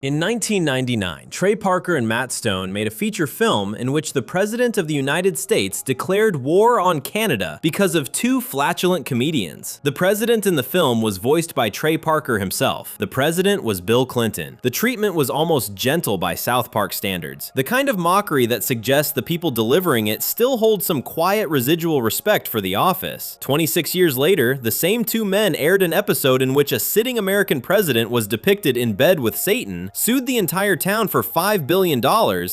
In 1999, Trey Parker and Matt Stone made a feature film in which the President of the United States declared war on Canada because of two flatulent comedians. The President in the film was voiced by Trey Parker himself. The President was Bill Clinton. The treatment was almost gentle by South Park standards, the kind of mockery that suggests the people delivering it still hold some quiet residual respect for The Office. 26 years later, the same two men aired an episode in which a sitting American president was depicted in bed with Satan, sued the entire town for $5 billion,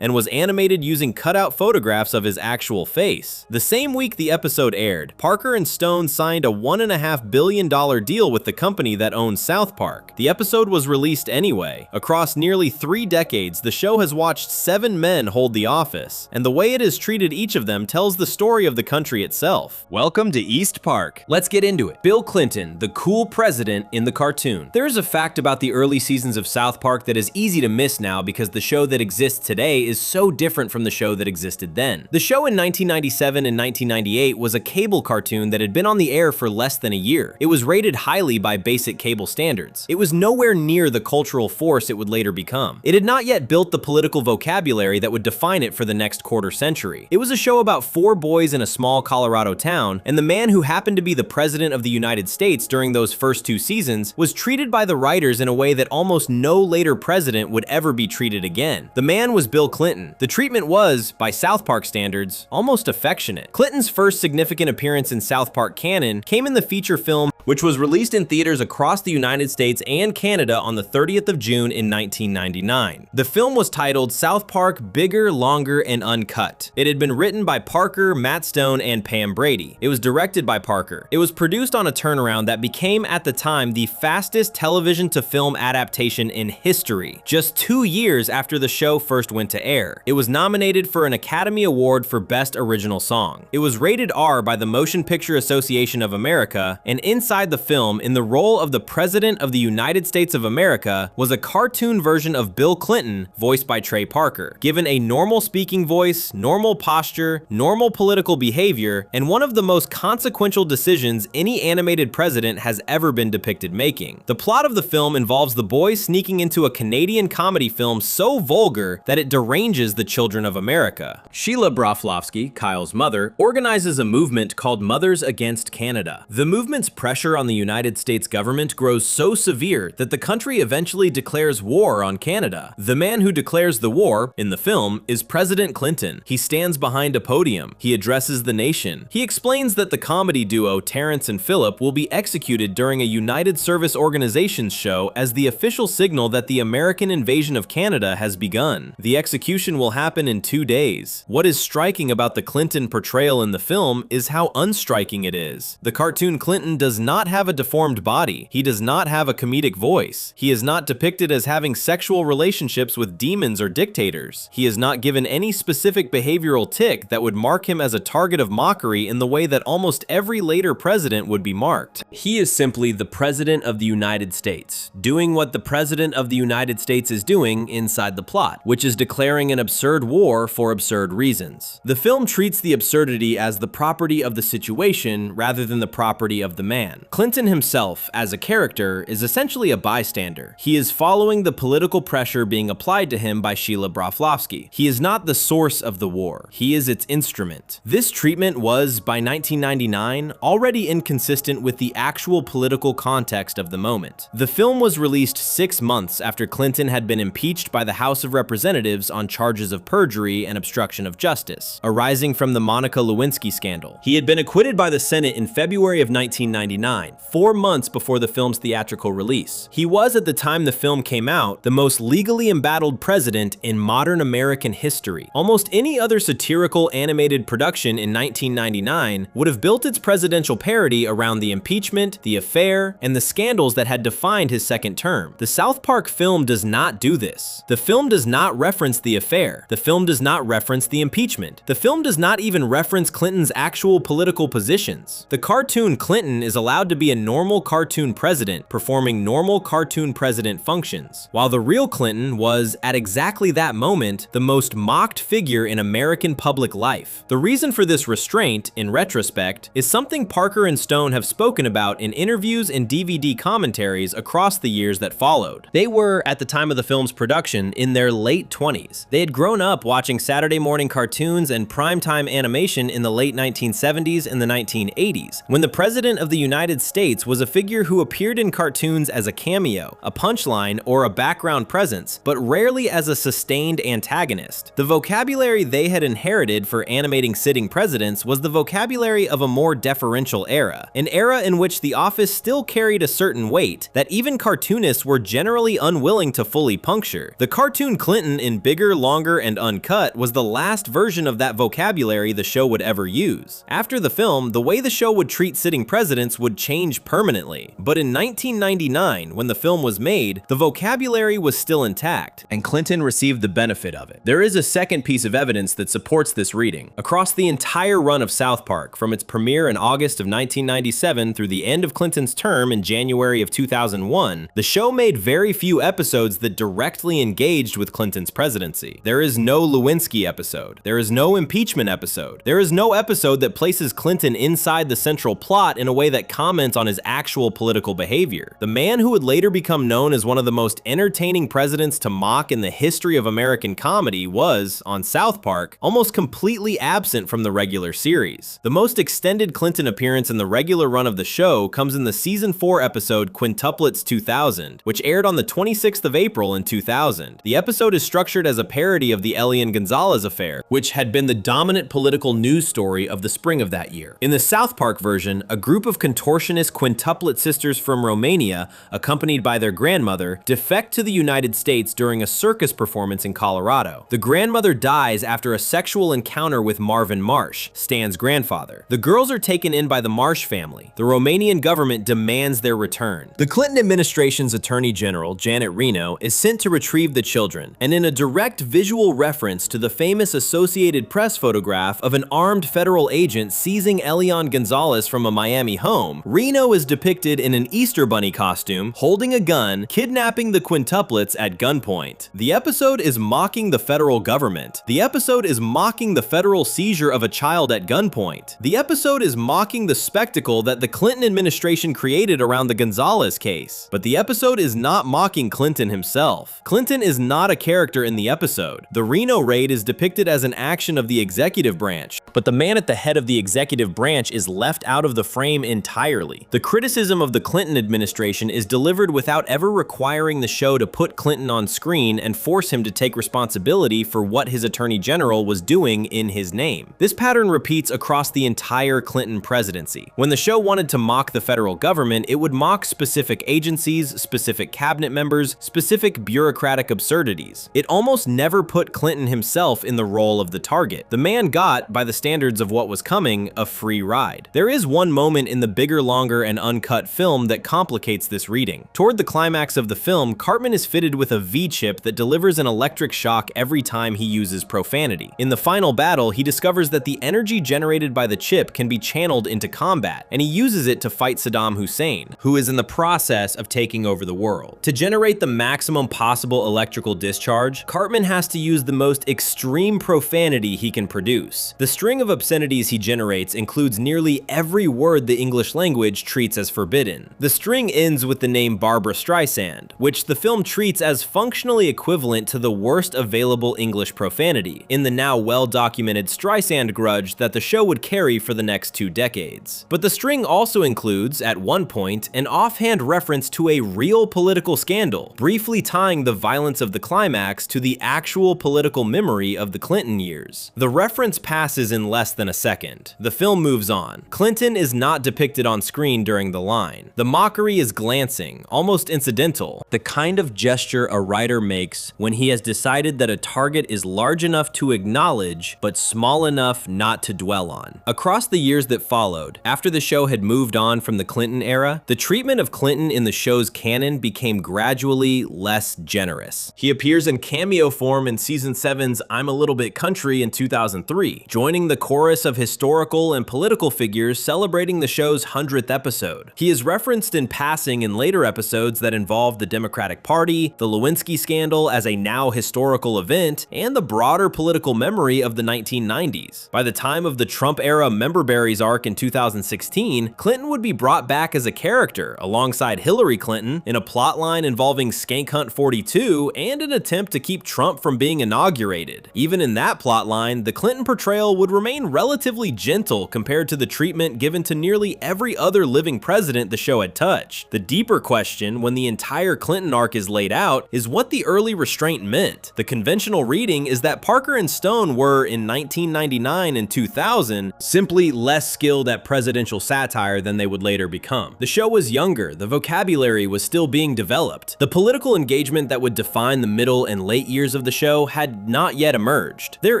and was animated using cutout photographs of his actual face. The same week the episode aired, Parker and Stone signed a $1.5 billion deal with the company that owns South Park. The episode was released anyway. Across nearly 3 decades, the show has watched 7 men hold the office, and the way it has treated each of them tells the story of the country itself. Welcome to East Park. Let's get into it. Bill Clinton, the cool president in the cartoon. There is a fact about the early seasons of South Park that is easy to miss now because the show that exists today is so different from the show that existed then. The show in 1997 and 1998 was a cable cartoon that had been on the air for less than a year. It was rated highly by basic cable standards. It was nowhere near the cultural force it would later become. It had not yet built the political vocabulary that would define it for the next quarter century. It was a show about 4 boys in a small Colorado town, and the man who happened to be the President of the United States during those first 2 seasons was treated by the writers in a way that almost no later president would ever be treated again. The man was Bill Clinton. The treatment was, by South Park standards, almost affectionate. Clinton's first significant appearance in South Park canon came in the feature film, which was released in theaters across the United States and Canada on the 30th of June in 1999. The film was titled South Park Bigger, Longer, and Uncut. It had been written by Parker, Matt Stone, and Pam Brady. It was directed by Parker. It was produced on a turnaround that became at the time the fastest television to film adaptation in history, just 2 years after the show first went to air. It was nominated for an Academy Award for Best Original Song. It was rated R by the Motion Picture Association of America, and inside the film, in the role of the President of the United States of America, was a cartoon version of Bill Clinton, voiced by Trey Parker. Given a normal speaking voice, normal posture, normal political behavior, and one of the most consequential decisions any animated president has ever been depicted making. The plot of the film involves the boys sneaking into a Canadian comedy film so vulgar that it deranges the children of America. Sheila Broflovsky, Kyle's mother, organizes a movement called Mothers Against Canada. The movement's pressure on the United States government grows so severe that the country eventually declares war on Canada. The man who declares the war, in the film, is President Clinton. He stands behind a podium. He addresses the nation. He explains that the comedy duo Terrence and Phillip will be executed during a United Service Organizations show as the official signal that the American invasion of Canada has begun. The execution will happen in 2 days. What is striking about the Clinton portrayal in the film is how unstriking it is. The cartoon Clinton does not have a deformed body. He does not have a comedic voice. He is not depicted as having sexual relationships with demons or dictators. He is not given any specific behavioral tick that would mark him as a target of mockery in the way that almost every later president would be marked. He is simply the President of the United States, doing what the President of the United States is doing inside the plot, which is declaring an absurd war for absurd reasons. The film treats the absurdity as the property of the situation rather than the property of the man. Clinton himself, as a character, is essentially a bystander. He is following the political pressure being applied to him by Sheila Broflovsky. He is not the source of the war. He is its instrument. This treatment was, by 1999, already inconsistent with the actual political context of the moment. The film was released 6 months after Clinton had been impeached by the House of Representatives on charges of perjury and obstruction of justice, arising from the Monica Lewinsky scandal. He had been acquitted by the Senate in February of 1999, 4 months before the film's theatrical release. He was, at the time the film came out, the most legally embattled president in modern American history. Almost any other satirical animated production in 1999 would have built its presidential parody around the impeachment, the affair, and the scandals that had defined his second term. The South Park film does not do this. The film does not reference the affair. The film does not reference the impeachment. The film does not even reference Clinton's actual political positions. The cartoon Clinton is allowed allowed to be a normal cartoon president performing normal cartoon president functions, while the real Clinton was, at exactly that moment, the most mocked figure in American public life. The reason for this restraint, in retrospect, is something Parker and Stone have spoken about in interviews and DVD commentaries across the years that followed. They were, at the time of the film's production, in their late 20s. They had grown up watching Saturday morning cartoons and primetime animation in the late 1970s and the 1980s, when the President of the United States was a figure who appeared in cartoons as a cameo, a punchline, or a background presence, but rarely as a sustained antagonist. The vocabulary they had inherited for animating sitting presidents was the vocabulary of a more deferential era, an era in which the office still carried a certain weight that even cartoonists were generally unwilling to fully puncture. The cartoon Clinton in Bigger, Longer, and Uncut was the last version of that vocabulary the show would ever use. After the film, the way the show would treat sitting presidents would change permanently. But in 1999, when the film was made, the vocabulary was still intact, and Clinton received the benefit of it. There is a second piece of evidence that supports this reading. Across the entire run of South Park, from its premiere in August of 1997 through the end of Clinton's term in January of 2001, the show made very few episodes that directly engaged with Clinton's presidency. There is no Lewinsky episode. There is no impeachment episode. There is no episode that places Clinton inside the central plot in a way that comments on his actual political behavior. The man who would later become known as one of the most entertaining presidents to mock in the history of American comedy was, on South Park, almost completely absent from the regular series. The most extended Clinton appearance in the regular run of the show comes in the season 4 episode Quintuplets 2000, which aired on the 26th of April in 2000. The episode is structured as a parody of the Elian Gonzalez affair, which had been the dominant political news story of the spring of that year. In the South Park version, a group of contortionist quintuplet sisters from Romania, accompanied by their grandmother, defect to the United States during a circus performance in Colorado. The grandmother dies after a sexual encounter with Marvin Marsh, Stan's grandfather. The girls are taken in by the Marsh family. The Romanian government demands their return. The Clinton administration's Attorney General, Janet Reno, is sent to retrieve the children, and in a direct visual reference to the famous Associated Press photograph of an armed federal agent seizing Elian Gonzalez from a Miami home, Reno is depicted in an Easter Bunny costume, holding a gun, kidnapping the quintuplets at gunpoint. The episode is mocking the federal government. The episode is mocking the federal seizure of a child at gunpoint. The episode is mocking the spectacle that the Clinton administration created around the Gonzalez case. But the episode is not mocking Clinton himself. Clinton is not a character in the episode. The Reno raid is depicted as an action of the executive branch, but the man at the head of the executive branch is left out of the frame entirely. The criticism of the Clinton administration is delivered without ever requiring the show to put Clinton on screen and force him to take responsibility for what his attorney general was doing in his name. This pattern repeats across the entire Clinton presidency. When the show wanted to mock the federal government, it would mock specific agencies, specific cabinet members, specific bureaucratic absurdities. It almost never put Clinton himself in the role of the target. The man got, by the standards of what was coming, a free ride. There is one moment in the Bigger, Longer, and Uncut film that complicates this reading. Toward the climax of the film, Cartman is fitted with a V-chip that delivers an electric shock every time he uses profanity. In the final battle, he discovers that the energy generated by the chip can be channeled into combat, and he uses it to fight Saddam Hussein, who is in the process of taking over the world. To generate the maximum possible electrical discharge, Cartman has to use the most extreme profanity he can produce. The string of obscenities he generates includes nearly every word the English language treats as forbidden. The string ends with the name Barbra Streisand, which the film treats as functionally equivalent to the worst available English profanity, in the now well-documented Streisand grudge that the show would carry for the next 2 decades. But the string also includes, at one point, an offhand reference to a real political scandal, briefly tying the violence of the climax to the actual political memory of the Clinton years. The reference passes in less than a second. The film moves on. Clinton is not depicted on screen during the line. The mockery is glancing, almost incidental, the kind of gesture a writer makes when he has decided that a target is large enough to acknowledge, but small enough not to dwell on. Across the years that followed, after the show had moved on from the Clinton era, the treatment of Clinton in the show's canon became gradually less generous. He appears in cameo form in season 7's I'm a Little Bit Country in 2003, joining the chorus of historical and political figures celebrating the show's 100th episode. He is referenced in passing in later episodes that involve the Democratic Party, the Lewinsky scandal as a now historical event, and the broader political memory of the 1990s. By the time of the Trump-era Member Berries arc in 2016, Clinton would be brought back as a character alongside Hillary Clinton in a plotline involving Skank Hunt 42 and an attempt to keep Trump from being inaugurated. Even in that plotline, the Clinton portrayal would remain relatively gentle compared to the treatment given to nearly every other living president the show had touched. The deeper question, when the entire Clinton arc is laid out, is what the early restraint meant. The conventional reading is that Parker and Stone were, in 1999 and 2000, simply less skilled at presidential satire than they would later become. The show was younger, the vocabulary was still being developed. The political engagement that would define the middle and late years of the show had not yet emerged. There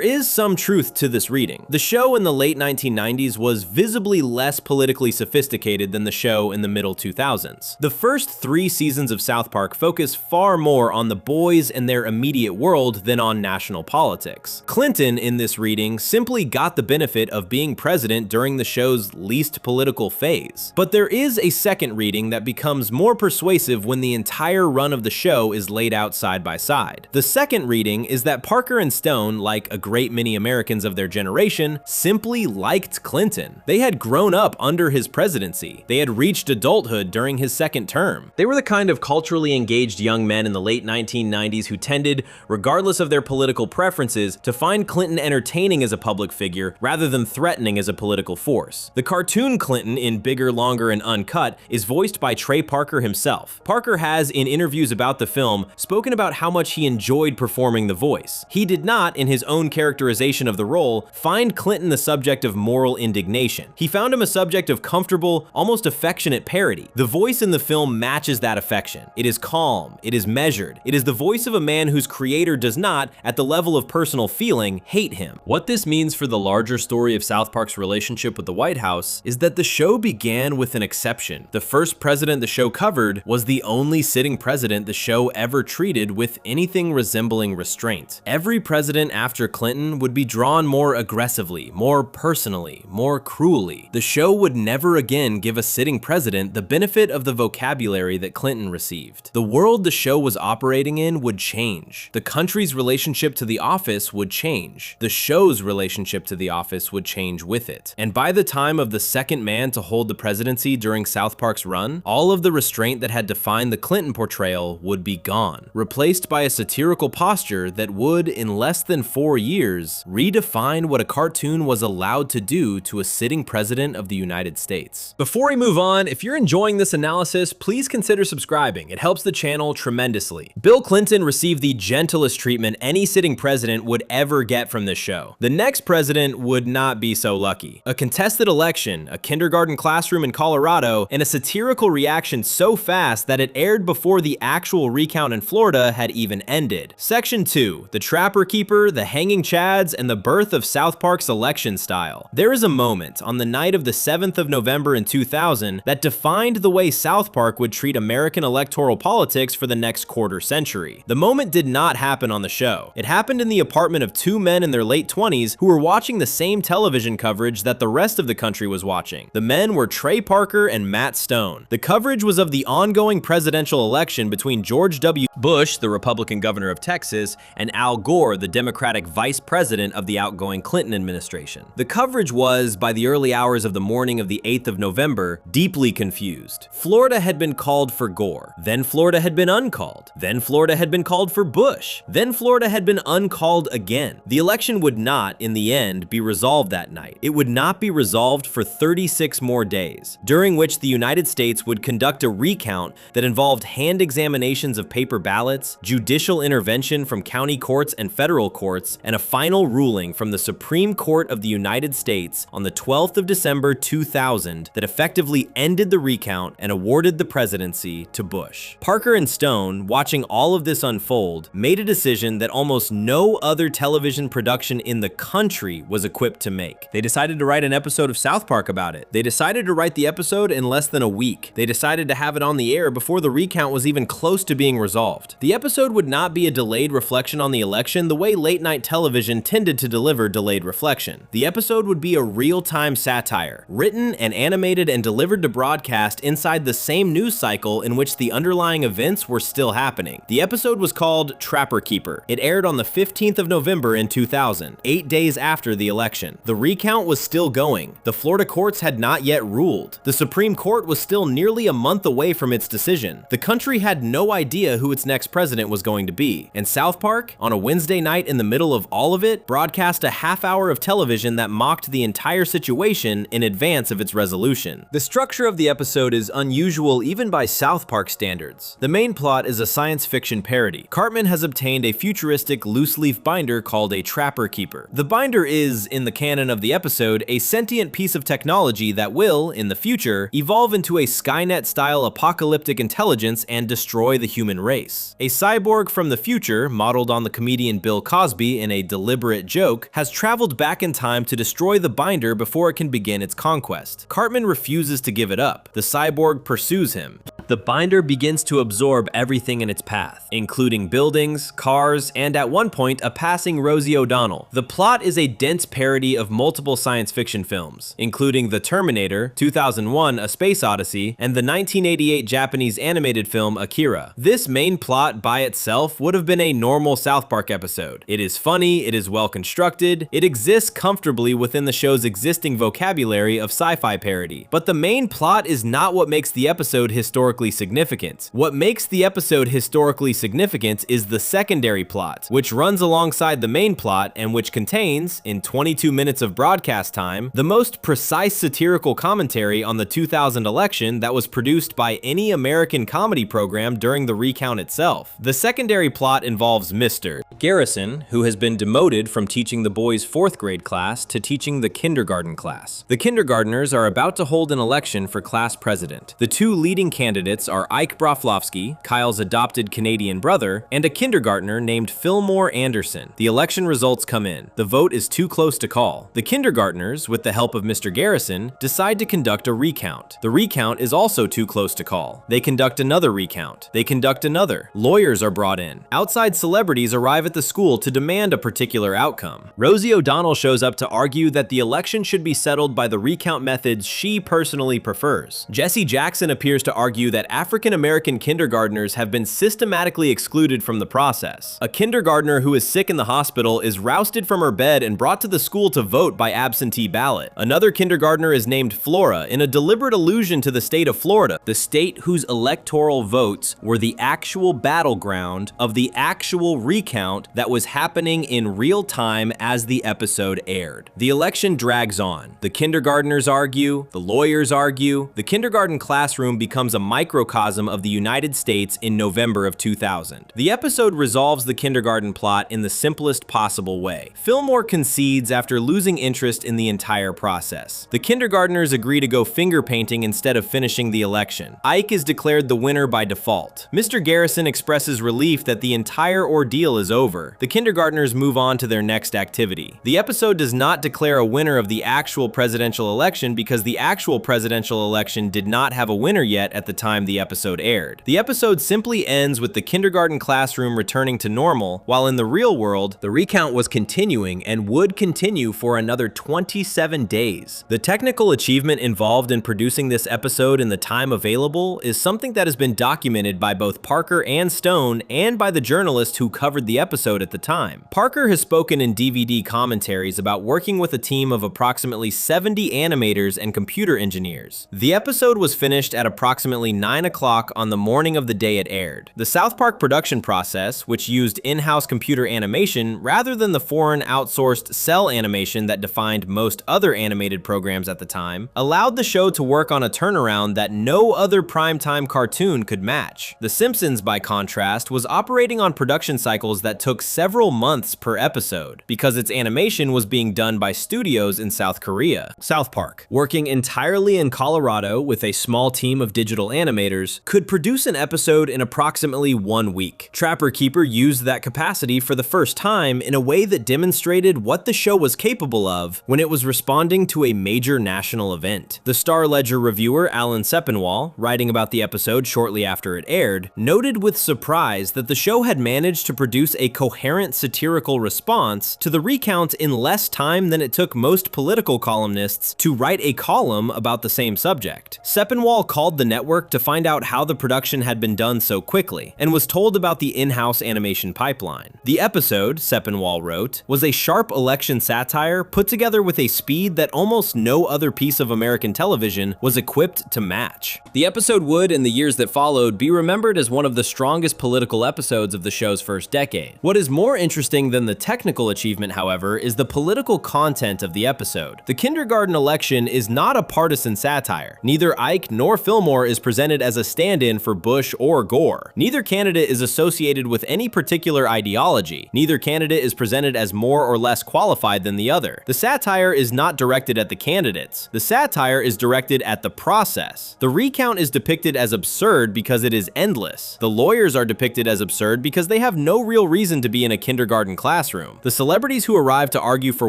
is some truth to this reading. The show in the late 1990s was visibly less politically sophisticated than the show in the middle 2000s. The first 3 seasons of South Park focus far more on the boys and their immediate world than on national politics. Clinton, in this reading, simply got the benefit of being president during the show's least political phase. But there is a second reading that becomes more persuasive when the entire run of the show is laid out side by side. The second reading is that Parker and Stone, like a great many Americans of their generation, simply liked Clinton. They had grown up under his presidency. They had reached adulthood during his second term. They were the kind of culturally engaged young men in the late 1990s who tended, regardless of their political preferences, to find Clinton entertaining as a public figure rather than threatening as a political force. The cartoon Clinton in Bigger, Longer, and Uncut is voiced by Trey Parker himself. Parker has, in interviews about the film, spoken about how much he enjoyed performing the voice. He did not, in his own characterization of the role, find Clinton the subject of moral indignation. He found him a subject of comfortable, almost affectionate parody. The voice in the film matches that affection. It is calm, it is measured, it is the voice of a man whose creator does not, at the level of personal feeling, hate him. What this means for the larger story of South Park's relationship with the White House is that the show began with an exception. The first president the show covered was the only sitting president the show ever treated with anything resembling restraint. Every president after Clinton would be drawn more aggressively, more personally, more cruelly. The show would never again give a sitting president the benefit of the vocabulary that Clinton received. The world the show was operating in would change. The country's relationship to the office would change. The show's relationship to the office would change with it. And by the time of the second man to hold the presidency during South Park's run, all of the restraint that had defined the Clinton portrayal would be gone, replaced by a satirical posture that would, in less than 4 years, redefine what a cartoon was allowed to do to a sitting president of the United States. Before we move on, if you're enjoying this analysis, please consider subscribing. It helps the channel tremendously. Bill Clinton received the gentlest treatment any sitting president would ever get from this show. The next president would not be so lucky. A contested election, a kindergarten classroom in Colorado, and a satirical reaction so fast that it aired before the actual recount in Florida had even ended. Section 2, the Trapper Keeper, the Hanging Chads, and the birth of South Park's election style. There is a moment on the night of the 7th of November in 2000 that defined the way South Park would treat American electoral politics for the next quarter century. The moment did not happen on the show. It happened in the apartment of 2 men in their late 20s who were watching the same television coverage that the rest of the country was watching. The men were Trey Parker and Matt Stone. The coverage was of the ongoing presidential election between George W. Bush, the Republican governor of Texas, and Al Gore, the Democratic vice president of the outgoing Clinton administration. The coverage was, by the early hours of the morning of the 8th of November, deeply confused. Florida had been called for Gore. Then Florida had been uncalled. Then Florida had been called for Bush. Then Florida had been uncalled again. The election would not, in the end, be resolved that night. It would not be resolved for 36 more days, during which the United States would conduct a recount that involved hand examinations of paper ballots, judicial intervention from county courts and federal courts, and a final ruling from the Supreme Court of the United States on the 12th of December 2000 that effectively ended the recount and awarded the presidency to Bush. Parker and Stone, watching all of this unfold, made a decision that almost no other television production in the country was equipped to make. They decided to write an episode of South Park about it. They decided to write the episode in less than a week. They decided to have it on the air before the recount was even close to being resolved. The episode would not be a delayed reflection on the election the way late night television tended to deliver delayed reflection. The episode would be a real-time satire, written and animated animated and delivered to broadcast inside the same news cycle in which the underlying events were still happening. The episode was called Trapper Keeper. It aired on the 15th of November in 2000, 8 days after the election. The recount was still going. The Florida courts had not yet ruled. The Supreme Court was still nearly a month away from its decision. The country had no idea who its next president was going to be. And South Park, on a Wednesday night in the middle of all of it, broadcast a half hour of television that mocked the entire situation in advance of its resolution. The structure of the episode is unusual even by South Park standards. The main plot is a science fiction parody. Cartman has obtained a futuristic loose-leaf binder called a Trapper Keeper. The binder is, in the canon of the episode, a sentient piece of technology that will, in the future, evolve into a Skynet-style apocalyptic intelligence and destroy the human race. A cyborg from the future, modeled on the comedian Bill Cosby in a deliberate joke, has traveled back in time to destroy the binder before it can begin its conquest. Cartman refuses to give it up. The cyborg pursues him. The binder begins to absorb everything in its path, including buildings, cars, and at one point, a passing Rosie O'Donnell. The plot is a dense parody of multiple science fiction films, including The Terminator, 2001: A Space Odyssey, and the 1988 Japanese animated film Akira. This main plot by itself would have been a normal South Park episode. It is funny, it is well constructed, it exists comfortably within the show's existing vocabulary of sci-fi parody. But the main plot is not what makes the episode historically significant. What makes the episode historically significant is the secondary plot, which runs alongside the main plot and which contains, in 22 minutes of broadcast time, the most precise satirical commentary on the 2000 election that was produced by any American comedy program during the recount itself. The secondary plot involves Mr. Garrison, who has been demoted from teaching the boys' 4th grade class to teaching the kindergarten class. The kindergartners are about to hold an election for class president. The two leading candidates are Ike Broflovsky, Kyle's adopted Canadian brother, and a kindergartner named Fillmore Anderson. The election results come in. The vote is too close to call. The kindergartners, with the help of Mr. Garrison, decide to conduct a recount. The recount is also too close to call. They conduct another recount. They conduct another. Lawyers are brought in. Outside celebrities arrive at the school to demand a particular outcome. Rosie O'Donnell shows up to argue that the election should be settled by the recount methods she personally prefers. Jesse Jackson appears to argue that African-American kindergartners have been systematically excluded from the process. A kindergartner who is sick in the hospital is rousted from her bed and brought to the school to vote by absentee ballot. Another kindergartner is named Flora in a deliberate allusion to the state of Florida, the state whose electoral votes were the actual battleground of the actual recount that was happening in real time as the episode aired. The election drags on. The kindergartners argue, the lawyers argue, the kindergarten classroom becomes a microcosm of the United States in November of 2000. The episode resolves the kindergarten plot in the simplest possible way. Fillmore concedes after losing interest in the entire process. The kindergartners agree to go finger painting instead of finishing the election. Ike is declared the winner by default. Mr. Garrison expresses relief that the entire ordeal is over. The kindergartners move on to their next activity. The episode does not declare a winner of the actual presidential election because the actual presidential election did not have a winner yet at the time the episode aired. The episode simply ends with the kindergarten classroom returning to normal, while in the real world, the recount was continuing and would continue for another 27 days. The technical achievement involved in producing this episode in the time available is something that has been documented by both Parker and Stone and by the journalist who covered the episode at the time. Parker has spoken in DVD commentaries about working with a team of approximately 70 animators and computer engineers. The episode was finished at approximately 9 o'clock on the morning of the day it aired. The South Park production process, which used in-house computer animation rather than the foreign outsourced cell animation that defined most other animated programs at the time, allowed the show to work on a turnaround that no other primetime cartoon could match. The Simpsons, by contrast, was operating on production cycles that took several months per episode because its animation was being done by studios in South Korea. South Park, working entirely in Colorado with a small team of digital animators, could produce an episode in approximately 1 week. Trapper Keeper used that capacity for the first time in a way that demonstrated what the show was capable of when it was responding to a major national event. The Star Ledger reviewer Alan Sepinwall, writing about the episode shortly after it aired, noted with surprise that the show had managed to produce a coherent satirical response to the recount in less time than it took most political columnists to write a column about the same subject. Sepinwall called the network to find out how the production had been done so quickly, and was told about the in-house animation pipeline. The episode, Sepinwall wrote, was a sharp election satire put together with a speed that almost no other piece of American television was equipped to match. The episode would, in the years that followed, be remembered as one of the strongest political episodes of the show's first decade. What is more interesting than the technical achievement, however, is the political content of the episode. The kindergarten election is not a partisan satire. Neither Ike nor Fillmore is presented as a stand-in for Bush or Gore. Neither candidate is associated with any particular ideology. Neither candidate is presented as more or less qualified than the other. The satire is not directed at the candidates. The satire is directed at the process. The recount is depicted as absurd because it is endless. The lawyers are depicted as absurd because they have no real reason to be in a kindergarten classroom. The celebrities who arrive to argue for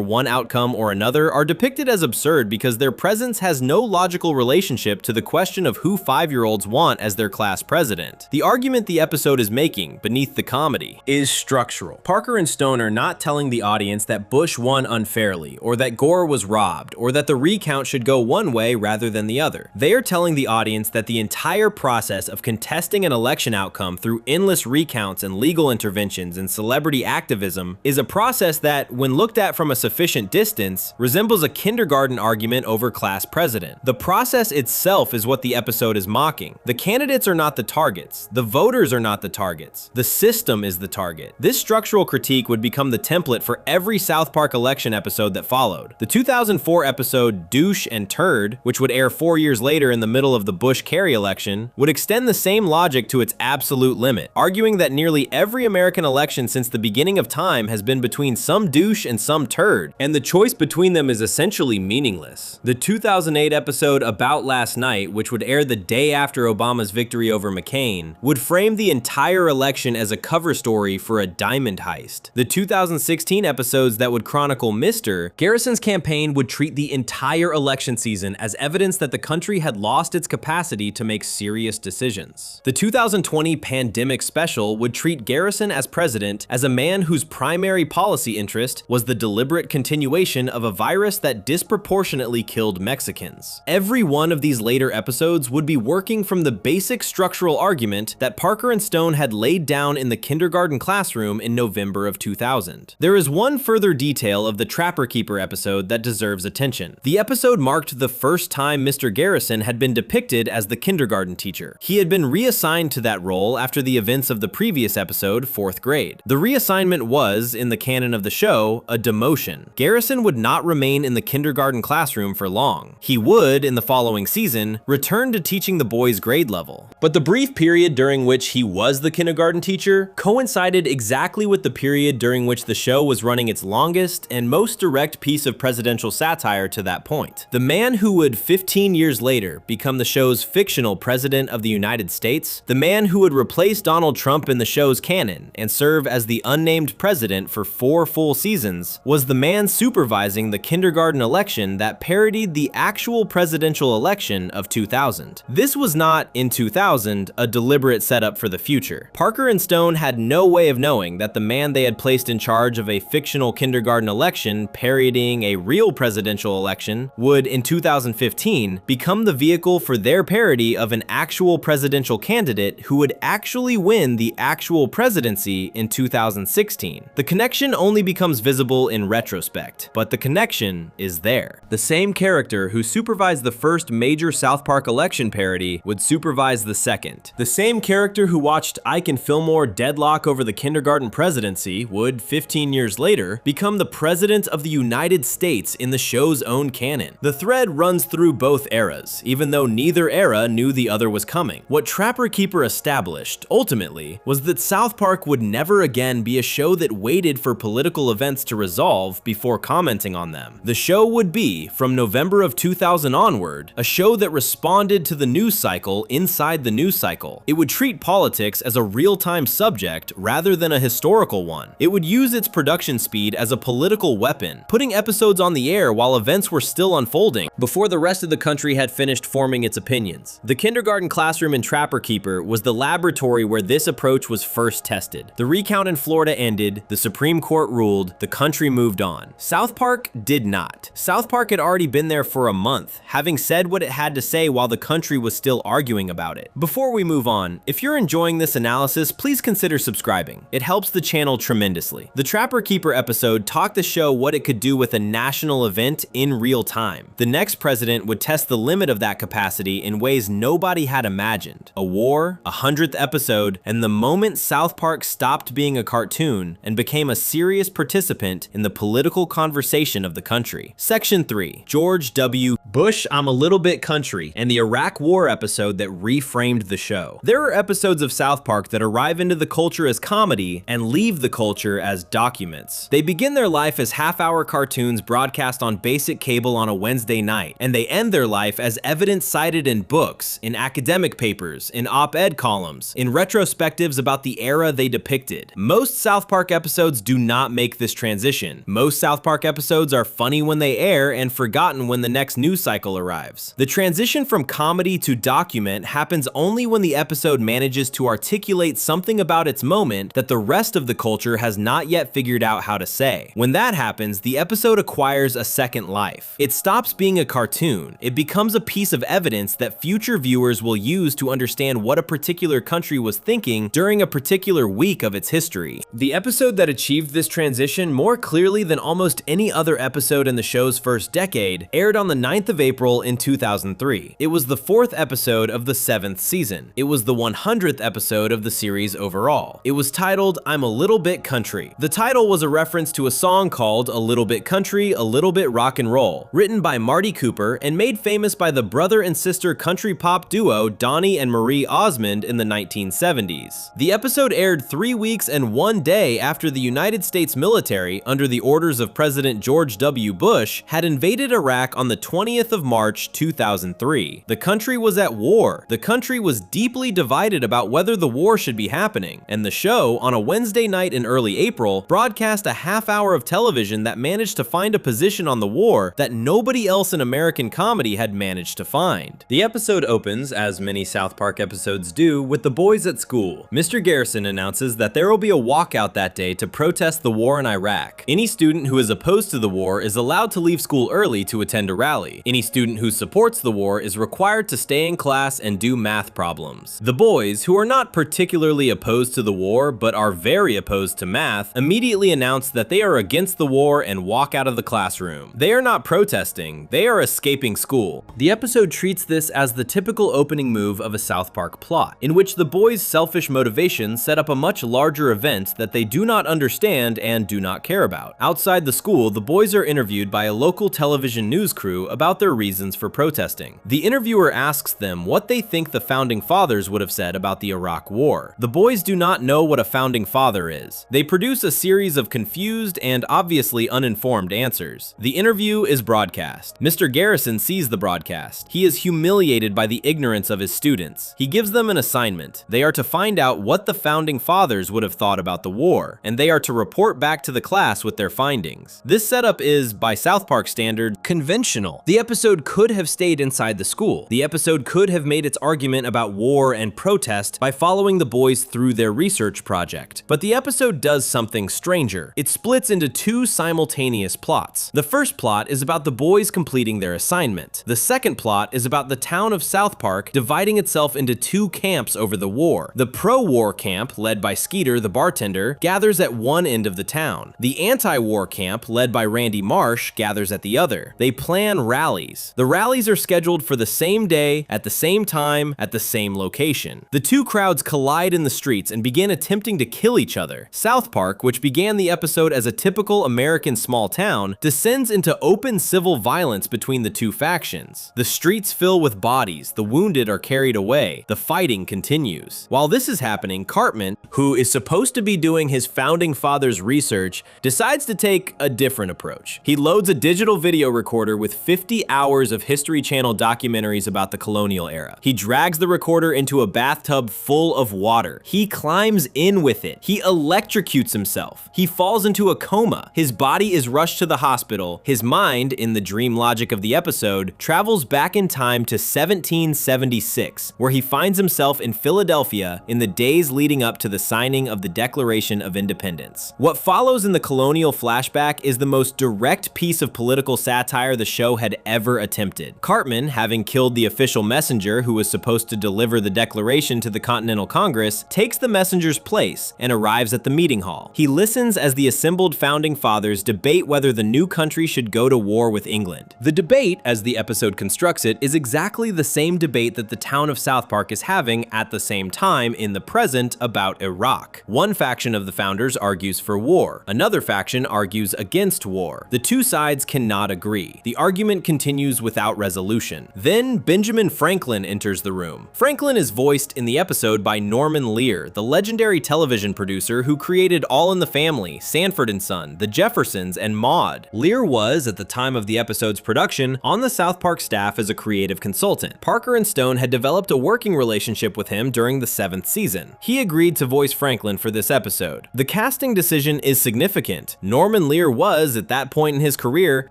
one outcome or another are depicted as absurd because their presence has no logical relationship to the question of who 5-year-olds want as their class president. The argument the episode is making, beneath the comedy, is structural. Parker and Stone are not telling the audience that Bush won unfairly, or that Gore was robbed, or that the recount should go one way rather than the other. They are telling the audience that the entire process of contesting an election outcome through endless recounts and legal interventions and celebrity activism is a process that, when looked at from a sufficient distance, resembles a kindergarten argument over class president. The process itself is what the episode is mocking. The candidates are not the targets. The voters are not the targets. The system is the target. This structural critique would become the template for every South Park election episode that followed. The 2004 episode Douche and Turd, which would air 4 years later in the middle of the Bush-Kerry election, would extend the same logic to its absolute limit, arguing that nearly every American election since the beginning of time has been between some douche and some turd, and the choice between them is essentially meaningless. The 2008 episode About Last Night, which would air the day after Obama's victory over McCain, would frame the entire election as a cover story for a diamond heist. The 2016 episodes that would chronicle Mr. Garrison's campaign would treat the entire election season as evidence that the country had lost its capacity to make serious decisions. The 2020 pandemic special would treat Garrison as president as a man whose primary policy interest was the deliberate continuation of a virus that disproportionately killed Mexicans. Every one of these later episodes would be working from the basic structural argument that Parker and Stone had laid down in the kindergarten classroom in November of 2000. There is one further detail of the Trapper Keeper episode that deserves attention. The episode marked the first time Mr. Garrison had been depicted as the kindergarten teacher. He had been reassigned to that role after the events of the previous episode, 4th grade. The reassignment was, in the canon of the show, a demotion. Garrison would not remain in the kindergarten classroom for long. He would, in the following season, return to teaching the boys' grade level. But the brief period during which he was the kindergarten teacher coincided exactly with the period during which the show was running its longest and most direct piece of presidential satire to that point. The man who would 15 years later become the show's fictional president of the United States, the man who would replace Donald Trump in the show's canon and serve as the unnamed president for 4 full seasons, was the man supervising the kindergarten election that parodied the actual presidential election of 2000. This was not, in 2000, a deliberate setup for the future. Parker and Stone had no way of knowing that the man they had placed in charge of a fictional kindergarten election parodying a real presidential election would, in 2015, become the vehicle for their parody of an actual presidential candidate who would actually win the actual presidency in 2016. The connection only becomes visible in retrospect, but the connection is there. The same character who supervised the first major South Park election parody would supervise the second. The same character who watched Ike and Fillmore deadlock over the kindergarten presidency would, 15 years later, become the president of the United States in the show's own canon. The thread runs through both eras, even though neither era knew the other was coming. What Trapper Keeper established, ultimately, was that South Park would never again be a show that waited for political events to resolve before commenting on them. The show would be, from November of 2000 onward, a show that responded to the news cycle inside the news cycle. It would treat politics as a real-time subject rather than a historical one. It would use its production speed as a political weapon, putting episodes on the air while events were still unfolding, before the rest of the country had finished forming its opinions. The kindergarten classroom in Trapper Keeper was the laboratory where this approach was first tested. The recount recount in Florida ended, the Supreme Court ruled, the country moved on. South Park did not. South Park had already been there for a month, having said what it had to say while the country was still arguing about it. Before we move on, if you're enjoying this analysis, please consider subscribing. It helps the channel tremendously. The Trapper Keeper episode taught the show what it could do with a national event in real time. The next president would test the limit of that capacity in ways nobody had imagined. A war, a 100th episode, and the moment South Park stopped being a cartoon and became a serious participant in the political conversation of the country. Section 3. George W. Bush, I'm a Little Bit Country, and the Iraq War episode that reframed the show. There are episodes of South Park that arrive into the culture as comedy and leave the culture as documents. They begin their life as half-hour cartoons broadcast on basic cable on a Wednesday night, and they end their life as evidence cited in books, in academic papers, in op-ed columns, in retrospectives about the era they depicted. Most South Park episodes do not make this transition. Most South Park episodes are funny when they air and forgotten when the next news cycle arrives. The transition from comedy to document happens only when the episode manages to articulate something about its moment that the rest of the culture has not yet figured out how to say. When that happens, the episode acquires a second life. It stops being a cartoon. It becomes a piece of evidence that future viewers will use to understand what a particular country was thinking during a particular week of its history. The episode that achieved this transition more clearly than almost any other episode in the show's first decade aired on the 9th of April in 2003. It was the 4th episode of the 7th season. It was the 100th episode of the series overall. It was titled I'm a Little Bit Country. The title was a reference to a song called A Little Bit Country, A Little Bit Rock and Roll, written by Marty Cooper and made famous by the brother and sister country pop duo Donnie and Marie Osmond in the 1970s. The episode aired 3 weeks and 1 day after the United States military, under the orders of President George W. Bush, had invaded Iraq on the 20th of March 2003. The country was at war. The country was deeply divided about whether the war should be happening, and the show, on a Wednesday night in early April, broadcast a half-hour of television that managed to find a position on the war that nobody else in American comedy had managed to find. The episode opens, as many South Park episodes do, with the boys at school. Mr. Garrison announces that there will be a walkout that day to protest the war in Iraq. Any student who is opposed to the war is allowed to leave school early to attend a rally. Any student who supports the war is required to stay in class and do math problems. The boys, who are not particularly opposed to the war but are very opposed to math, immediately announce that they are against the war and walk out of the classroom. They are not protesting, they are escaping school. The episode treats this as the typical opening move of a South Park plot, in which the boys' selfish motivations set up a much larger event that they do not understand and do not care about. Outside the school, the boys are interviewed by a local television news crew about their reasons for protesting. The interviewer asks them what they think the founding fathers would have said about the Iraq War. The boys do not know what a founding father is. They produce a series of confused and obviously uninformed answers. The interview is broadcast. Mr. Garrison sees the broadcast. He is humiliated by the ignorance of his students. He gives them an assignment. They are to find out what the founding fathers would have thought about the war, and they are to report back to the class with their findings. This setup is, by South Park standard, conventional. The episode could have stayed inside the school. The episode could have made its argument about war and protest by following the boys through their research project. But the episode does something stranger. It splits into two simultaneous plots. The first plot is about the boys completing their assignment. The second plot is about the town of South Park dividing itself into two camps over the war. The pro-war camp, led by Skeeter the bartender, gathers at one end of the town. The anti-war camp, led by Randy Marsh, gathers at the other. They plan rallies. The rallies are scheduled for the same day, at the same time, at the same location. The two crowds collide in the streets and begin attempting to kill each other. South Park, which began the episode as a typical American small town, descends into open civil violence between the two factions. The streets fill with bodies, the wounded are carried away, the fighting continues. While this is happening, Cartman, who is supposed to be doing his founding fathers' research, decides to take a different approach. He loads a digital video recorder with 50 60 hours of History Channel documentaries about the colonial era. He drags the recorder into a bathtub full of water. He climbs in with it. He electrocutes himself. He falls into a coma. His body is rushed to the hospital. His mind, in the dream logic of the episode, travels back in time to 1776, where he finds himself in Philadelphia in the days leading up to the signing of the Declaration of Independence. What follows in the colonial flashback is the most direct piece of political satire the show had ever attempted. Cartman, having killed the official messenger who was supposed to deliver the Declaration to the Continental Congress, takes the messenger's place and arrives at the meeting hall. He listens as the assembled founding fathers debate whether the new country should go to war with England. The debate, as the episode constructs it, is exactly the same debate that the town of South Park is having at the same time in the present about Iraq. One faction of the founders argues for war. Another faction argues against war. The two sides cannot agree. The argument continues without resolution. Then Benjamin Franklin enters the room. Franklin is voiced in the episode by Norman Lear, the legendary television producer who created All in the Family, Sanford and Son, The Jeffersons, and Maude. Lear was, at the time of the episode's production, on the South Park staff as a creative consultant. Parker and Stone had developed a working relationship with him during the 7th season. He agreed to voice Franklin for this episode. The casting decision is significant. Norman Lear was, at that point in his career,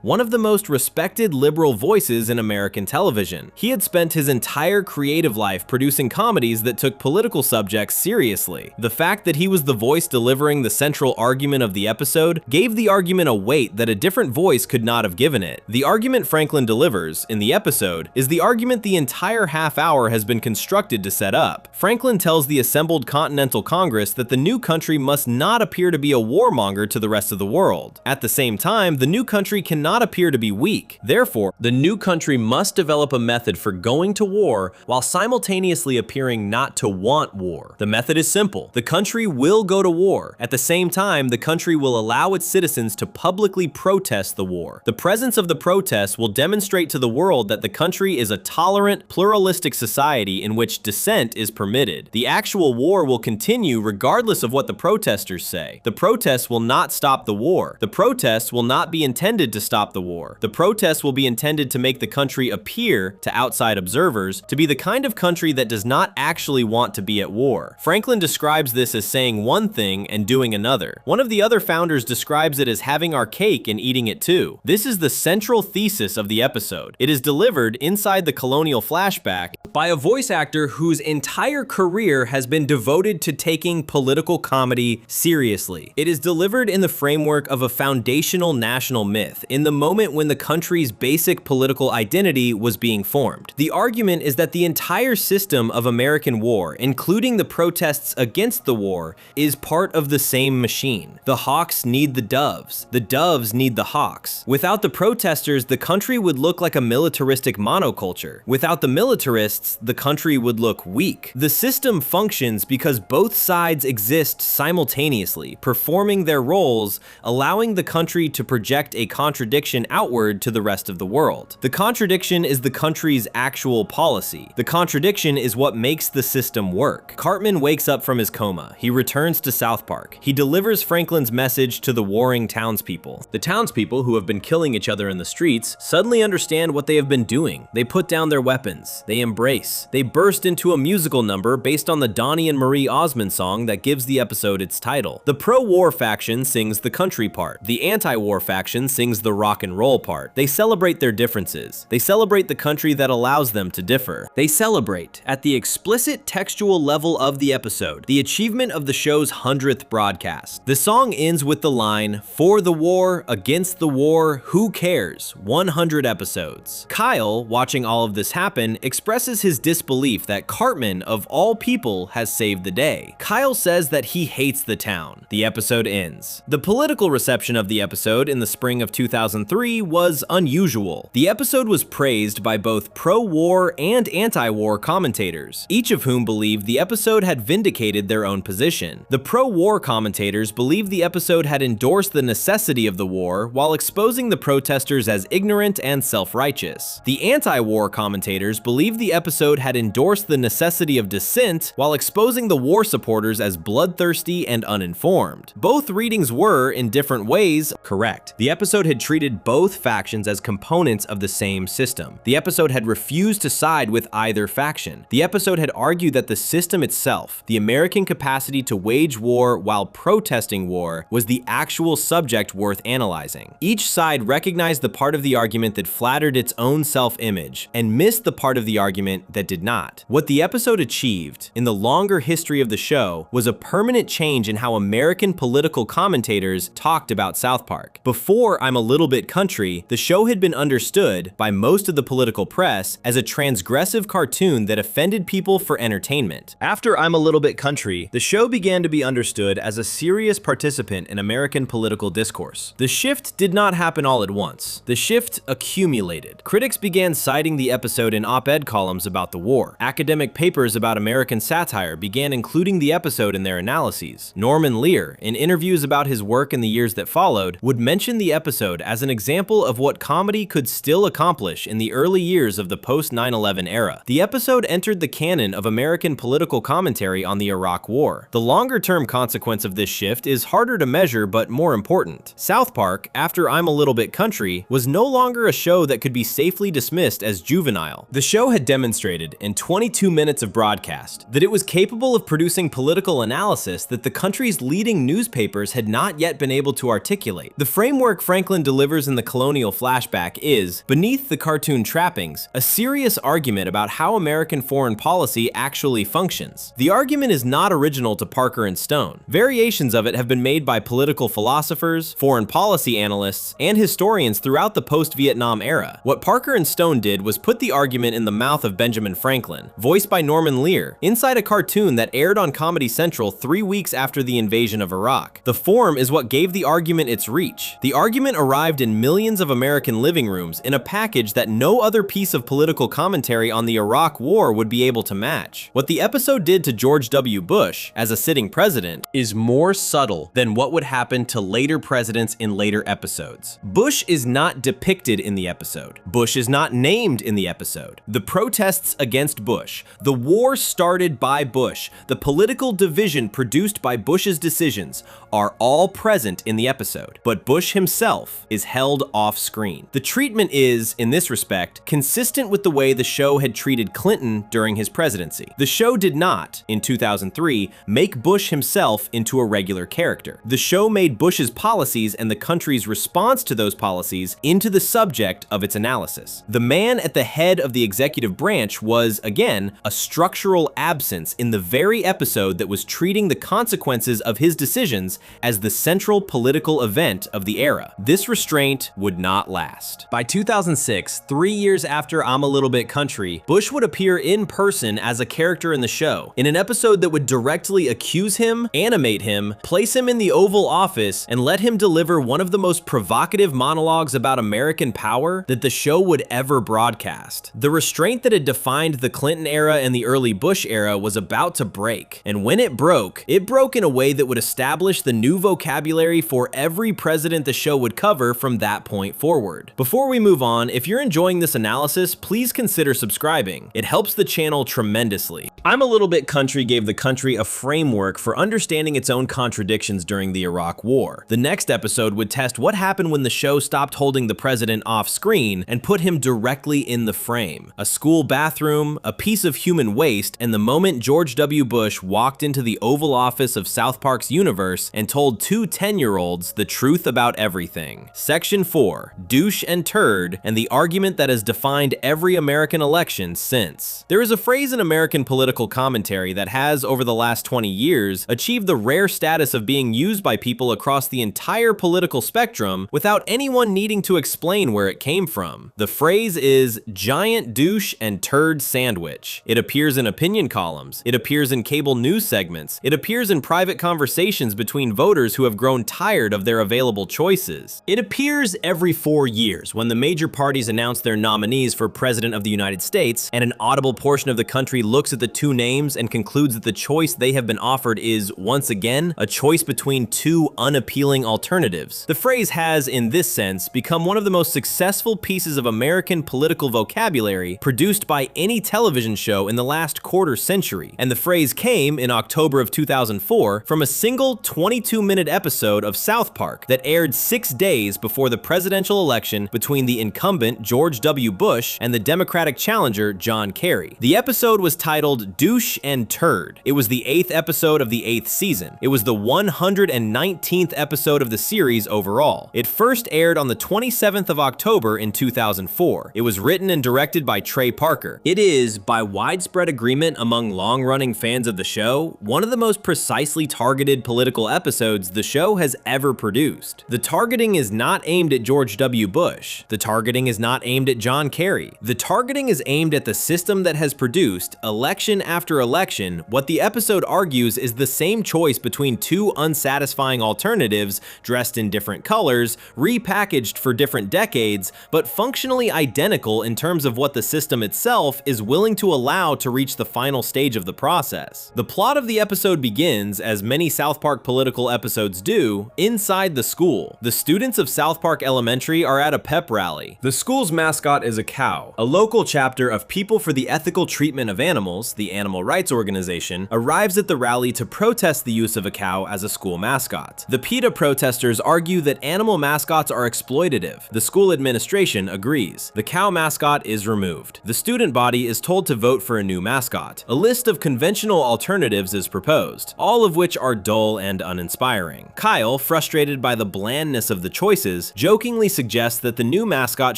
one of the most respected liberal voices in American television. He had spent his entire creative life producing comedies that took political subjects seriously. The fact that he was the voice delivering the central argument of the episode gave the argument a weight that a different voice could not have given it. The argument Franklin delivers in the episode is the argument the entire half hour has been constructed to set up. Franklin tells the assembled Continental Congress that the new country must not appear to be a warmonger to the rest of the world. At the same time, the new country cannot appear to be weak. Therefore, the new country must develop a method for going to war while simultaneously appearing not to want war. The method is simple. The country will go to war. At the same time, the country will allow its citizens to publicly protest the war. The presence of the protests will demonstrate to the world that the country is a tolerant, pluralistic society in which dissent is permitted. The actual war will continue regardless of what the protesters say. The protests will not stop the war. The protests will not be intended to stop the war. The protests will be intended to make the country appear, to outside observers, to be the kind of country that does not actually want to be at war. Franklin describes this as saying one thing and doing another. One of the other founders describes it as having our cake and eating it too. This is the central thesis of the episode. It is delivered inside the colonial flashback by a voice actor whose entire career has been devoted to taking political comedy seriously. It is delivered in the framework of a foundational national myth, in the moment when the country's basic political identity was being formed. The argument is that the entire system of American war, including the protests against the war, is part of the same machine. The hawks need the doves. The doves need the hawks. Without the protesters, the country would look like a militaristic monoculture. Without the militarists, the country would look weak. The system functions because both sides exist simultaneously, performing their roles, allowing the country to project a contradiction outward to the rest of the world. The contradiction is the country's actual policy. The contradiction is what makes the system work. Cartman wakes up from his coma. He returns to South Park. He delivers Franklin's message to the warring townspeople. The townspeople, who have been killing each other in the streets, suddenly understand what they have been doing. They put down their weapons. They embrace. They burst into a musical number based on the Donnie and Marie Osmond song that gives the episode its title. The pro-war faction sings the country part. The anti-war faction sings the rock and roll part. They celebrate their differences. They celebrate the country that allows them to differ. They celebrate, at the explicit textual level of the episode, the achievement of the show's 100th broadcast. The song ends with the line, "For the war, against the war, who cares? 100 episodes." Kyle, watching all of this happen, expresses his disbelief that Cartman, of all people, has saved the day. Kyle says that he hates the town. The episode ends. The political reception of the episode in the spring of 2003 was unusual. The episode was praised by both pro-war and anti-war commentators, each of whom believed the episode had vindicated their own position. The pro-war commentators believed the episode had endorsed the necessity of the war while exposing the protesters as ignorant and self-righteous. The anti-war commentators believed the episode episode had endorsed the necessity of dissent while exposing the war supporters as bloodthirsty and uninformed. Both readings were, in different ways, correct. The episode had treated both factions as components of the same system. The episode had refused to side with either faction. The episode had argued that the system itself, the American capacity to wage war while protesting war, was the actual subject worth analyzing. Each side recognized the part of the argument that flattered its own self-image and missed the part of the argument that did not. What the episode achieved, in the longer history of the show, was a permanent change in how American political commentators talked about South Park. Before I'm a Little Bit Country, the show had been understood by most of the political press as a transgressive cartoon that offended people for entertainment. After I'm a Little Bit Country, the show began to be understood as a serious participant in American political discourse. The shift did not happen all at once. The shift accumulated. Critics began citing the episode in op-ed columns about the war. Academic papers about American satire began including the episode in their analyses. Norman Lear, in interviews about his work in the years that followed, would mention the episode as an example of what comedy could still accomplish in the early years of the post-9/11 era. The episode entered the canon of American political commentary on the Iraq War. The longer-term consequence of this shift is harder to measure but more important. South Park, after I'm a Little Bit Country, was no longer a show that could be safely dismissed as juvenile. The show had demonstrated in 22 minutes of broadcast that it was capable of producing political analysis that the country's leading newspapers had not yet been able to articulate. The framework Franklin delivers in the colonial flashback is, beneath the cartoon trappings, a serious argument about how American foreign policy actually functions. The argument is not original to Parker and Stone. Variations of it have been made by political philosophers, foreign policy analysts, and historians throughout the post-Vietnam era. What Parker and Stone did was put the argument in the mouth of Benjamin Franklin, voiced by Norman Lear, inside a cartoon that aired on Comedy Central 3 weeks after the invasion of Iraq. The form is what gave the argument its reach. The argument arrived in millions of American living rooms in a package that no other piece of political commentary on the Iraq War would be able to match. What the episode did to George W. Bush, as a sitting president, is more subtle than what would happen to later presidents in later episodes. Bush is not depicted in the episode. Bush is not named in the episode. The protests against Bush, the war started by Bush, the political division produced by Bush's decisions are all present in the episode, but Bush himself is held off screen. The treatment is, in this respect, consistent with the way the show had treated Clinton during his presidency. The show did not, in 2003, make Bush himself into a regular character. The show made Bush's policies and the country's response to those policies into the subject of its analysis. The man at the head of the executive branch was, again, a structural absence in the very episode that was treating the consequences of his decisions as the central political event of the era. This restraint would not last. By 2006, 3 years after I'm a Little Bit Country, Bush would appear in person as a character in the show, in an episode that would directly accuse him, animate him, place him in the Oval Office, and let him deliver one of the most provocative monologues about American power that the show would ever broadcast. The restraint that had defined the Clinton era and the early Bush era was about to break, and when it broke in a way that would establish the new vocabulary for every president the show would cover from that point forward. Before we move on, if you're enjoying this analysis, please consider subscribing. It helps the channel tremendously. I'm a Little Bit Country gave the country a framework for understanding its own contradictions during the Iraq War. The next episode would test what happened when the show stopped holding the president off screen and put him directly in the frame. A school bathroom, a piece of human waste, and the moment George W. Bush walked into the Oval Office of South Park's universe and told two 10-year-olds the truth about everything. Section 4, Douche and Turd, and the argument that has defined every American election since. There is a phrase in American political commentary that has, over the last 20 years, achieved the rare status of being used by people across the entire political spectrum without anyone needing to explain where it came from. The phrase is giant douche and turd sandwich. It appears in opinion columns. It appears in cable news segments. It appears in private conversations between voters who have grown tired of their available choices. It appears every 4 years when the major parties announce their nominees for President of the United States, and an audible portion of the country looks at the two names and concludes that the choice they have been offered is, once again, a choice between two unappealing alternatives. The phrase has, in this sense, become one of the most successful pieces of American political vocabulary produced by by any television show in the last quarter century, and the phrase came in October of 2004 from a single 22-minute episode of South Park that aired 6 days before the presidential election between the incumbent George W. Bush and the Democratic challenger John Kerry. The episode was titled Douche and Turd. It was the 8th episode of the 8th season. It was the 119th episode of the series overall. It first aired on the 27th of October in 2004. It was written and directed by Trey Parker. It is, by widespread agreement among long-running fans of the show, one of the most precisely targeted political episodes the show has ever produced. The targeting is not aimed at George W. Bush. The targeting is not aimed at John Kerry. The targeting is aimed at the system that has produced, election after election, what the episode argues is the same choice between two unsatisfying alternatives dressed in different colors, repackaged for different decades, but functionally identical in terms of what the system itself is willing to allow to reach the final stage of the process. The plot of the episode begins, as many South Park political episodes do, inside the school. The students of South Park Elementary are at a pep rally. The school's mascot is a cow. A local chapter of People for the Ethical Treatment of Animals, the animal rights organization, arrives at the rally to protest the use of a cow as a school mascot. The PETA protesters argue that animal mascots are exploitative. The school administration agrees. The cow mascot is removed. The student body is told to vote for a new mascot. A list of conventional alternatives is proposed, all of which are dull and uninspiring. Kyle, frustrated by the blandness of the choices, jokingly suggests that the new mascot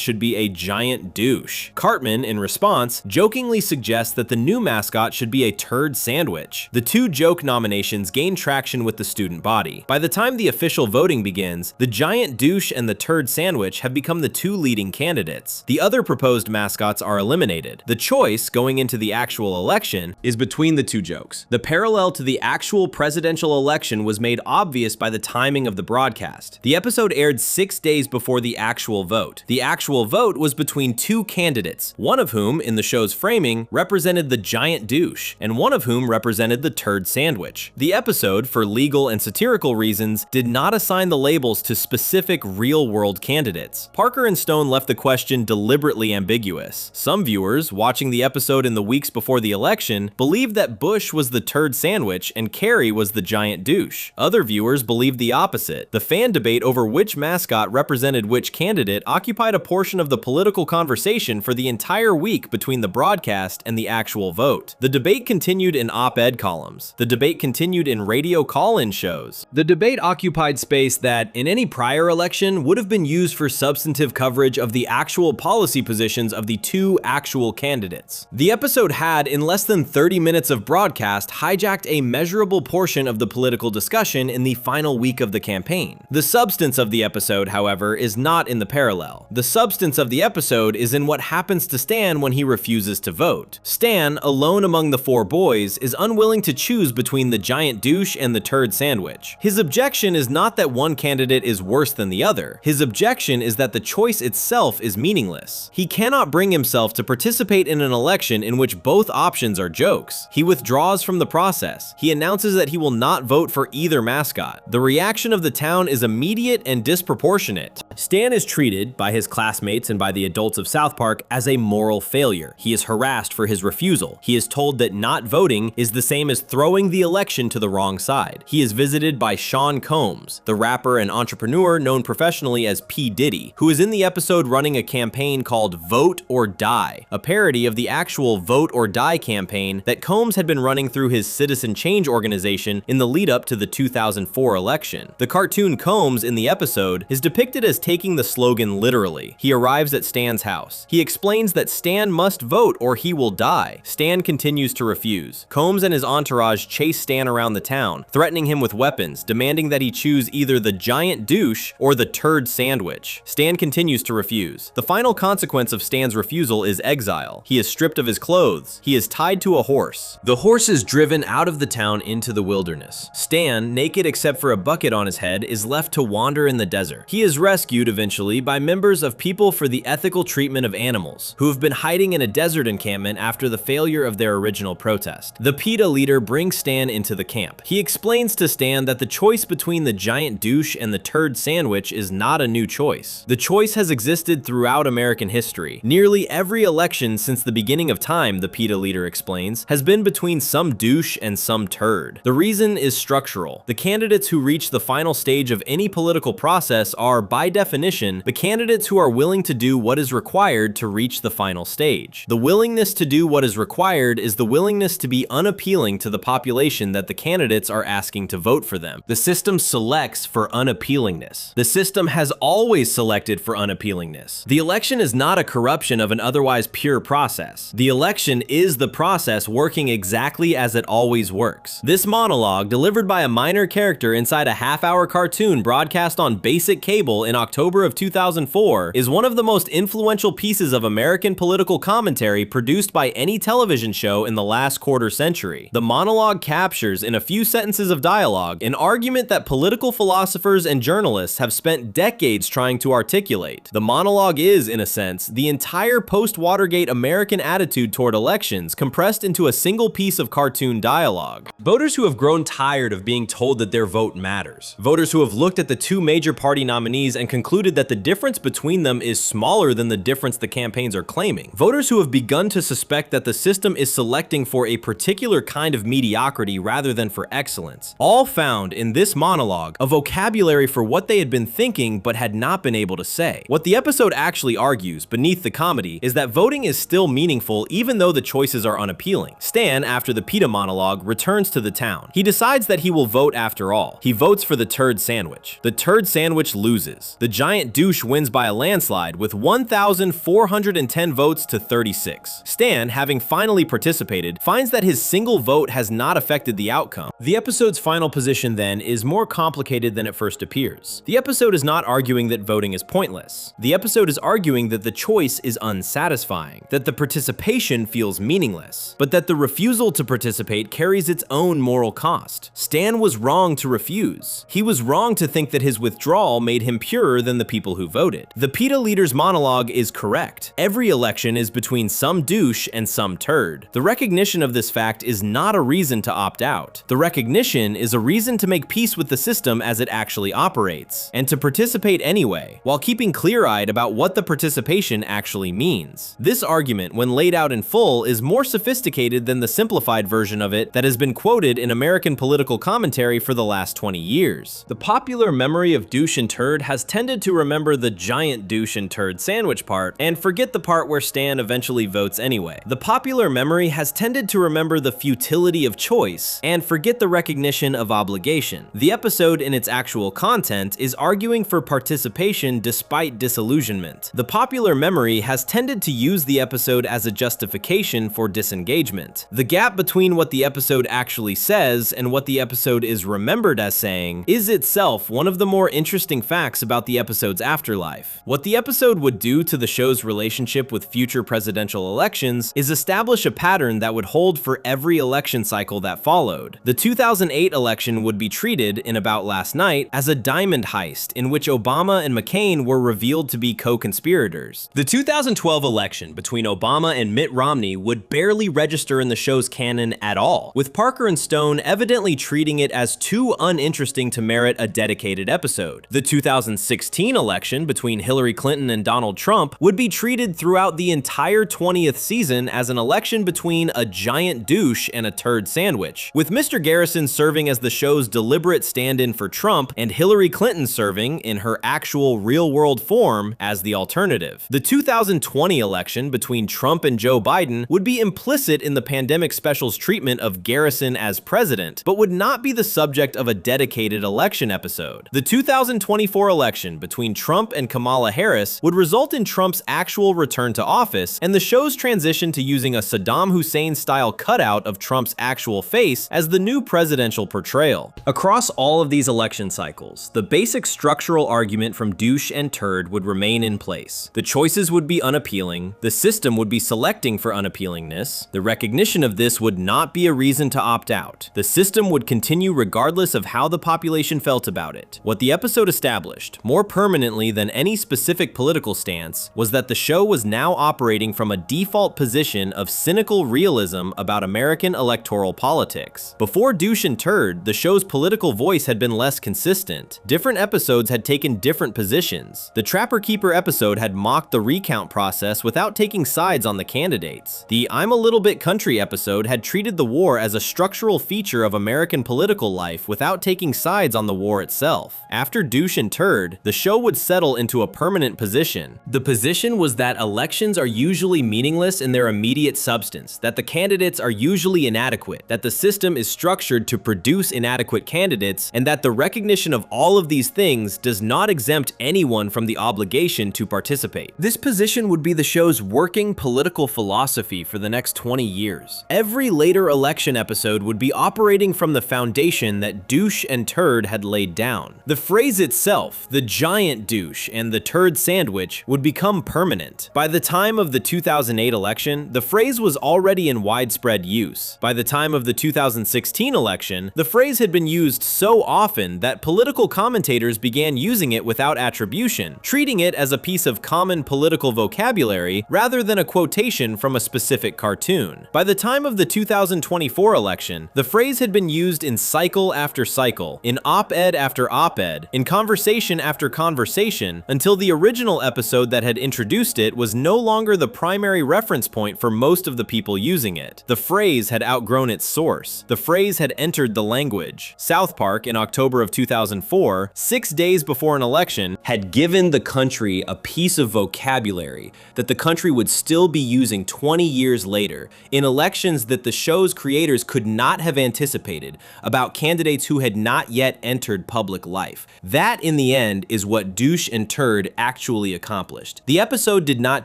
should be a giant douche. Cartman, in response, jokingly suggests that the new mascot should be a turd sandwich. The two joke nominations gain traction with the student body. By the time the official voting begins, the giant douche and the turd sandwich have become the two leading candidates. The other proposed mascots are eliminated. The choice, going into the actual election, is between the two jokes. The parallel to the actual presidential election was made obvious by the timing of the broadcast. The episode aired 6 days before the actual vote. The actual vote was between two candidates, one of whom, in the show's framing, represented the giant douche, and one of whom represented the turd sandwich. The episode, for legal and satirical reasons, did not assign the labels to specific real-world candidates. Parker and Stone left the question deliberately ambiguous. Some viewers, watching the episode in the weeks before the election, believed that Bush was the turd sandwich and Kerry was the giant douche. Other viewers believed the opposite. The fan debate over which mascot represented which candidate occupied a portion of the political conversation for the entire week between the broadcast and the actual vote. The debate continued in op-ed columns. The debate continued in radio call-in shows. The debate occupied space that, in any prior election, would have been used for substantive coverage of the actual policy positions of the two actual candidates. The episode had, in less than 30 minutes of broadcast, hijacked a measurable portion of the political discussion in the final week of the campaign. The substance of the episode, however, is not in the parallel. The substance of the episode is in what happens to Stan when he refuses to vote. Stan, alone among the four boys, is unwilling to choose between the giant douche and the turd sandwich. His objection is not that one candidate is worse than the other. His objection is that the choice itself is meaningless. He cannot bring himself to participate in an election in which both options are jokes. He withdraws from the process. He announces that he will not vote for either mascot. The reaction of the town is immediate and disproportionate. Stan is treated, by his classmates and by the adults of South Park, as a moral failure. He is harassed for his refusal. He is told that not voting is the same as throwing the election to the wrong side. He is visited by Sean Combs, the rapper and entrepreneur known professionally as P. Diddy, who is in the episode running a campaign called Vote or Die, a parody of the actual Vote or Die campaign that Combs had been running through his Citizen Change organization in the lead up to the 2004 election. The cartoon Combs in the episode is depicted as taking the slogan literally. He arrives at Stan's house. He explains that Stan must vote or he will die. Stan continues to refuse. Combs and his entourage chase Stan around the town, threatening him with weapons, demanding that he choose either the giant douche or the turd sandwich. Stan continues to refuse. The final consequence of Stan's refusal is exile. He is stripped of his clothes. He is tied to a horse. The horse is driven out of the town into the wilderness. Stan, naked except for a bucket on his head, is left to wander in the desert. He is rescued eventually by members of People for the Ethical Treatment of Animals, who have been hiding in a desert encampment after the failure of their original protest. The PETA leader brings Stan into the camp. He explains to Stan that the choice between the giant douche and the turd sandwich is not a new choice. The choice has existed throughout American history. Nearly every election election since the beginning of time, the PETA leader explains, has been between some douche and some turd. The reason is structural. The candidates who reach the final stage of any political process are, by definition, the candidates who are willing to do what is required to reach the final stage. The willingness to do what is required is the willingness to be unappealing to the population that the candidates are asking to vote for them. The system selects for unappealingness. The system has always selected for unappealingness. The election is not a corruption of an otherwise pure process. The election is the process working exactly as it always works. This monologue, delivered by a minor character inside a half-hour cartoon broadcast on basic cable in October of 2004, is one of the most influential pieces of American political commentary produced by any television show in the last quarter century. The monologue captures, in a few sentences of dialogue, an argument that political philosophers and journalists have spent decades trying to articulate. The monologue is, in a sense, the entire post-Watergate American attitude toward elections compressed into a single piece of cartoon dialogue. Voters who have grown tired of being told that their vote matters. Voters who have looked at the two major party nominees and concluded that the difference between them is smaller than the difference the campaigns are claiming. Voters who have begun to suspect that the system is selecting for a particular kind of mediocrity rather than for excellence. All found in this monologue a vocabulary for what they had been thinking but had not been able to say. What the episode actually argues, beneath the comedy, is that voting is still meaningful even though the choices are unappealing. Stan, after the PETA monologue, returns to the town. He decides that he will vote after all. He votes for the turd sandwich. The turd sandwich loses. The giant douche wins by a landslide with 1,410 votes to 36. Stan, having finally participated, finds that his single vote has not affected the outcome. The episode's final position, then, is more complicated than it first appears. The episode is not arguing that voting is pointless. The episode is arguing that the choice is unsatisfying, that the participation feels meaningless, but that the refusal to participate carries its own moral cost. Stan was wrong to refuse. He was wrong to think that his withdrawal made him purer than the people who voted. The PETA leader's monologue is correct. Every election is between some douche and some turd. The recognition of this fact is not a reason to opt out. The recognition is a reason to make peace with the system as it actually operates, and to participate anyway, while keeping clear-eyed about what the participation actually means. This argument, when laid out in full, is more sophisticated than the simplified version of it that has been quoted in American political commentary for the last 20 years. The popular memory of douche and turd has tended to remember the giant douche and turd sandwich part, and forget the part where Stan eventually votes anyway. The popular memory has tended to remember the futility of choice, and forget the recognition of obligation. The episode, in its actual content, is arguing for participation despite disillusionment. The popular memory has tended to use the episode as a justification for disengagement. The gap between what the episode actually says and what the episode is remembered as saying is itself one of the more interesting facts about the episode's afterlife. What the episode would do to the show's relationship with future presidential elections is establish a pattern that would hold for every election cycle that followed. The 2008 election would be treated, in About Last Night, as a diamond heist in which Obama and McCain were revealed to be co-conspirators. The 2012 election between Obama and Mitt Romney would barely register in the show's canon at all, with Parker and Stone evidently treating it as too uninteresting to merit a dedicated episode. The 2016 election between Hillary Clinton and Donald Trump would be treated throughout the entire 20th season as an election between a giant douche and a turd sandwich, with Mr. Garrison serving as the show's deliberate stand-in for Trump and Hillary Clinton serving, in her actual real-world form, as the alternative. The 2020 election between Trump and Joe Biden would be implicit in the pandemic special's treatment of Garrison as president, but would not be the subject of a dedicated election episode. The 2024 election between Trump and Kamala Harris would result in Trump's actual return to office and the show's transition to using a Saddam Hussein-style cutout of Trump's actual face as the new presidential portrayal. Across all of these election cycles, the basic structural argument from douche and turd would remain in place. The choices would be unappealing, the system would be selecting for unappealingness, the recognition of this would not be a reason to opt out. The system would continue regardless of how the population felt about it. What the episode established, more permanently than any specific political stance, was that the show was now operating from a default position of cynical realism about American electoral politics. Before Douche and Turd, the show's political voice had been less consistent. Different episodes had taken different positions. The Trapper Keeper episode had mocked the recount process without taking taking sides on the candidates. The I'm a Little Bit Country episode had treated the war as a structural feature of American political life without taking sides on the war itself. After Douche and Turd, the show would settle into a permanent position. The position was that elections are usually meaningless in their immediate substance, that the candidates are usually inadequate, that the system is structured to produce inadequate candidates, and that the recognition of all of these things does not exempt anyone from the obligation to participate. This position would be the show's working political philosophy for the next 20 years. Every later election episode would be operating from the foundation that Douche and Turd had laid down. The phrase itself, the giant douche and the turd sandwich, would become permanent. By the time of the 2008 election, the phrase was already in widespread use. By the time of the 2016 election, the phrase had been used so often that political commentators began using it without attribution, treating it as a piece of common political vocabulary rather than a quotation from a specific cartoon. By the time of the 2024 election, the phrase had been used in cycle after cycle, in op-ed after op-ed, in conversation after conversation, until the original episode that had introduced it was no longer the primary reference point for most of the people using it. The phrase had outgrown its source. The phrase had entered the language. South Park, in October of 2004, 6 days before an election, had given the country a piece of vocabulary that the country would still be using 20 years later in elections that the show's creators could not have anticipated about candidates who had not yet entered public life. That, in the end, is what Douche and Turd actually accomplished. The episode did not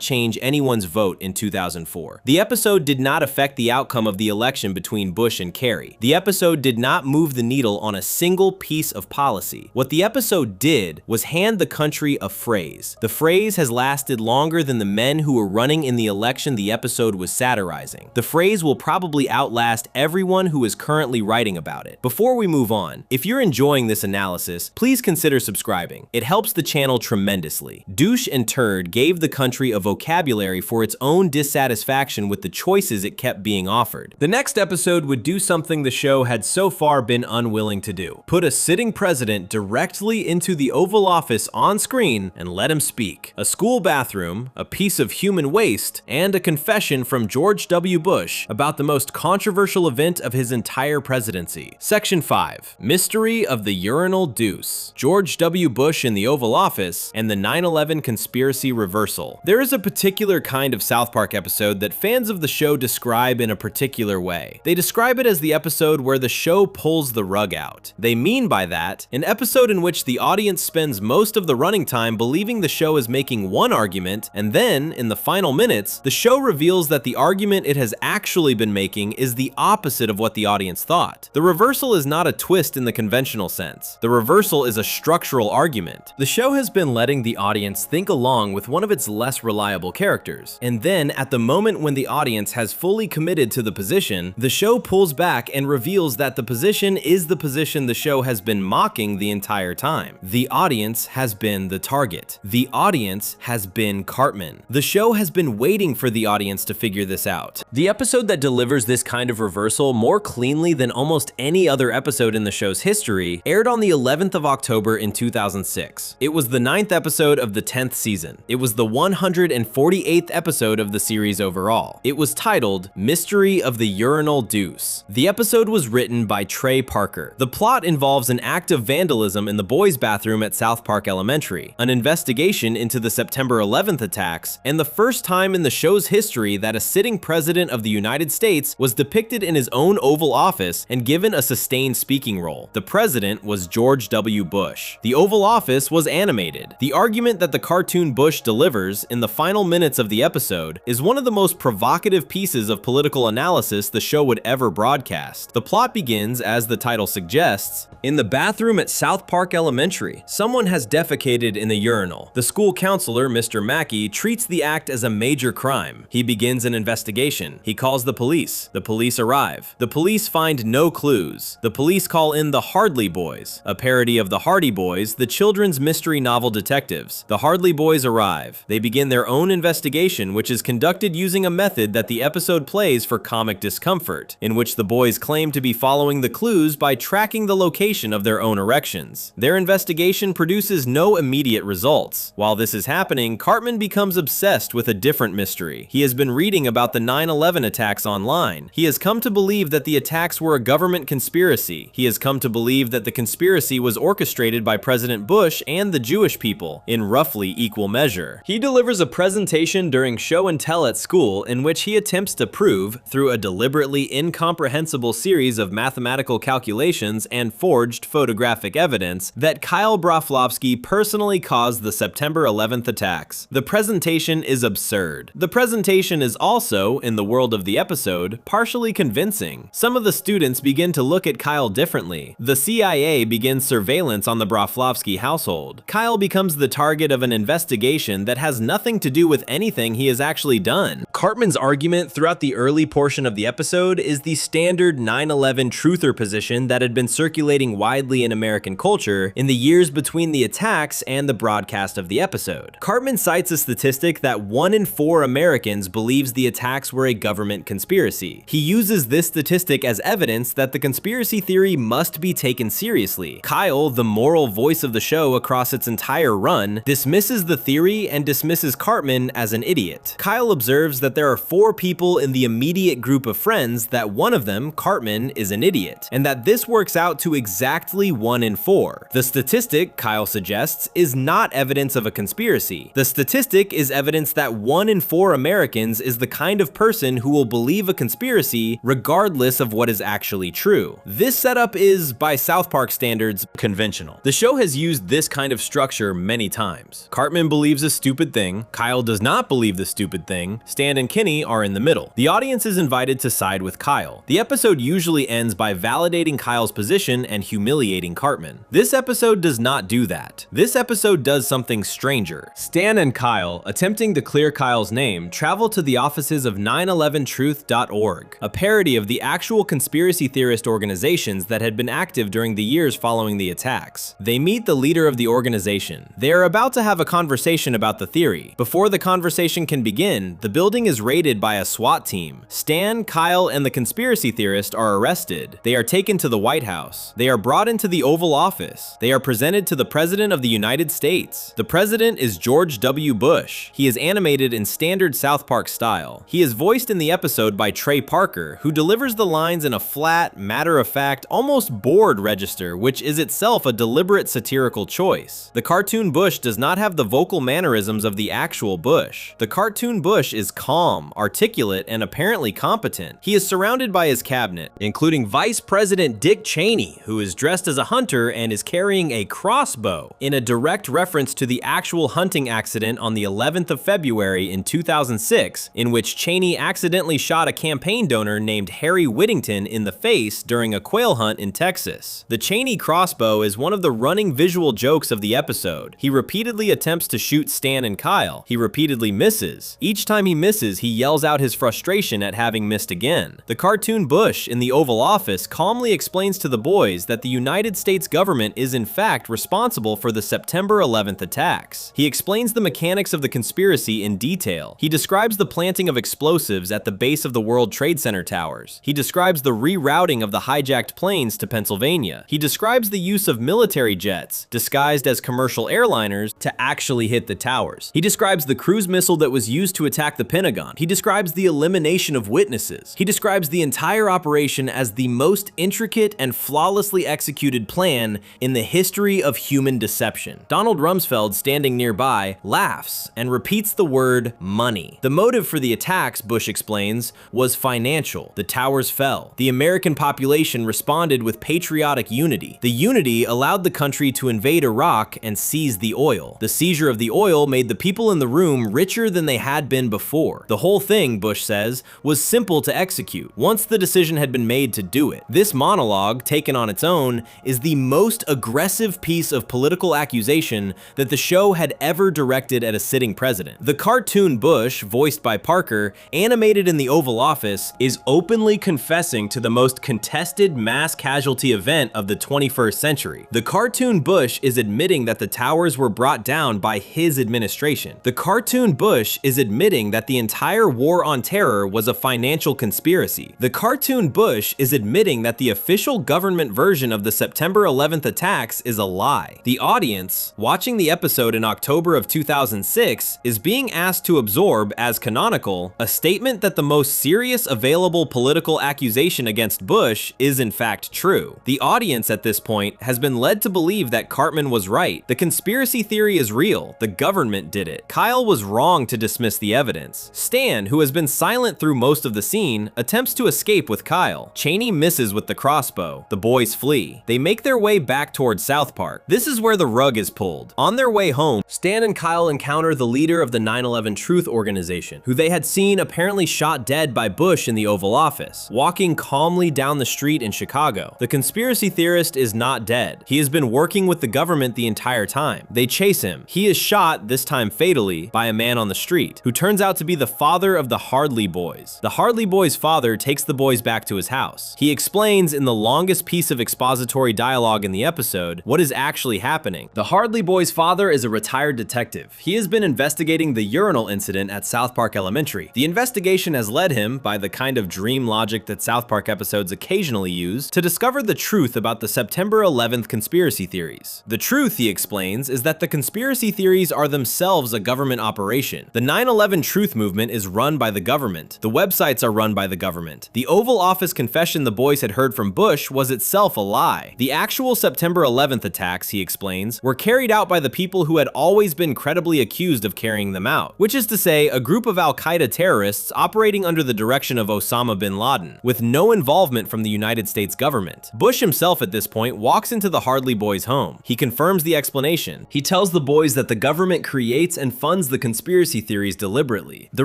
change anyone's vote in 2004. The episode did not affect the outcome of the election between Bush and Kerry. The episode did not move the needle on a single piece of policy. What the episode did was hand the country a phrase. The phrase has lasted longer than the men who were running in the election the episode was satirizing. The phrase will probably outlast everyone who is currently writing about it. Before we move on, if you're enjoying this analysis, please consider subscribing. It helps the channel tremendously. Douche and Turd gave the country a vocabulary for its own dissatisfaction with the choices it kept being offered. The next episode would do something the show had so far been unwilling to do: put a sitting president directly into the Oval Office on screen and let him speak. A school bathroom, a piece of human waste, and a confession from George W. Bush about the most controversial event of his entire presidency. Section 5. Mystery of the Urinal Deuce. George W. Bush in the Oval Office and the 9/11 conspiracy reversal. There is a particular kind of South Park episode that fans of the show describe in a particular way. They describe it as the episode where the show pulls the rug out. They mean by that an episode in which the audience spends most of the running time believing the show is making one argument, and then, in the final minutes, the show reveals that the argument it has actually been making is the opposite of what the audience thought. The reversal is not a twist in the conventional sense. The reversal is a structural argument. The show has been letting the audience think along with one of its less reliable characters, and then at the moment when the audience has fully committed to the position, the show pulls back and reveals that the position is the position the show has been mocking the entire time. The audience has been the target. The audience has been Cartman. The show has been waiting for the audience to figure this out. The episode that delivers this kind of reversal more cleanly than almost any other episode in the show's history aired on the 11th of October in 2006. It was the 9th episode of the 10th season. It was the 148th episode of the series overall. It was titled Mystery of the Urinal Deuce. The episode was written by Trey Parker. The plot involves an act of vandalism in the boys' bathroom at South Park Elementary, an investigation into the September 11th attacks, and the first time in the show's history that a sitting president of the United States was depicted in his own Oval Office and given a sustained speaking role. The president was George W. Bush. The Oval Office was animated. The argument that the cartoon Bush delivers in the final minutes of the episode is one of the most provocative pieces of political analysis the show would ever broadcast. The plot begins, as the title suggests, in the bathroom at South Park Elementary. Someone has defecated in the urinal. The school counselor, Mr. Mackey, treats the act as a major crime. He begins an investigation. He calls the police. The police arrive. The police find no clues. The police call in the Hardly Boys, a parody of the Hardy Boys, the children's mystery novel detectives. The Hardly Boys arrive. They begin their own investigation, which is conducted using a method that the episode plays for comic discomfort, in which the boys claim to be following the clues by tracking the location of their own erections. Their investigation produces no immediate results. While this is happening, Cartman becomes obsessed with a different mystery. He has been reading about the 9/11 attacks online. He has come to believe that the attacks were a government conspiracy. He has come to believe that the conspiracy was orchestrated by President Bush and the Jewish people in roughly equal measure. He delivers a presentation during show and tell at school in which he attempts to prove, through a deliberately incomprehensible series of mathematical calculations and forged photographic evidence, that Kyle Broflovsky personally caused the September 11th attacks. The presentation is absurd. The presentation is also, in the world of the episode, partially convincing. Some of the students begin to look at Kyle differently. The CIA begins surveillance on the Broflovsky household. Kyle becomes the target of an investigation that has nothing to do with anything he has actually done. Cartman's argument throughout the early portion of the episode is the standard 9/11 truther position that had been circulating widely in American culture in the years between the attacks and the broadcast of the episode. Cartman cites a statistic that 1 in 4 Americans believes the attacks were a government conspiracy. He uses this statistic as evidence that the conspiracy theory must be taken seriously. Kyle, the moral voice of the show across its entire run, dismisses the theory and dismisses Cartman as an idiot. Kyle observes that there are 4 people in the immediate group of friends that one of them, Cartman, is an idiot, and that this works out to exactly 1 in 4. The statistic, Kyle suggests, is not evidence of a conspiracy. The statistic is evidence that 1 in 4 Americans is the kind of person who will believe a conspiracy regardless of what is actually true. This setup is, by South Park standards, conventional. The show has used this kind of structure many times. Cartman believes a stupid thing, Kyle does not believe the stupid thing, Stan and Kenny are in the middle. The audience is invited to side with Kyle. The episode usually ends by validating Kyle's position and humiliating Cartman. This episode does not do that. This episode does something stranger. Stan and Kyle, attempting to clear Kyle's name, travel to the offices of 911truth.org, a parody of the actual conspiracy theorist organizations that had been active during the years following the attacks. They meet the leader of the organization. They are about to have a conversation about the theory. Before the conversation can begin, the building is raided by a SWAT team. Stan, Kyle, and the conspiracy theorist are arrested. They are taken to the White House. They are brought into the Oval Office. They are presented to the President of the United States. The President is George W. Bush. He is animated in standard South Park style. He is voiced in the episode by Trey Parker, who delivers the lines in a flat, matter-of-fact, almost bored register, which is itself a deliberate satirical choice. The cartoon Bush does not have the vocal mannerisms of the actual Bush. The cartoon Bush is calm, articulate, and apparently competent. He is surrounded by his cabinet, including Vice President Dick Cheney, who is dressed as a hunter and is carrying a crossbow, in a direct reference to the actual hunting accident on the 11th of February in 2006, in which Cheney accidentally shot a campaign donor named Harry Whittington in the face during a quail hunt in Texas. The Cheney crossbow is one of the running visual jokes of the episode. He repeatedly attempts to shoot Stan and Kyle. He repeatedly misses. Each time he misses, he yells out his frustration at having missed again. The cartoon Bush in the Oval Office calmly explains to the boys that the United States government is in fact responsible for the September 11th attacks. He explains the mechanics of the conspiracy in detail. He describes the planting of explosives at the base of the World Trade Center towers. He describes the rerouting of the hijacked planes to Pennsylvania. He describes the use of military jets, disguised as commercial airliners, to actually hit the towers. He describes the cruise missile that was used to attack the Pentagon. He describes the elimination of witnesses. He describes the entire operation as the most intricate and flawlessly executed plan in the history of human deception. Donald Rumsfeld, standing nearby, laughs and repeats the word money. The motive for the attacks, Bush explains, was financial. The towers fell. The American population responded with patriotic unity. The unity allowed the country to invade Iraq and seize the oil. The seizure of the oil made the people in the room richer than they had been before. The whole thing, Bush says, was simple to execute once the decision had been made to do it. This monologue, taken on its own, is the most aggressive piece of political accusation that the show had ever directed at a sitting president. The cartoon Bush, voiced by Parker, animated in the Oval Office, is openly confessing to the most contested mass casualty event of the 21st century. The cartoon Bush is admitting that the towers were brought down by his administration. The cartoon Bush is admitting that the entire war on terror was a financial conspiracy. The cartoon Bush is admitting that the official government version of the September 11th attacks is a lie. The audience, watching the episode in October of 2006, is being asked to absorb, as canonical, a statement that the most serious available political accusation against Bush is in fact true. The audience at this point has been led to believe that Cartman was right. The conspiracy theory is real. The government did it. Kyle was wrong to dismiss the evidence. Stan, who has been silent through most of the scene, attempts to escape with Kyle. Cheney misses with the crossbow. The boys flee. They make their way back towards South Park. This is where the rug is pulled. On their way home, Stan and Kyle encounter the leader of the 9/11 Truth Organization, who they had seen apparently shot dead by Bush in the Oval Office, walking calmly down the street in Chicago. The conspiracy theorist is not dead. He has been working with the government the entire time. They chase him. He is shot, this time fatally, by a man on the street, who turns out to be the father of the Hardley boys. The Hardley boys' father takes the boys back to his house. He explains in the longest piece of expository dialogue in the episode what is actually happening. The Hardley boys' father is a retired detective. He has been investigating the urinal incident at South Park Elementary. The investigation has led him, by the kind of dream logic that South Park episodes occasionally use, to discover the truth about the September 11th conspiracy theories. The truth, he explains, is that the conspiracy theories are themselves a government operation. The 9/11 truth movement is run by the government. The websites are run by the government. The Oval Office confession the boys had heard from Bush was itself a lie. The actual September 11th attacks, he explains, were carried out by the people who had always been credibly accused of carrying them out, which is to say, a group of Al-Qaeda terrorists operating under the direction of Osama bin Laden, with no involvement from the United States government. Bush himself at this point walks into the Hardley boys' home. He confirms the explanation. He tells the boys that the government creates and funds the conspiracy theories deliberately. The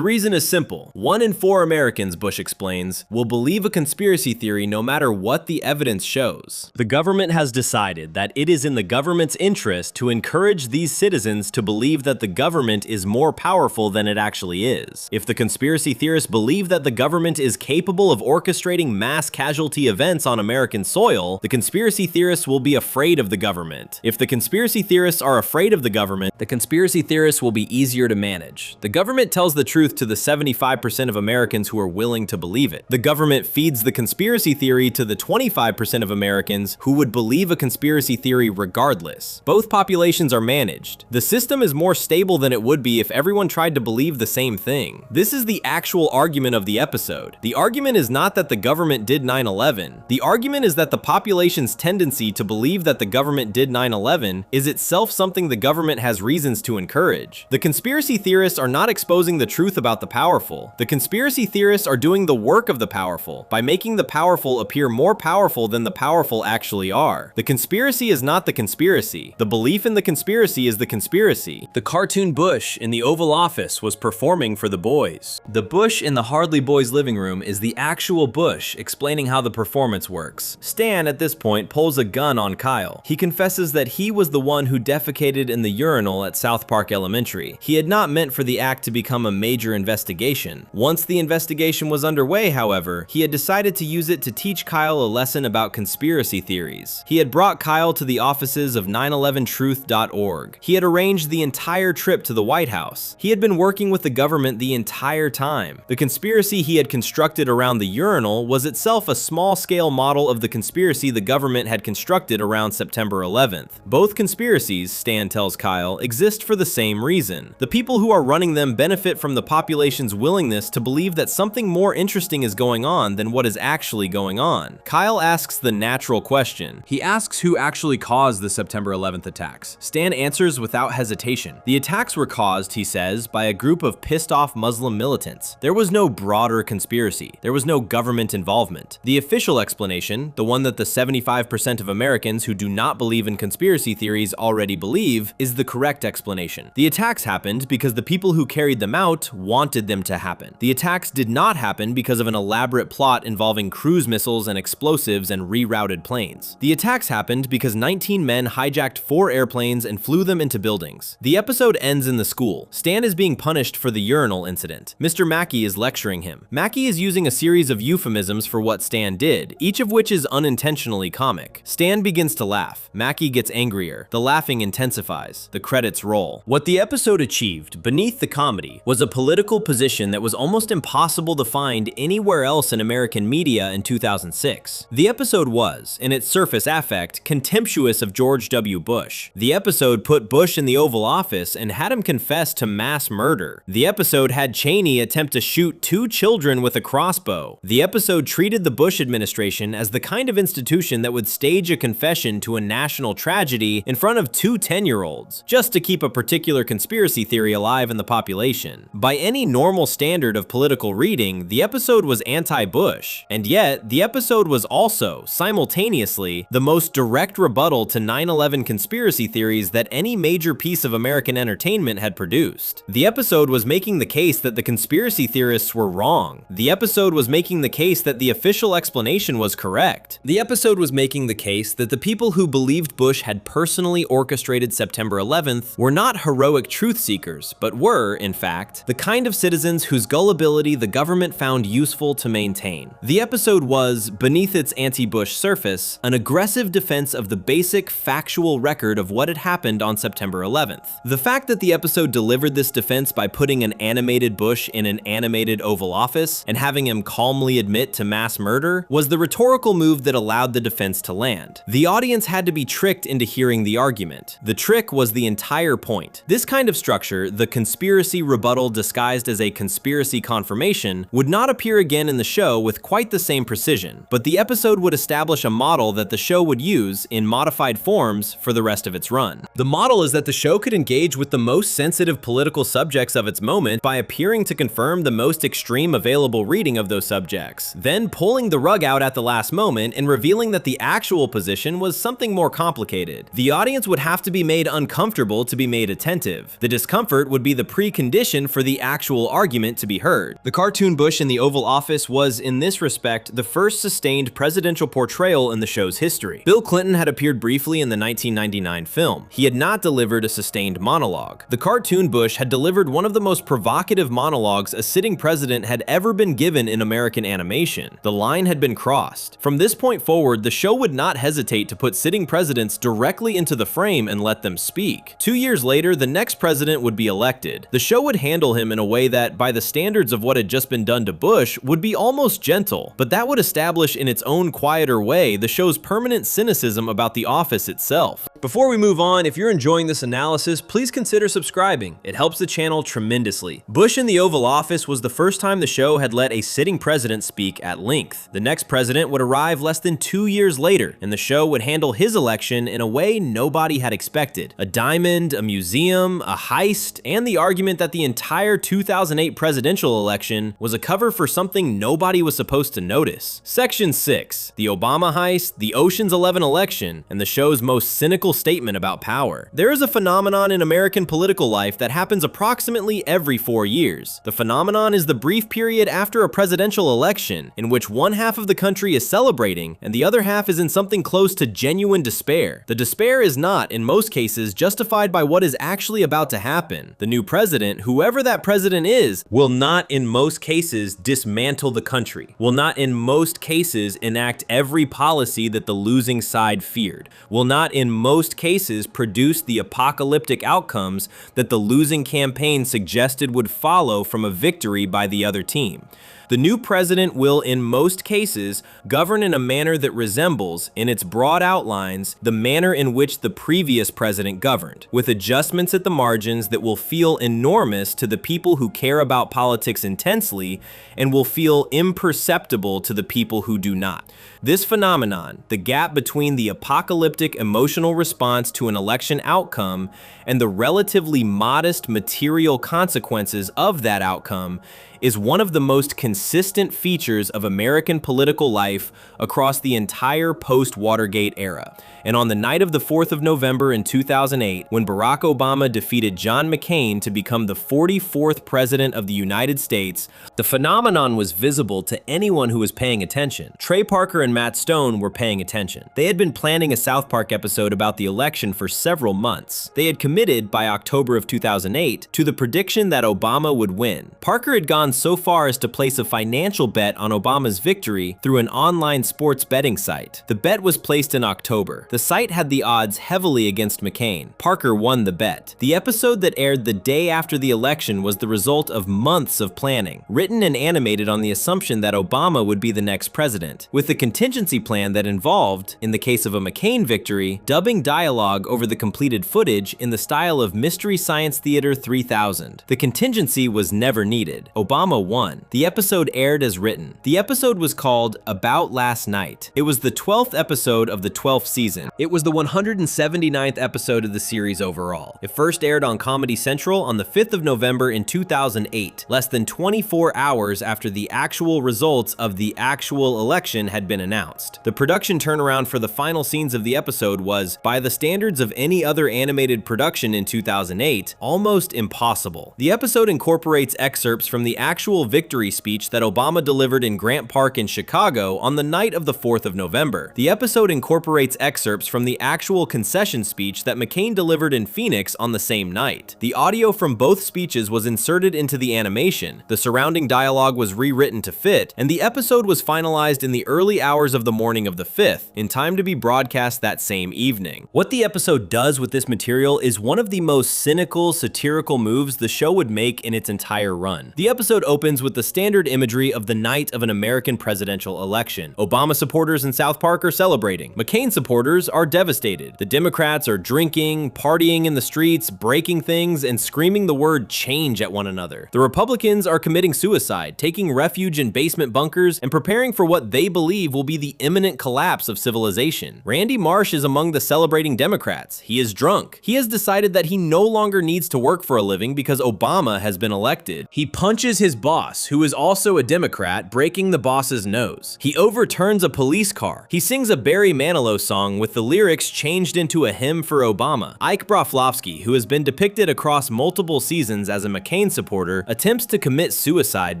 reason is simple. 1 in 4 Americans, Bush explains, will believe a conspiracy theory no matter what the evidence shows. The government has decided that it is in the government's interest to encourage these citizens to believe that the government is more powerful than it actually is. If the conspiracy theorists believe that the government is capable of orchestrating mass casualty events on American soil, the conspiracy theorists will be afraid of the government. If the conspiracy theorists are afraid of the government, the conspiracy theorists will be easier to manage. The government tells the truth to the 75% of Americans who are willing to believe it. The government feeds the conspiracy theory to the 25% of Americans who would believe a conspiracy theory regardless. Both populations are managed. The system is more stable than it would be if everyone tried to believe the same thing. This is the actual argument of the episode. The argument is not that the government did 9/11. The argument is that the population's tendency to believe that the government did 9/11 is itself something the government has reasons to encourage. The conspiracy theorists are not exposing the truth about the powerful. The conspiracy theorists are doing the work of the powerful by making the powerful appear more powerful than the powerful actually are. The conspiracy is not the conspiracy. The belief in the conspiracy is the conspiracy. The cartoon Bush in the Oval Office was performing for the boys. The Bush in the Hardley boys' living room is the actual Bush explaining how the performance works. Stan at this point pulls a gun on Kyle. He confesses that he was the one who defecated in the urinal at South Park Elementary. He had not meant for the act to become a major investigation. Once the investigation was underway, however, he had decided to use it to teach Kyle a lesson about conspiracy theories. He had brought Kyle to the offices of 911truth.org. He had arranged the entire trip to the White House. He had been working with the government the entire time. The conspiracy he had constructed around the urinal was itself a small-scale model of the conspiracy the government had constructed around September 11th. Both conspiracies, Stan tells Kyle, exist for the same reason. The people who are running them benefit from the population's willingness to believe that something more interesting is going on than what is actually going on. Kyle asks the natural question. He asks who actually caused the September 11th attacks. Stan answers without hesitation. The attacks were caused, he says, by a group of pissed-off Muslim militants. There was no broader conspiracy. There was no government involvement. The official explanation, the one that the 75% of Americans who do not believe in conspiracy theories already believe, is the correct explanation. The attacks happened because the people who carried them out wanted them to happen. The attacks did not happen because of an elaborate plot involving cruise missiles and explosives and rerouted planes. The attacks happened because 19 men hijacked 4 airplanes and flew them into buildings. The episode ends in the school. Stan is being punished for the urinal incident. Mr. Mackey is lecturing him. Mackey is using a series of euphemisms for what Stan did, each of which is unintentionally comic. Stan begins to laugh. Mackey gets angrier. The laughing intensifies. The credits roll. What the episode achieved, beneath the comedy, was a political political position that was almost impossible to find anywhere else in American media in 2006. The episode was, in its surface affect, contemptuous of George W. Bush. The episode put Bush in the Oval Office and had him confess to mass murder. The episode had Cheney attempt to shoot 2 children with a crossbow. The episode treated the Bush administration as the kind of institution that would stage a confession to a national tragedy in front of 2 10-year-olds, just to keep a particular conspiracy theory alive in the population. By any normal standard of political reading, the episode was anti-Bush, and yet the episode was also, simultaneously, the most direct rebuttal to 9/11 conspiracy theories that any major piece of American entertainment had produced. The episode was making the case that the conspiracy theorists were wrong. The episode was making the case that the official explanation was correct. The episode was making the case that the people who believed Bush had personally orchestrated September 11th were not heroic truth seekers, but were, in fact, the kind of citizens whose gullibility the government found useful to maintain. The episode was, beneath its anti-Bush surface, an aggressive defense of the basic, factual record of what had happened on September 11th. The fact that the episode delivered this defense by putting an animated Bush in an animated Oval Office and having him calmly admit to mass murder was the rhetorical move that allowed the defense to land. The audience had to be tricked into hearing the argument. The trick was the entire point. This kind of structure, the conspiracy rebuttal disguised as a conspiracy confirmation, would not appear again in the show with quite the same precision, but the episode would establish a model that the show would use in modified forms for the rest of its run. The model is that the show could engage with the most sensitive political subjects of its moment by appearing to confirm the most extreme available reading of those subjects, then pulling the rug out at the last moment and revealing that the actual position was something more complicated. The audience would have to be made uncomfortable to be made attentive. The discomfort would be the precondition for the actual argument to be heard. The cartoon Bush in the Oval Office was, in this respect, the first sustained presidential portrayal in the show's history. Bill Clinton had appeared briefly in the 1999 film. He had not delivered a sustained monologue. The cartoon Bush had delivered one of the most provocative monologues a sitting president had ever been given in American animation. The line had been crossed. From this point forward, the show would not hesitate to put sitting presidents directly into the frame and let them speak. 2 years later, the next president would be elected. The show would handle him in a way that, by the standards of what had just been done to Bush, would be almost gentle, but that would establish in its own quieter way the show's permanent cynicism about the office itself. Before we move on, if you're enjoying this analysis, please consider subscribing. It helps the channel tremendously. Bush in the Oval Office was the first time the show had let a sitting president speak at length. The next president would arrive less than 2 years later, and the show would handle his election in a way nobody had expected. A diamond, a museum, a heist, and the argument that the entire 2008 presidential election was a cover for something nobody was supposed to notice. Section 6, the Obama heist, the Ocean's 11 election, and the show's most cynical statement about power. There is a phenomenon in American political life that happens approximately every 4 years. The phenomenon is the brief period after a presidential election in which one half of the country is celebrating and the other half is in something close to genuine despair. The despair is not, in most cases, justified by what is actually about to happen. The new president, whoever that president is, will not in most cases dismantle the country, will not in most cases enact every policy that the losing side feared, will not in most cases produce the apocalyptic outcomes that the losing campaign suggested would follow from a victory by the other team. The new president will, in most cases, govern in a manner that resembles, in its broad outlines, the manner in which the previous president governed, with adjustments at the margins that will feel enormous to the people who care about politics intensely and will feel imperceptible to the people who do not. This phenomenon, the gap between the apocalyptic emotional response to an election outcome and the relatively modest material consequences of that outcome, is one of the most consistent features of American political life across the entire post-Watergate era. And on the night of the 4th of November in 2008, when Barack Obama defeated John McCain to become the 44th president of the United States, the phenomenon was visible to anyone who was paying attention. Trey Parker and Matt Stone were paying attention. They had been planning a South Park episode about the election for several months. They had committed, by October of 2008, to the prediction that Obama would win. Parker had gone so far as to place a financial bet on Obama's victory through an online sports betting site. The bet was placed in October. The site had the odds heavily against McCain. Parker won the bet. The episode that aired the day after the election was the result of months of planning, written and animated on the assumption that Obama would be the next president, with a contingency plan that involved, in the case of a McCain victory, dubbing dialogue over the completed footage in the style of Mystery Science Theater 3000. The contingency was never needed. Obama won. The episode aired as written. The episode was called About Last Night. It was the 12th episode of the 12th season. It was the 179th episode of the series overall. It first aired on Comedy Central on the 5th of November in 2008, less than 24 hours after the actual results of the actual election had been announced. The production turnaround for the final scenes of the episode was, by the standards of any other animated production in 2008, almost impossible. The episode incorporates excerpts from the actual victory speech that Obama delivered in Grant Park in Chicago on the night of the 4th of November. The episode incorporates excerpts from the actual concession speech that McCain delivered in Phoenix on the same night. The audio from both speeches was inserted into the animation, the surrounding dialogue was rewritten to fit, and the episode was finalized in the early hours of the morning of the 5th, in time to be broadcast that same evening. What the episode does with this material is one of the most cynical, satirical moves the show would make in its entire run. The episode opens with the standard imagery of the night of an American presidential election. Obama supporters in South Park are celebrating. McCain supporters are devastated. The Democrats are drinking, partying in the streets, breaking things, and screaming the word change at one another. The Republicans are committing suicide, taking refuge in basement bunkers, and preparing for what they believe will be the imminent collapse of civilization. Randy Marsh is among the celebrating Democrats. He is drunk. He has decided that he no longer needs to work for a living because Obama has been elected. He punches his boss, who is also a Democrat, breaking the boss's nose. He overturns a police car. He sings a Barry Manilow song with the lyrics changed into a hymn for Obama. Ike Broflovsky, who has been depicted across multiple seasons as a McCain supporter, attempts to commit suicide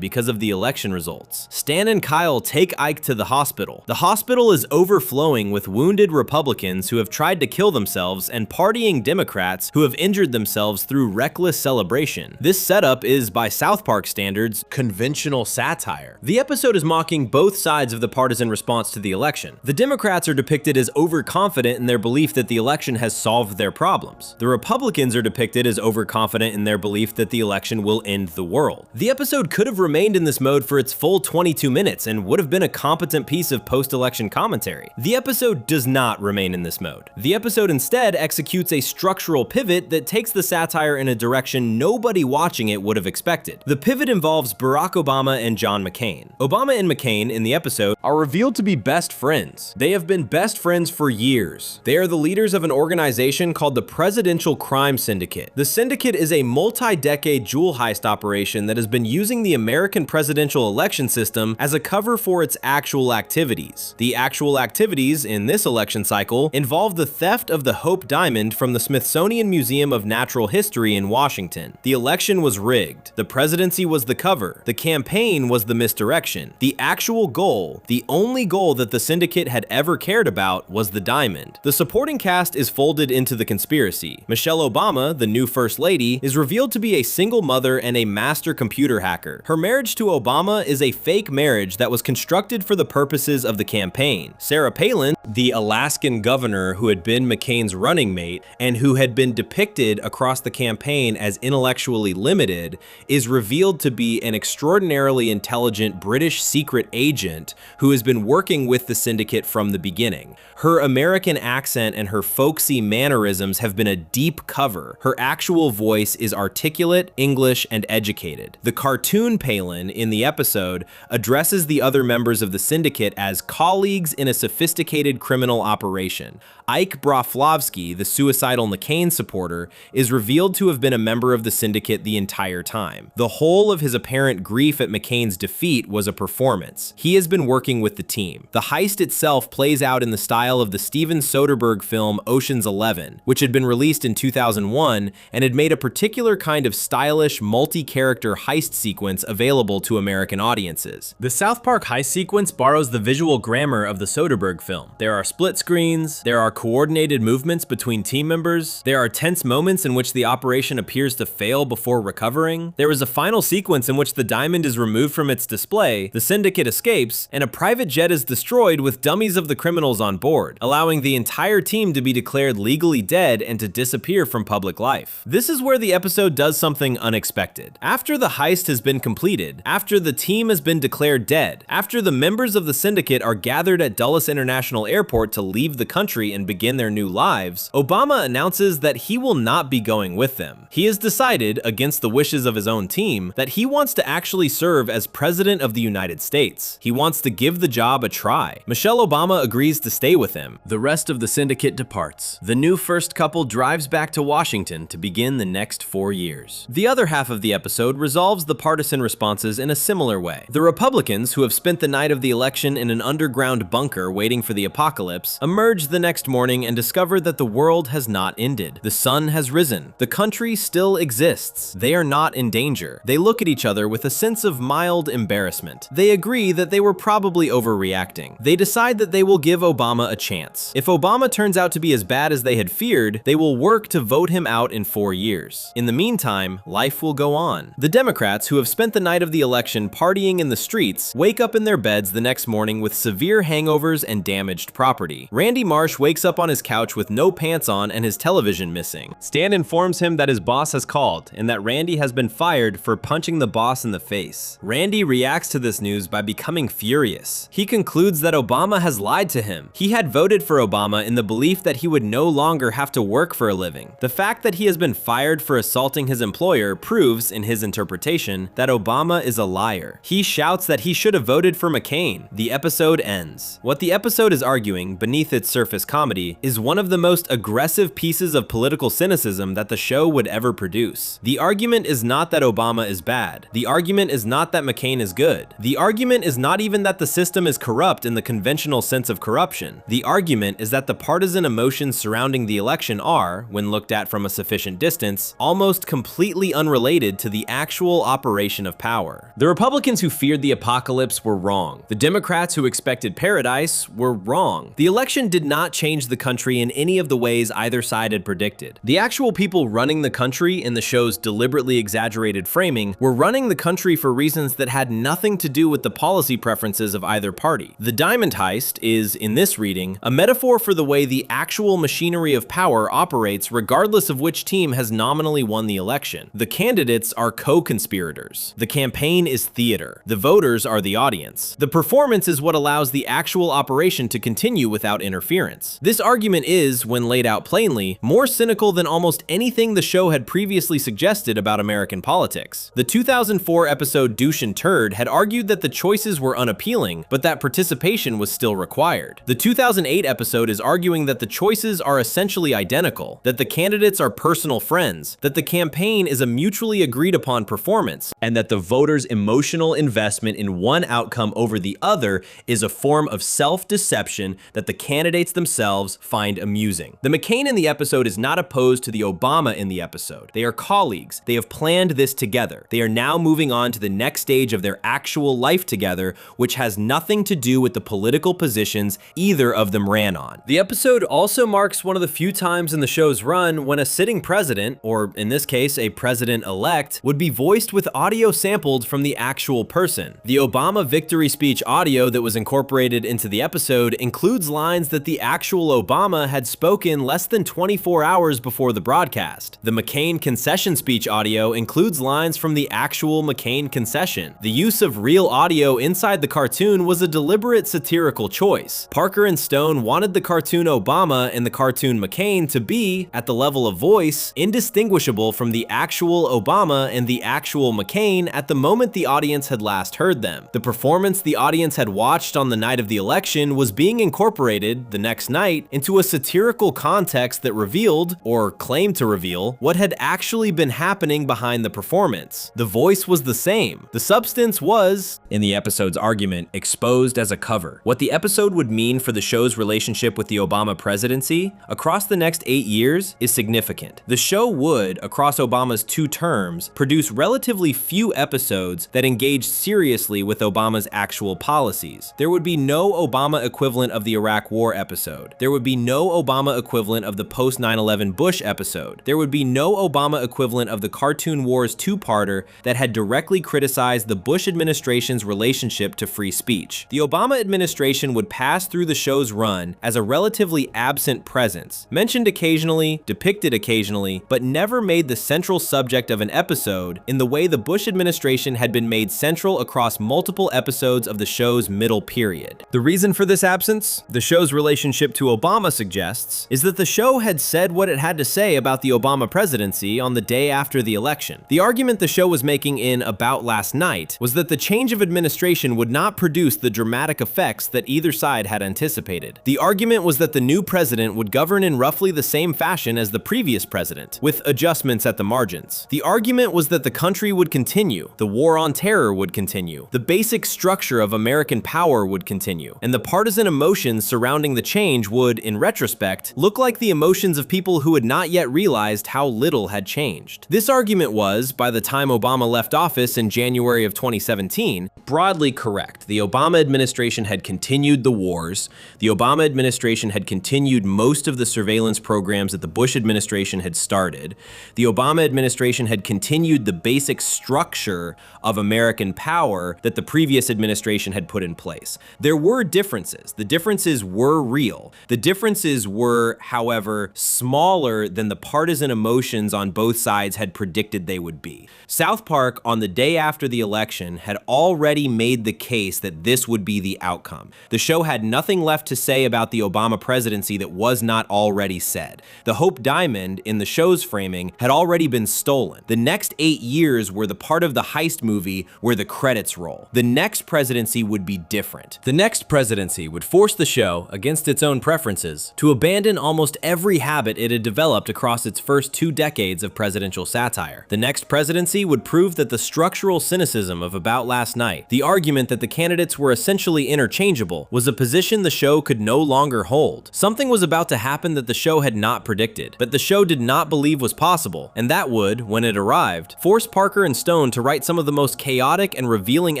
because of the election results. Stan and Kyle take Ike to the hospital. The hospital is overflowing with wounded Republicans who have tried to kill themselves and partying Democrats who have injured themselves through reckless celebration. This setup is, by South Park standards, conventional satire. The episode is mocking both sides of the partisan response to the election. The Democrats are depicted as overconfident in their belief that the election has solved their problems. The Republicans are depicted as overconfident in their belief that the election will end the world. The episode could have remained in this mode for its full 22 minutes and would have been a competent piece of post-election commentary. The episode does not remain in this mode. The episode instead executes a structural pivot that takes the satire in a direction nobody watching it would have expected. The pivot involves Barack Obama and John McCain. Obama and McCain in the episode are revealed to be best friends. They have been best friends for years. They are the leaders of an organization called the Presidential Crime Syndicate. The syndicate is a multi-decade jewel heist operation that has been using the American presidential election system as a cover for its actual activities. The actual activities in this election cycle involve the theft of the Hope Diamond from the Smithsonian Museum of Natural History in Washington. The election was rigged. The presidency was the cover. The campaign was the misdirection. The actual goal, the only goal that the syndicate had ever cared about, was the diamond. The supporting cast is folded into the conspiracy. Michelle Obama, the new First Lady, is revealed to be a single mother and a master computer hacker. Her marriage to Obama is a fake marriage that was constructed for the purposes of the campaign. Sarah Palin, the Alaskan governor who had been McCain's running mate and who had been depicted across the campaign as intellectually limited, is revealed to be an extraordinarily intelligent British secret agent who has been working with the syndicate from the beginning. Her American accent and her folksy mannerisms have been a deep cover. Her actual voice is articulate, English, and educated. The cartoon Palin in the episode addresses the other members of the syndicate as colleagues in a sophisticated criminal operation. Ike Broflovsky, the suicidal McCain supporter, is revealed to have been a member of the syndicate the entire time. The whole of his apparent grief at McCain's defeat was a performance. He has been working with the team. The heist itself plays out in the style of the Steven Soderbergh film Ocean's 11, which had been released in 2001 and had made a particular kind of stylish, multi-character heist sequence available to American audiences. The South Park heist sequence borrows the visual grammar of the Soderbergh film. There are split screens, there are coordinated movements between team members, there are tense moments in which the operation appears to fail before recovering. There is a final sequence sequence in which the diamond is removed from its display, the syndicate escapes, and a private jet is destroyed with dummies of the criminals on board, allowing the entire team to be declared legally dead and to disappear from public life. This is where the episode does something unexpected. After the heist has been completed, after the team has been declared dead, after the members of the syndicate are gathered at Dulles International Airport to leave the country and begin their new lives, Obama announces that he will not be going with them. He has decided, against the wishes of his own team, that he wants to actually serve as President of the United States. He wants to give the job a try. Michelle Obama agrees to stay with him. The rest of the syndicate departs. The new first couple drives back to Washington to begin the next 4 years. The other half of the episode resolves the partisan responses in a similar way. The Republicans, who have spent the night of the election in an underground bunker waiting for the apocalypse, emerge the next morning and discover that the world has not ended. The sun has risen. The country still exists. They are not in danger. They look at each other with a sense of mild embarrassment. They agree that they were probably overreacting. They decide that they will give Obama a chance. If Obama turns out to be as bad as they had feared, they will work to vote him out in 4 years. In the meantime, life will go on. The Democrats, who have spent the night of the election partying in the streets, wake up in their beds the next morning with severe hangovers and damaged property. Randy Marsh wakes up on his couch with no pants on and his television missing. Stan informs him that his boss has called and that Randy has been fired for punching the boss in the face. Randy reacts to this news by becoming furious. He concludes that Obama has lied to him. He had voted for Obama in the belief that he would no longer have to work for a living. The fact that he has been fired for assaulting his employer proves, in his interpretation, that Obama is a liar. He shouts that he should have voted for McCain. The episode ends. What the episode is arguing, beneath its surface comedy, is one of the most aggressive pieces of political cynicism that the show would ever produce. The argument is not that Obama is bad. The argument is not that McCain is good. The argument is not even that the system is corrupt in the conventional sense of corruption. The argument is that the partisan emotions surrounding the election are, when looked at from a sufficient distance, almost completely unrelated to the actual operation of power. The Republicans who feared the apocalypse were wrong. The Democrats who expected paradise were wrong. The election did not change the country in any of the ways either side had predicted. The actual people running the country in the show's deliberately exaggerated framing were running the country for reasons that had nothing to do with the policy preferences of either party. The diamond heist is, in this reading, a metaphor for the way the actual machinery of power operates regardless of which team has nominally won the election. The candidates are co-conspirators. The campaign is theater. The voters are the audience. The performance is what allows the actual operation to continue without interference. This argument is, when laid out plainly, more cynical than almost anything the show had previously suggested about American politics. The 2004 episode Douche and Turd had argued that the choices were unappealing, but that participation was still required. The 2008 episode is arguing that the choices are essentially identical, that the candidates are personal friends, that the campaign is a mutually agreed upon performance, and that the voters' emotional investment in one outcome over the other is a form of self-deception that the candidates themselves find amusing. The McCain in the episode is not opposed to the Obama in the episode. They are colleagues. They have planned this together. They are now moving on to the next stage of their actual life together, which has nothing to do with the political positions either of them ran on. The episode also marks one of the few times in the show's run when a sitting president, or in this case, a president-elect, would be voiced with audio sampled from the actual person. The Obama victory speech audio that was incorporated into the episode includes lines that the actual Obama had spoken less than 24 hours before the broadcast. The McCain concession speech audio includes lines from the actual McCain concession. The use of real audio inside the cartoon was a deliberate satirical choice. Parker and Stone wanted the cartoon Obama and the cartoon McCain to be, at the level of voice, indistinguishable from the actual Obama and the actual McCain at the moment the audience had last heard them. The performance the audience had watched on the night of the election was being incorporated, the next night, into a satirical context that revealed, or claimed to reveal, what had actually been happening behind the performance. The voice was the same. The substance was, in the episode's argument, exposed as a cover. What the episode would mean for the show's relationship with the Obama presidency across the next 8 years is significant. The show would, across Obama's 2 terms, produce relatively few episodes that engaged seriously with Obama's actual policies. There would be no Obama equivalent of the Iraq War episode. There would be no Obama equivalent of the post 9/11 Bush episode. There would be no Obama equivalent of the Cartoon Wars 2-parter that had directly criticized the Bush administration's relationship to free speech. The Obama administration would pass through the show's run as a relatively absent presence, mentioned occasionally, depicted occasionally, but never made the central subject of an episode in the way the Bush administration had been made central across multiple episodes of the show's middle period. The reason for this absence, the show's relationship to Obama suggests, is that the show had said what it had to say about the Obama presidency on the day after the election. The argument the show was making in About Last Night was that the change of administration would not produce the dramatic effects that either side had anticipated. The argument was that the new president would govern in roughly the same fashion as the previous president, with adjustments at the margins. The argument was that the country would continue, the war on terror would continue, the basic structure of American power would continue, and the partisan emotions surrounding the change would, in retrospect, look like the emotions of people who had not yet realized how little had changed. This argument was, by the time Obama left office in January of 2017, broadly correct. The Obama administration had continued the wars, the Obama administration had continued most of the surveillance programs that the Bush administration had started, the Obama administration had continued the basic structure of American power that the previous administration had put in place. There were differences. The differences were real. The differences were, however, smaller than the partisan emotions on both sides had predicted they would be. South Park, on the day after the election, had already made the case that this would be the outcome. The show had nothing left to say about the Obama presidency that was not already said. The Hope Diamond, in the show's framing, had already been stolen. The next 8 years were the part of the heist movie where the credits roll. The next presidency would be different. The next presidency would force the show, against its own preferences, to abandon almost every habit it had developed across its first 2 decades of presidential satire. The next presidency would prove that the structural cynicism of About Last Night, the argument that the candidates were essentially interchangeable, was a position the show could no longer hold. Something was about to happen that the show had not predicted, but the show did not believe was possible, and that would, when it arrived, force Parker and Stone to write some of the most chaotic and revealing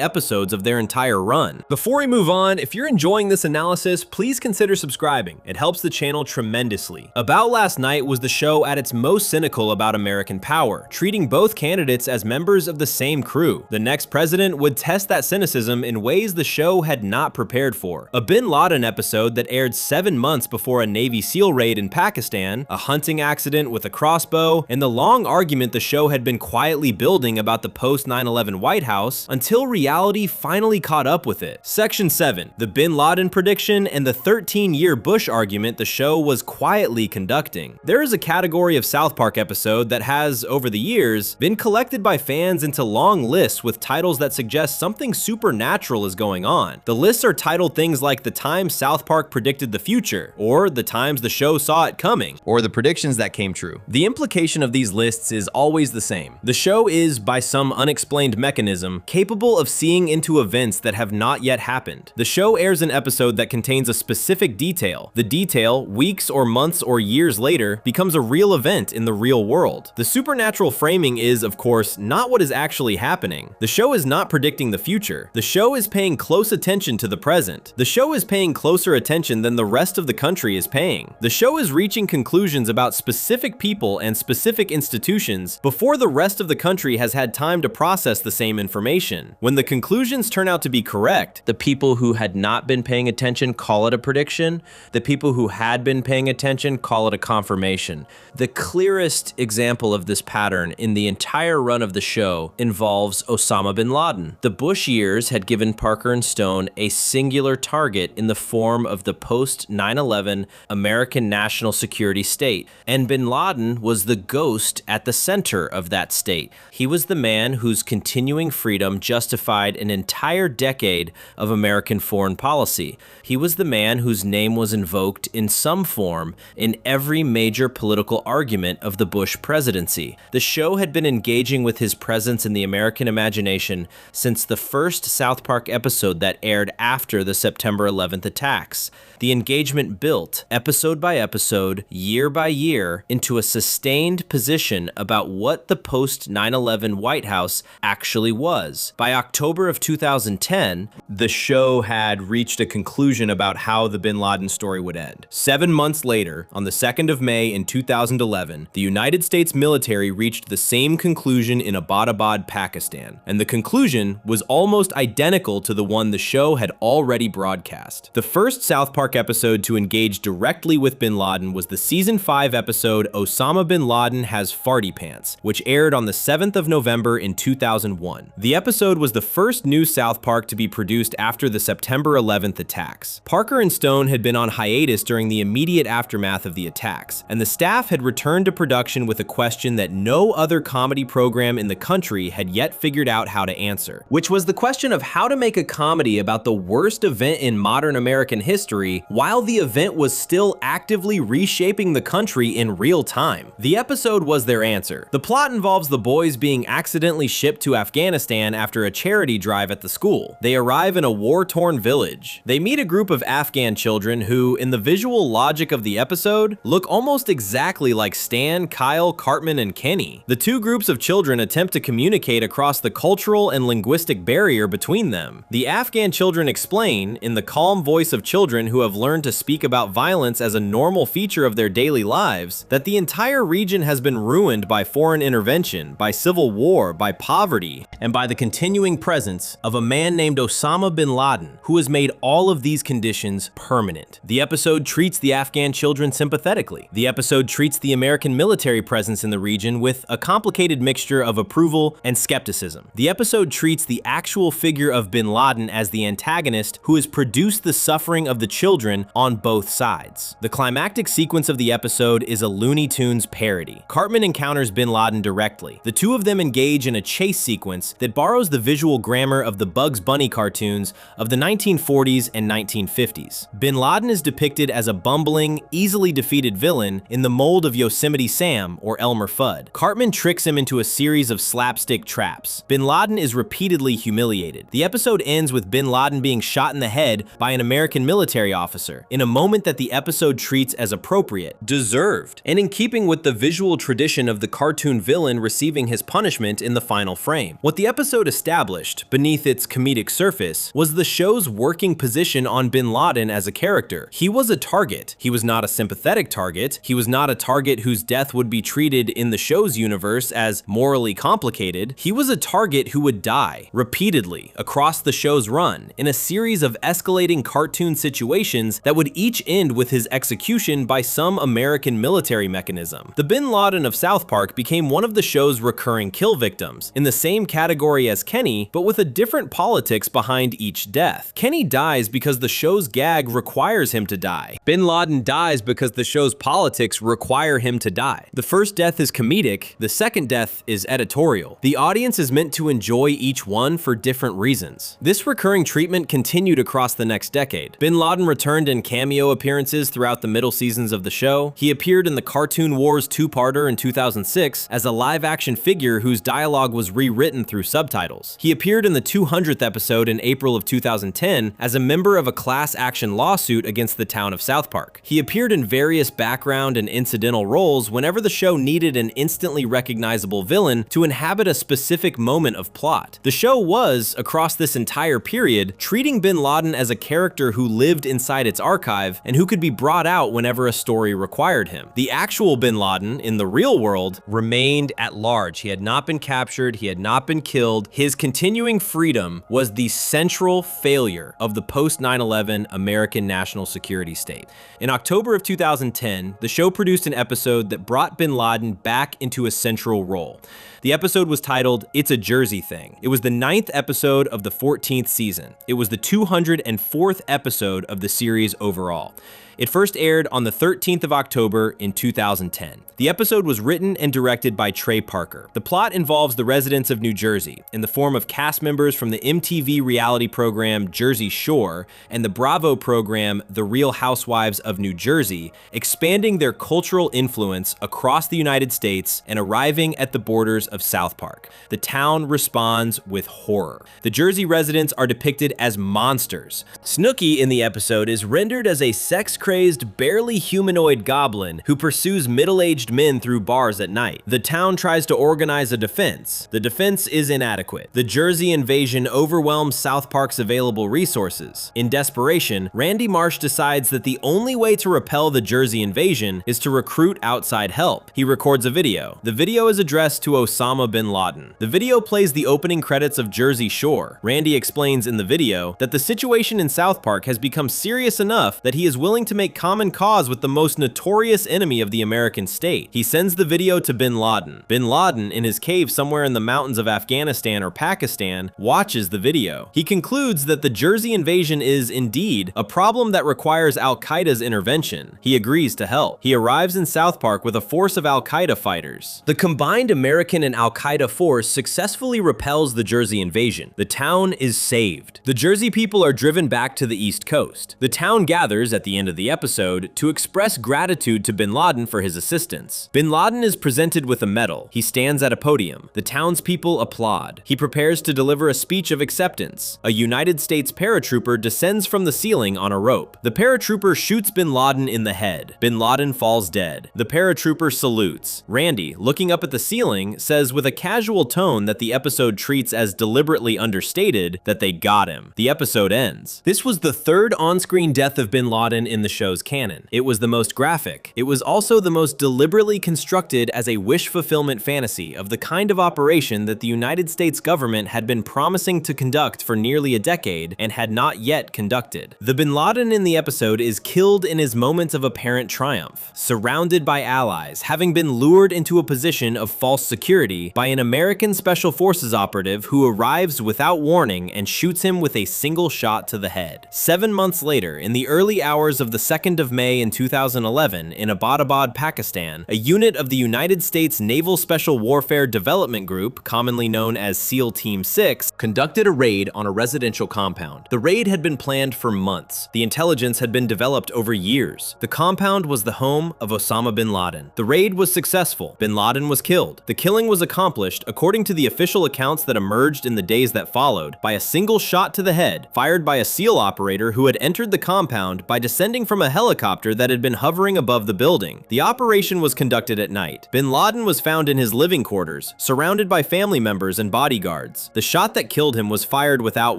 episodes of their entire run. Before we move on, if you're enjoying this analysis, please consider subscribing. It helps the channel tremendously. About Last Night was the show at its most cynical about American power, treating both candidates as members of the same crew. The next president would test that cynicism in ways the show had not prepared for. A Bin Laden episode that aired 7 months before a Navy SEAL raid in Pakistan, a hunting accident with a crossbow, and the long argument the show had been quietly building about the post-9/11 White House until reality finally caught up with it. Section 7, the Bin Laden prediction and the 13-year Bush argument the show was quietly conducting. There is a category of South Park episode that has, over the years, been collected by fans into long lists with titles that suggest something supernatural is going on. The lists are titled things like The Times South Park Predicted the Future, or The Times the Show Saw It Coming, or The Predictions That Came True. The implication of these lists is always the same. The show is, by some unexplained mechanism, capable of seeing into events that have not yet happened. The show airs an episode that contains a specific detail. The detail, weeks or months or years later, becomes a real event in the real world. The supernatural framing is, of course, not what is actually happening. The show is not predicting the future. The show is paying close attention to the present. The show is paying closer attention than the rest of the country is paying. The show is reaching conclusions about specific people and specific institutions before the rest of the country has had time to process the same information. When the conclusions turn out to be correct, the people who had not been paying attention call it a prediction. The people who had been paying attention call it a confirmation. The clearest example of this pattern in the entire run of the show involves Osama bin Laden. The Bush years had given Parker and Stone a singular target in the form of the post-9/11 American national security state, and bin Laden was the ghost at the center of that state. He was the man whose continuing freedom justified an entire decade of American foreign policy. He was the man whose name was invoked in some form in every major political argument of the Bush presidency. The show had been engaging with his presence in the American imagination since the first South Park episode that aired after the September 11th attacks. The engagement built, episode by episode, year by year, into a sustained position about what the post-9/11 White House actually was. By October of 2010, the show had reached a conclusion about how the bin Laden story would end. 7 months later, on the 2nd of May in 2011, the United States military reached the same conclusion in a Abbottabad, Pakistan, and the conclusion was almost identical to the one the show had already broadcast. The first South Park episode to engage directly with bin Laden was the Season 5 episode Osama bin Laden Has Farty Pants, which aired on the 7th of November in 2001. The episode was the first new South Park to be produced after the September 11th attacks. Parker and Stone had been on hiatus during the immediate aftermath of the attacks, and the staff had returned to production with a question that no other comedy program in the country had yet figured out how to answer, which was the question of how to make a comedy about the worst event in modern American history while the event was still actively reshaping the country in real time. The episode was their answer. The plot involves the boys being accidentally shipped to Afghanistan after a charity drive at the school. They arrive in a war-torn village. They meet a group of Afghan children who, in the visual logic of the episode, look almost exactly like Stan, Kyle, Cartman, and Kenny. The two groups of children attempt to communicate across the cultural and linguistic barrier between them. The Afghan children explain, in the calm voice of children who have learned to speak about violence as a normal feature of their daily lives, that the entire region has been ruined by foreign intervention, by civil war, by poverty, and by the continuing presence of a man named Osama bin Laden, who has made all of these conditions permanent. The episode treats the Afghan children sympathetically. The episode treats the American military presence in the region with a complicated mixture of approval and skepticism. The episode treats the actual figure of bin Laden as the antagonist who has produced the suffering of the children on both sides. The climactic sequence of the episode is a Looney Tunes parody. Cartman encounters bin Laden directly. The two of them engage in a chase sequence that borrows the visual grammar of the Bugs Bunny cartoons of the 1940s and 1950s. Bin Laden is depicted as a bumbling, easily defeated villain in the mold of Yosemite Sam or Elmer Fudd. Cartman tricks him into a series of slapstick traps. Bin Laden is repeatedly humiliated. The episode ends with bin Laden being shot in the head by an American military officer, in a moment that the episode treats as appropriate, deserved, and in keeping with the visual tradition of the cartoon villain receiving his punishment in the final frame. What the episode established, beneath its comedic surface, was the show's working position on bin Laden as a character. He was a target. He was not a sympathetic target. He was not a target whose death would be treated in the show's universe as morally complicated. He was a target who would die repeatedly across the show's run in a series of escalating cartoon situations that would each end with his execution by some American military mechanism. The bin Laden of South Park became one of the show's recurring kill victims, in the same category as Kenny, but with a different politics behind each death. Kenny dies because the show's gag requires him to die. Bin Laden dies because the show's politics require him to die. The first death is comedic, the second death is editorial. The audience is meant to enjoy each one for different reasons. This recurring treatment continued across the next decade. Bin Laden returned in cameo appearances throughout the middle seasons of the show. He appeared in the Cartoon Wars two-parter in 2006 as a live-action figure whose dialogue was rewritten through subtitles. He appeared in the 200th episode in April of 2010 as a member of a class action lawsuit against the town of South Park. He appeared in various background and incidental roles whenever the show needed an instantly recognizable villain to inhabit a specific moment of plot. The show was, across this entire period, treating bin Laden as a character who lived inside its archive and who could be brought out whenever a story required him. The actual bin Laden, in the real world, remained at large. He had not been captured, he had not been killed. His continuing freedom was the central failure of the post-9/11 American national security state. In October of 2010, the show produced an episode that brought bin Laden back into a central role. The episode was titled, It's a Jersey Thing. It was the 9th episode of the 14th season. It was the 204th episode of the series overall. It first aired on the 13th of October in 2010. The episode was written and directed by Trey Parker. The plot involves the residents of New Jersey, in the form of cast members from the MTV reality program Jersey Shore and the Bravo program The Real Housewives of New Jersey, expanding their cultural influence across the United States and arriving at the borders of South Park. The town responds with horror. The Jersey residents are depicted as monsters. Snooki in the episode is rendered as a sex sex-crazed, barely humanoid goblin who pursues middle-aged men through bars at night. The town tries to organize a defense. The defense is inadequate. The Jersey invasion overwhelms South Park's available resources. In desperation, Randy Marsh decides that the only way to repel the Jersey invasion is to recruit outside help. He records a video. The video is addressed to Osama bin Laden. The video plays the opening credits of Jersey Shore. Randy explains in the video that the situation in South Park has become serious enough that he is willing to make common cause with the most notorious enemy of the American state. He sends the video to bin Laden. Bin Laden, in his cave somewhere in the mountains of Afghanistan or Pakistan, watches the video. He concludes that the Jersey invasion is, indeed, a problem that requires Al-Qaeda's intervention. He agrees to help. He arrives in South Park with a force of Al-Qaeda fighters. The combined American and Al-Qaeda force successfully repels the Jersey invasion. The town is saved. The Jersey people are driven back to the East Coast. The town gathers at the end of the episode to express gratitude to bin Laden for his assistance. Bin Laden is presented with a medal. He stands at a podium. The townspeople applaud. He prepares to deliver a speech of acceptance. A United States paratrooper descends from the ceiling on a rope. The paratrooper shoots bin Laden in the head. Bin Laden falls dead. The paratrooper salutes. Randy, looking up at the ceiling, says with a casual tone that the episode treats as deliberately understated that they got him. The episode ends. This was the third on-screen death of bin Laden in the show's canon. It was the most graphic. It was also the most deliberately constructed as a wish fulfillment fantasy of the kind of operation that the United States government had been promising to conduct for nearly a decade and had not yet conducted. The bin Laden in the episode is killed in his moment of apparent triumph, surrounded by allies, having been lured into a position of false security by an American Special Forces operative who arrives without warning and shoots him with a single shot to the head. 7 months later, in the early hours of the 2nd of May in 2011, in Abbottabad, Pakistan, a unit of the United States Naval Special Warfare Development Group, commonly known as SEAL Team 6, conducted a raid on a residential compound. The raid had been planned for months. The intelligence had been developed over years. The compound was the home of Osama bin Laden. The raid was successful. Bin Laden was killed. The killing was accomplished, according to the official accounts that emerged in the days that followed, by a single shot to the head, fired by a SEAL operator who had entered the compound by descending from a helicopter that had been hovering above the building. The operation was conducted at night. Bin Laden was found in his living quarters, surrounded by family members and bodyguards. The shot that killed him was fired without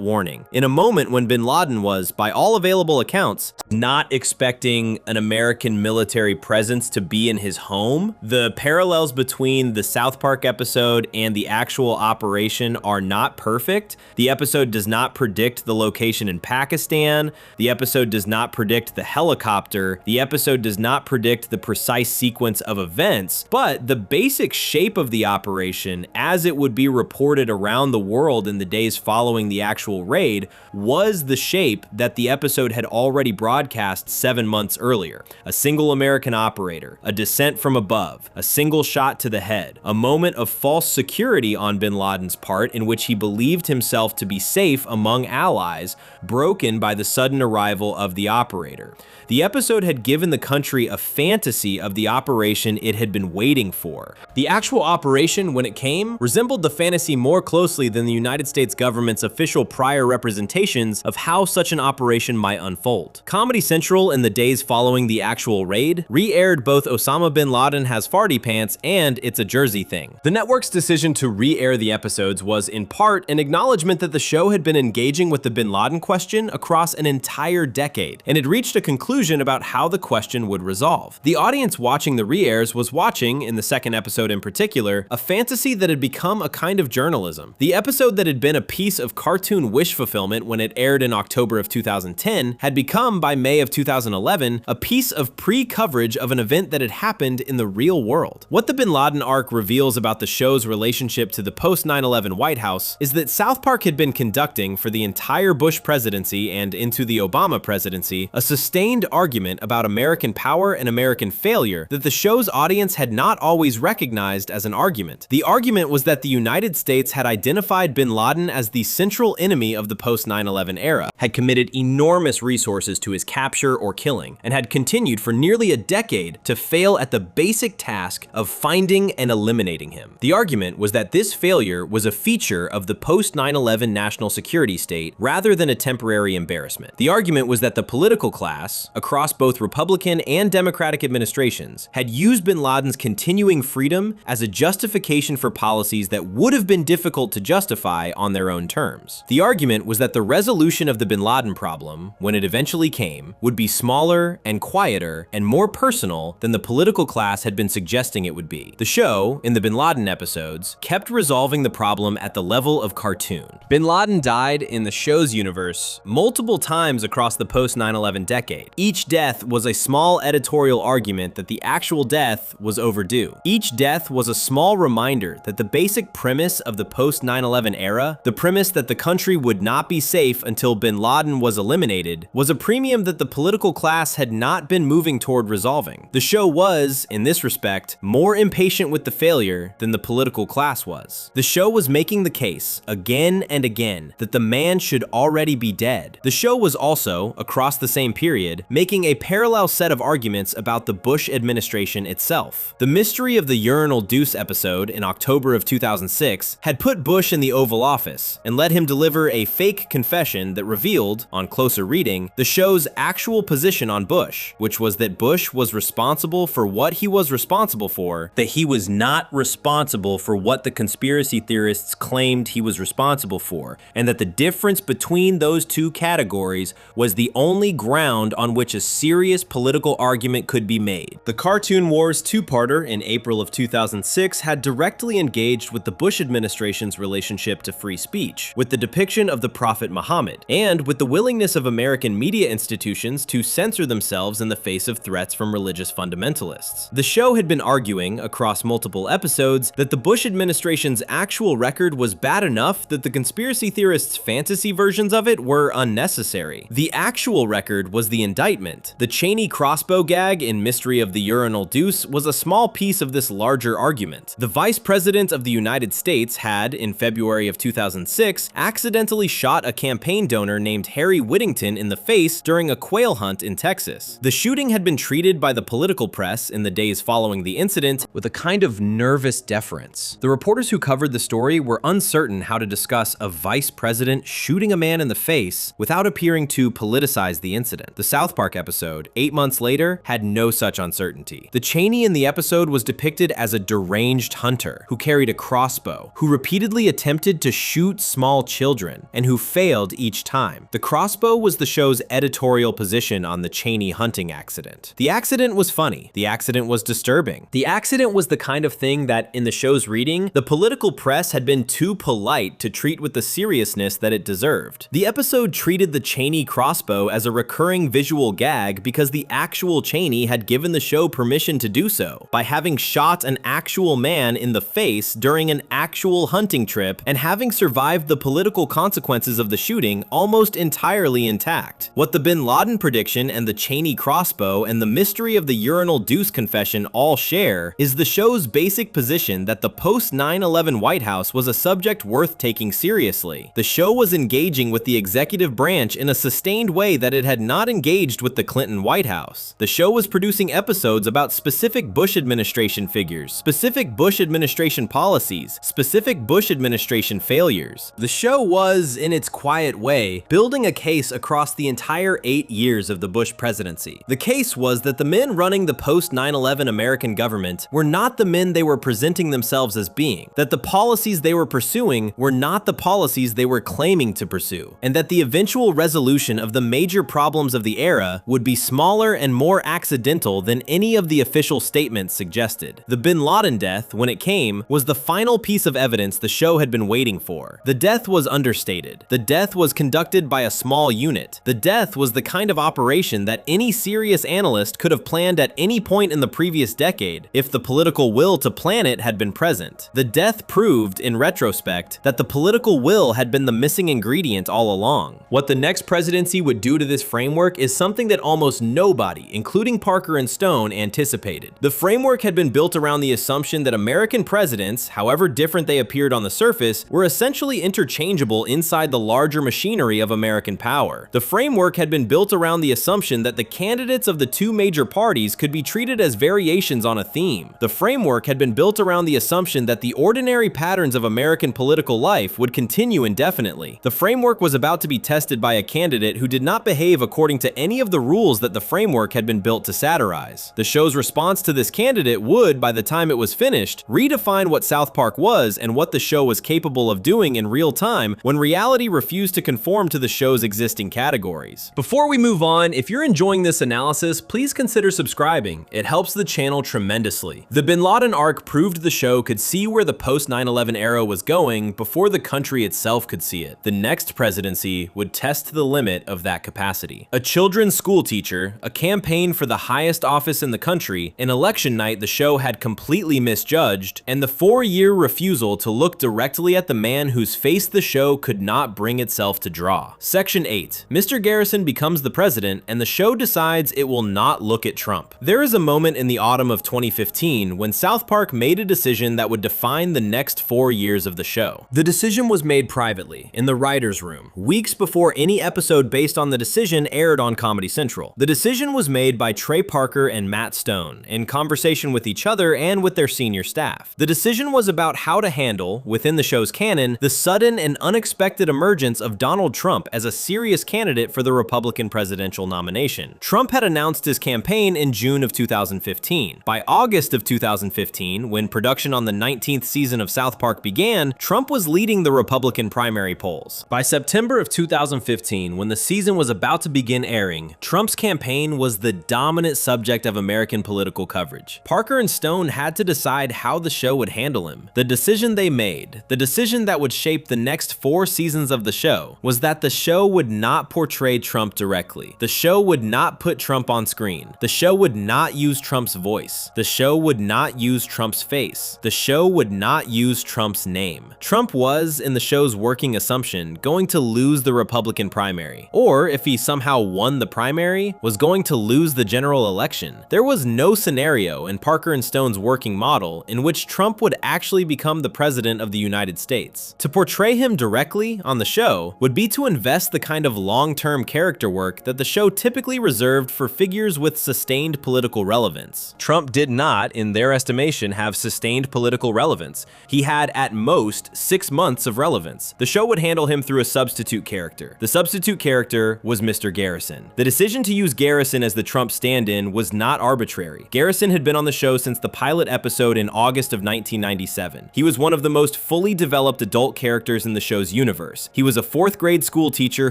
warning, in a moment when bin Laden was, by all available accounts, not expecting an American military presence to be in his home. The parallels between the South Park episode and the actual operation are not perfect. The episode does not predict the location in Pakistan. The episode does not predict the helicopter. The episode does not predict the precise sequence of events, but the basic shape of the operation, as it would be reported around the world in the days following the actual raid, was the shape that the episode had already broadcast 7 months earlier. A single American operator, a descent from above, a single shot to the head, a moment of false security on bin Laden's part in which he believed himself to be safe among allies, broken by the sudden arrival of the operator. The episode had given the country a fantasy of the operation it had been waiting for. The actual operation, when it came, resembled the fantasy more closely than the United States government's official prior representations of how such an operation might unfold. Comedy Central, in the days following the actual raid, re-aired both Osama bin Laden Has Farty Pants and It's a Jersey Thing. The network's decision to re-air the episodes was, in part, an acknowledgement that the show had been engaging with the bin Laden question across an entire decade, and had reached a conclusion about how the question would resolve. The audience watching the re-airs was watching, in the second episode in particular, a fantasy that had become a kind of journalism. The episode that had been a piece of cartoon wish fulfillment when it aired in October of 2010 had become, by May of 2011, a piece of pre-coverage of an event that had happened in the real world. What the bin Laden arc reveals about the show's relationship to the post-9/11 White House is that South Park had been conducting, for the entire Bush presidency and into the Obama presidency, a sustained argument about American power and American failure that the show's audience had not always recognized as an argument. The argument was that the United States had identified bin Laden as the central enemy of the post-9/11 era, had committed enormous resources to his capture or killing, and had continued for nearly a decade to fail at the basic task of finding and eliminating him. The argument was that this failure was a feature of the post-9/11 national security state rather than a temporary embarrassment. The argument was that the political class, House, across both Republican and Democratic administrations, had used bin Laden's continuing freedom as a justification for policies that would have been difficult to justify on their own terms. The argument was that the resolution of the bin Laden problem, when it eventually came, would be smaller and quieter and more personal than the political class had been suggesting it would be. The show, in the bin Laden episodes, kept resolving the problem at the level of cartoon. Bin Laden died in the show's universe multiple times across the post-9/11 decade. Each death was a small editorial argument that the actual death was overdue. Each death was a small reminder that the basic premise of the post-9/11 era, the premise that the country would not be safe until bin Laden was eliminated, was a premium that the political class had not been moving toward resolving. The show was, in this respect, more impatient with the failure than the political class was. The show was making the case, again and again, that the man should already be dead. The show was also, across the same period, making a parallel set of arguments about the Bush administration itself. The mystery of the urinal deuce episode in October of 2006 had put Bush in the Oval Office and let him deliver a fake confession that revealed, on closer reading, the show's actual position on Bush, which was that Bush was responsible for what he was responsible for, that he was not responsible for what the conspiracy theorists claimed he was responsible for, and that the difference between those two categories was the only ground on which a serious political argument could be made. The Cartoon Wars two-parter in April of 2006 had directly engaged with the Bush administration's relationship to free speech, with the depiction of the Prophet Muhammad, and with the willingness of American media institutions to censor themselves in the face of threats from religious fundamentalists. The show had been arguing, across multiple episodes, that the Bush administration's actual record was bad enough that the conspiracy theorists' fantasy versions of it were unnecessary. The actual record was the indictment. The Cheney crossbow gag in Mystery of the Urinal Deuce was a small piece of this larger argument. The Vice President of the United States had, in February of 2006, accidentally shot a campaign donor named Harry Whittington in the face during a quail hunt in Texas. The shooting had been treated by the political press in the days following the incident with a kind of nervous deference. The reporters who covered the story were uncertain how to discuss a vice president shooting a man in the face without appearing to politicize the incident. The South Park episode, 8 months later, had no such uncertainty. The Cheney in the episode was depicted as a deranged hunter who carried a crossbow, who repeatedly attempted to shoot small children, and who failed each time. The crossbow was the show's editorial position on the Cheney hunting accident. The accident was funny. The accident was disturbing. The accident was the kind of thing that, in the show's reading, the political press had been too polite to treat with the seriousness that it deserved. The episode treated the Cheney crossbow as a recurring visual gag because the actual Cheney had given the show permission to do so, by having shot an actual man in the face during an actual hunting trip and having survived the political consequences of the shooting almost entirely intact. What the bin Laden prediction and the Cheney crossbow and the mystery of the urinal deuce confession all share is the show's basic position that the post-9/11 White House was a subject worth taking seriously. The show was engaging with the executive branch in a sustained way that it had not engaged with the Clinton White House. The show was producing episodes about specific Bush administration figures, specific Bush administration policies, specific Bush administration failures. The show was, in its quiet way, building a case across the entire 8 years of the Bush presidency. The case was that the men running the post-9/11 American government were not the men they were presenting themselves as being, that the policies they were pursuing were not the policies they were claiming to pursue, and that the eventual resolution of the major problems of the era would be smaller and more accidental than any of the official statements suggested. The bin Laden death, when it came, was the final piece of evidence the show had been waiting for. The death was understated. The death was conducted by a small unit. The death was the kind of operation that any serious analyst could have planned at any point in the previous decade if the political will to plan it had been present. The death proved, in retrospect, that the political will had been the missing ingredient all along. What the next presidency would do to this framework is something that almost nobody, including Parker and Stone, anticipated. The framework had been built around the assumption that American presidents, however different they appeared on the surface, were essentially interchangeable inside the larger machinery of American power. The framework had been built around the assumption that the candidates of the two major parties could be treated as variations on a theme. The framework had been built around the assumption that the ordinary patterns of American political life would continue indefinitely. The framework was about to be tested by a candidate who did not behave according to any of the rules that the framework had been built to satirize. The show's response to this candidate would, by the time it was finished, redefine what South Park was and what the show was capable of doing in real time when reality refused to conform to the show's existing categories. Before we move on, if you're enjoying this analysis, please consider subscribing. It helps the channel tremendously. The Bin Laden arc proved the show could see where the post-9/11 era was going before the country itself could see it. The next presidency would test the limit of that capacity. A children's school teacher, a campaign for the highest office in the country, an election night the show had completely misjudged, and the 4-year refusal to look directly at the man whose face the show could not bring itself to draw. Section 8. Mr. Garrison becomes the president, and the show decides it will not look at Trump. There is a moment in the autumn of 2015 when South Park made a decision that would define the next 4 years of the show. The decision was made privately, in the writer's room, weeks before any episode based on the decision aired on Comedy Central. The decision was made by Trey Parker and Matt Stone, in conversation with each other and with their senior staff. The decision was about how to handle, within the show's canon, the sudden and unexpected emergence of Donald Trump as a serious candidate for the Republican presidential nomination. Trump had announced his campaign in June of 2015. By August of 2015, when production on the 19th season of South Park began, Trump was leading the Republican primary polls. By September of 2015, when the season was about to begin airing, Trump's campaign was the dominant subject of American political coverage. Parker and Stone had to decide how the show would handle him. The decision they made, the decision that would shape the next 4 seasons of the show, was that the show would not portray Trump directly. The show would not put Trump on screen. The show would not use Trump's voice. The show would not use Trump's face. The show would not use Trump's name. Trump was, in the show's working assumption, going to lose the Republican primary, or if he somehow won the primary, was going to lose the general election. There was no scenario in Parker and Stone's working model in which Trump would actually become the president of the United States. To portray him directly on the show would be to invest the kind of long-term character work that the show typically reserved for figures with sustained political relevance. Trump did not, in their estimation, have sustained political relevance. He had, at most, 6 months of relevance. The show would handle him through a substitute character. The substitute character was Mr. Garrison. The decision to use Garrison as the Trump stand-in was not arbitrary. Garrison had been on the show since the pilot episode in August of 1997. He was one of the most fully developed adult characters in the show's universe. He was a 4th grade school teacher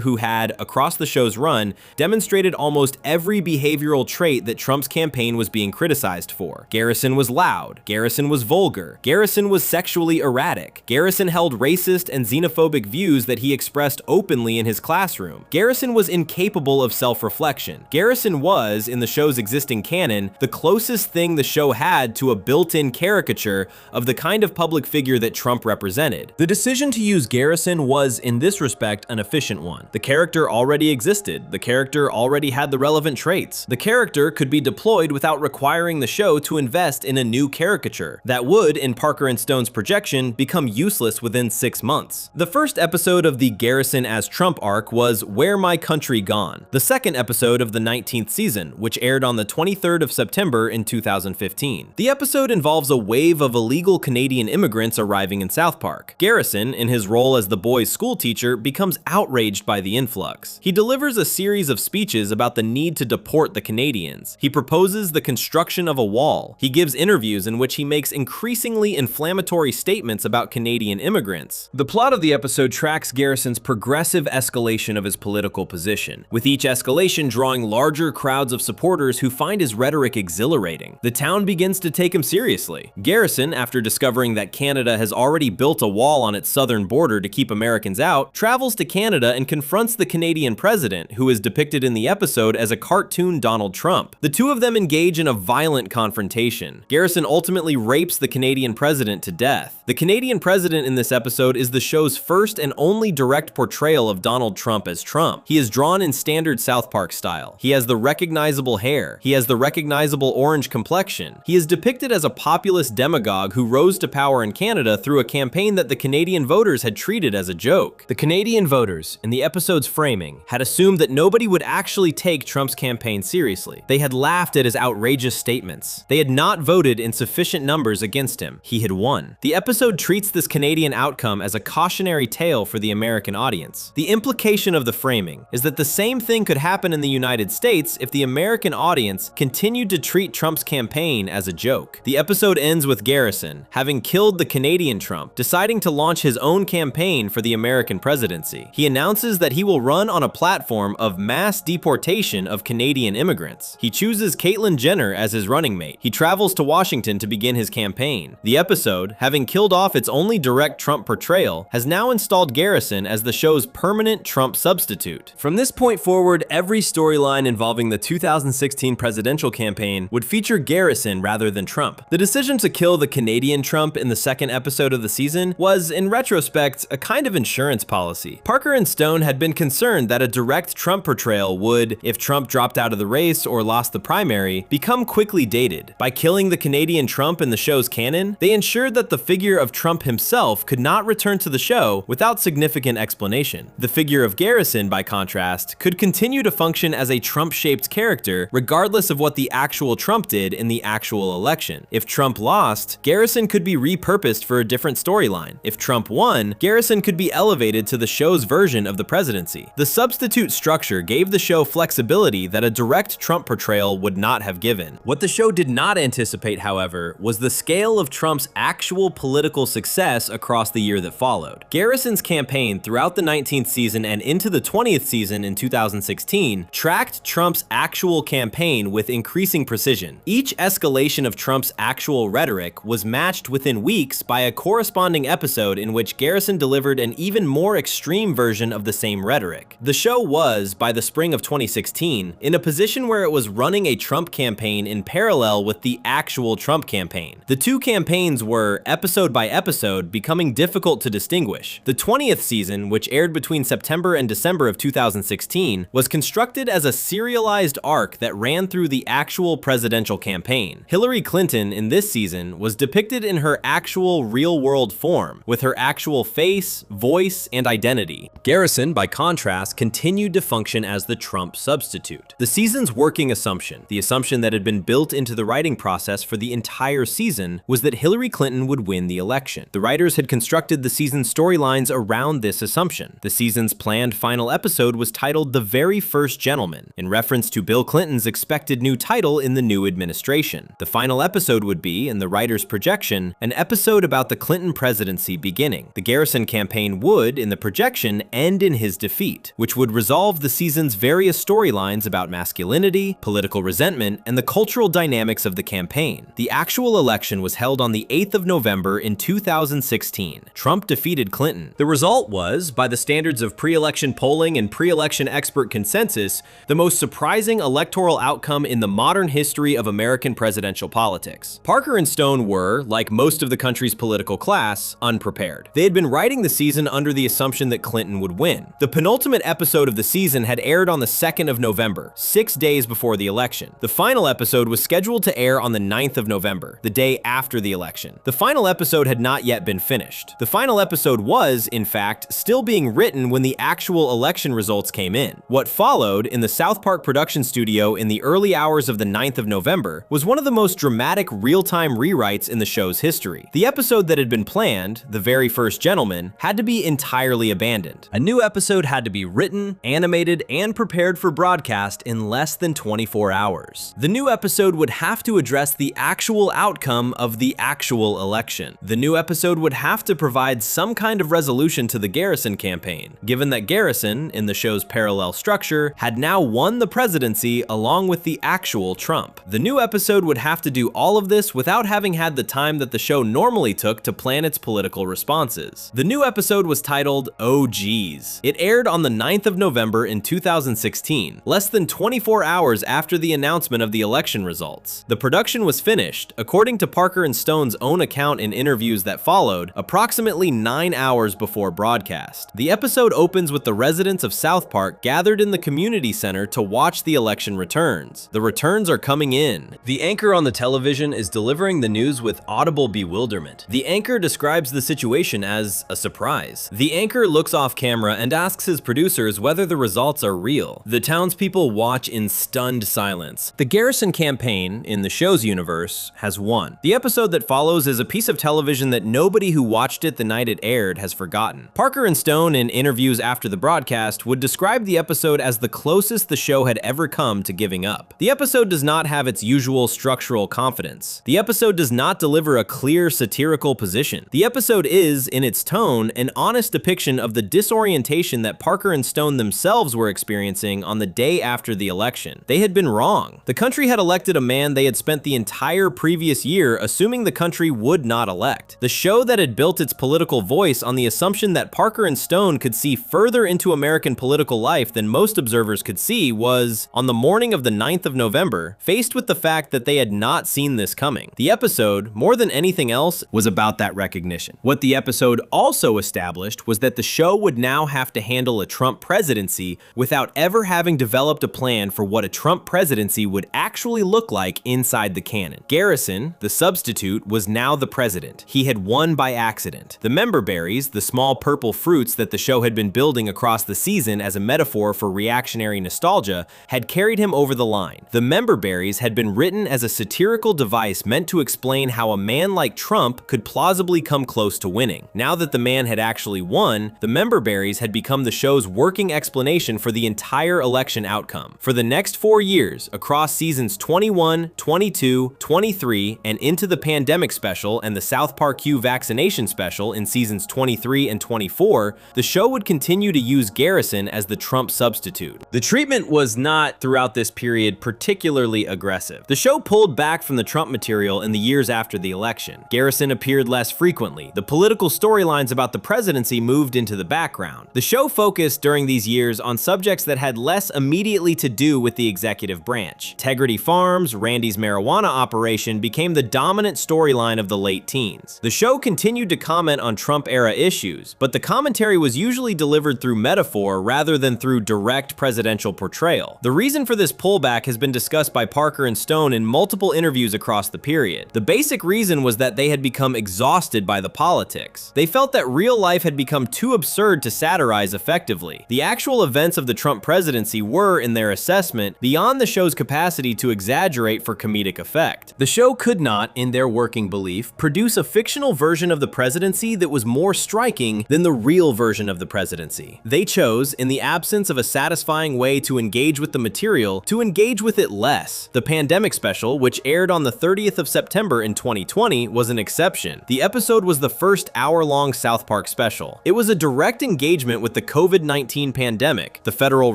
who had, across the show's run, demonstrated almost every behavioral trait that Trump's campaign was being criticized for. Garrison was loud. Garrison was vulgar. Garrison was sexually erratic. Garrison held racist and xenophobic views that he expressed openly in his classroom. Garrison was incapable of self-reflection. Garrison was, in the show's existing canon, the closest thing the show had to a built-in caricature of the kind of public figure that Trump represented. The decision to use Garrison was, in this respect, an efficient one. The character already existed. The character already had the relevant traits. The character could be deployed without requiring the show to invest in a new caricature that would, in Parker and Stone's projection, become useless within 6 months. The first episode of the Garrison as Trump arc was Where My Country Gone, the second episode of the 19th season, which aired on the 23rd of September in 2015. The episode involves a wave of illegal Canadian immigrants arriving in South Park. Garrison, in his role as the boys' school teacher, becomes outraged by the influx. He delivers a series of speeches about the need to deport the Canadians. He proposes the construction of a wall. He gives interviews in which he makes increasingly inflammatory statements about Canadian immigrants. The plot of the episode tracks Garrison's progressive escalation of his political position, with each escalation drawing larger crowds of supporters who find his rhetoric exhilarating. The town begins to take him seriously. Garrison, after discovering that Canada has already built a wall on its southern border to keep Americans out, travels to Canada and confronts the Canadian president, who is depicted in the episode as a cartoon Donald Trump. The two of them engage in a violent confrontation. Garrison ultimately rapes the Canadian president to death. The Canadian president in this episode is the show's first and only direct portrayal of Donald Trump as Trump. He is drawn in standard South Park style. He has the recognizable hair. He has the recognizable orange complexion. He is depicted as a populist demagogue who rose to power in Canada through a campaign that the Canadian voters had treated as a joke. The Canadian voters, in the episode's framing, had assumed that nobody would actually take Trump's campaign seriously. They had laughed at his outrageous statements. They had not voted in sufficient numbers against him. He had won. The episode treats this Canadian outcome as a cautionary tale for the American audience. The implication of the framing is that the same thing could happen in the United States if the American audience continued to treat Trump's campaign as a joke. The episode ends with Garrison, having killed the Canadian Trump, deciding to launch his own campaign for the American presidency. He announces that he will run on a platform of mass deportation of Canadian immigrants. He chooses Caitlyn Jenner as his running mate. He travels to Washington to begin his campaign. The episode, having killed off its only direct Trump portrayal, has now installed Garrison as the show's permanent Trump substitute. From this point forward, every storyline involving the 2016 presidential campaign would feature Garrison rather than Trump. The decision to kill the Canadian Trump in the second episode of the season was, in retrospect, a kind of insurance policy. Parker and Stone had been concerned that a direct Trump portrayal would, if Trump dropped out of the race or lost the primary, become quickly dated. By killing the Canadian Trump in the show's canon, they ensured that the figure of Trump himself could not return to the show without significant explanation. The figure of Garrison, by contrast, could continue to function as a Trump-shaped character regardless of what the actual Trump did in the actual election. If Trump lost, Garrison could be repurposed for a different storyline. If Trump won, Garrison could be elevated to the show's version of the presidency. The substitute structure gave the show flexibility that a direct Trump portrayal would not have given. What the show did not anticipate, however, was the scale of Trump's actual political success across the year that followed. Garrison's campaign throughout the 19th season and into the 20th season in 2016 tracked Trump's actual campaign with increasing precision. Each escalation of Trump's actual rhetoric was matched within weeks by a corresponding episode in which Garrison delivered an even more extreme version of the same rhetoric. The show was, by the spring of 2016, in a position where it was running a Trump campaign in parallel with the actual Trump campaign. The two campaigns were, episode by episode, becoming difficult to distinguish. The 20th season, which aired between September and December of 2016, was constructed as a serialized arc that ran through the actual presidential campaign. Hillary Clinton in this season was depicted in her actual real-world form, with her actual face, voice, and identity. Garrison, by contrast, continued to function as the Trump substitute. The season's working assumption, the assumption that had been built into the writing process for the entire season, was that Hillary Clinton would win the election. The writers had constructed the season's storylines around this assumption. The season's planned final episode was titled The Very First Gentleman, in reference to Bill Clinton's expected new title in the new administration. The final episode would be, in the writer's projection, an episode about the Clinton presidency beginning. The Garrison campaign would, in the projection, end in his defeat, which would resolve the season's various storylines about masculinity, political resentment, and the cultural dynamics of the campaign. The actual election was held on the 8th of November in 2016. Trump defeated Clinton. The result was, by the standards of pre-election polling and pre-election expert consensus, the most surprising electoral outcome in the modern history of American presidential politics. Parker and Stone were, like most of the country's political class, unprepared. They had been writing the season under the assumption that Clinton would win. The penultimate episode of the season had aired on the 2nd of November, 6 days before the election. The final episode was scheduled to air on the 9th of November, the day after the election. The final episode had not yet been finished. The final episode was, in fact, still being written when the actual election results came in. What followed in the South Park production studio in the early hours of the 9th of November was one of the most dramatic real-time rewrites in the show's history. The episode that had been planned, The Very First Gentleman, had to be entirely abandoned. A new episode had to be written, animated, and prepared for broadcast in less than 24 hours. The new episode would have to address the actual outcome of the actual election. The new episode would have to provide some kind of resolution to the Garrison campaign, given that Garrison, in the show's parallel structure, had now won the presidency along with the actual Trump. The new episode would have to do all of this without having had the time that the show normally took to plan its political responses. The new episode was titled Oh Geez. It aired on the 9th of November in 2016, less than 24 hours after the announcement of the election results. The production was finished, according to Parker and Stone's own account in interviews that followed, approximately 9 hours before broadcast. The episode opens with the residents of South Park gathered in the community center to watch the election returns. The returns are coming in. The anchor on the television is delivering the news with audible bewilderment. The anchor describes the situation as a surprise. The anchor looks off camera and asks his producers whether the results are real. The townspeople watch in stunned silence. The Garrison campaign, in the show's universe, has won. The episode that follows is a piece of television that nobody who watched it the night it aired has forgotten. Parker and Stone, in interviews after the broadcast, would describe the episode as the closest the show had ever come to giving up. The episode does not have its usual structural confidence. The episode does not deliver a clear satirical position. The episode is, in its tone, an honest depiction of the disorientation that Parker and Stone themselves were experiencing on the day after the election. They had been wrong. The country had elected a man they had spent the entire previous year assuming the country would not elect. The show that had built its political voice on the assumption that Parker and Stone could see further into American political life than most observers could see was, on the morning of the 9th of November, faced with the fact that they had not seen this coming. The episode, more than anything else, was about that recognition. What the episode also established was that the show would now have to handle a Trump presidency without ever having developed a plan for what a Trump presidency would actually look like inside the canon. Garrison, the substitute, was now the president. He had won by accident. The member berries, the small purple fruits that the show had been building across the season as a metaphor for reactionary nostalgia, had carried him over the line. The member berries had been written as a satirical device meant to explain how a man like Trump could plausibly come close to winning. Now that the man had actually won, the member berries had become the show's working explanation for the entire election outcome. For the next 4 years, across seasons 21, 22, 23, and into the pandemic special and the South Park Q vaccination special in seasons 23 and 24, the show would continue to use Garrison as the Trump substitute. The treatment was not, throughout this period, particularly aggressive. The show pulled back from the Trump material in the years after the election. Garrison appeared less frequently. The political storylines about the presidency moved into the background. The show focused during these years on subjects that had less immediately to do with the executive branch. Tegrity Farms, Randy's marijuana operation became the dominant storyline of the late teens. The show continued to comment on Trump-era issues, but the commentary was usually delivered through metaphor rather than through direct presidential portrayal. The reason for this pullback has been discussed by Parker and Stone in multiple interviews across the period. The basic reason was that they had become exhausted by the politics. They felt that real life had become too absurd to satirize effectively. The actual events of the Trump presidency were, in their assessment, beyond the show's capacity to exaggerate for comedic effect. The show could not, in their working belief, produce a fictional version of the presidency that was more striking than the real version of the presidency. They chose, in the absence of a satisfying way to engage with the material, to engage with it less. The pandemic special, which aired on the 30th of September in 2020, was an exception. The episode was the first hour-long South Park special. It was a direct engagement with the COVID-19 pandemic, the federal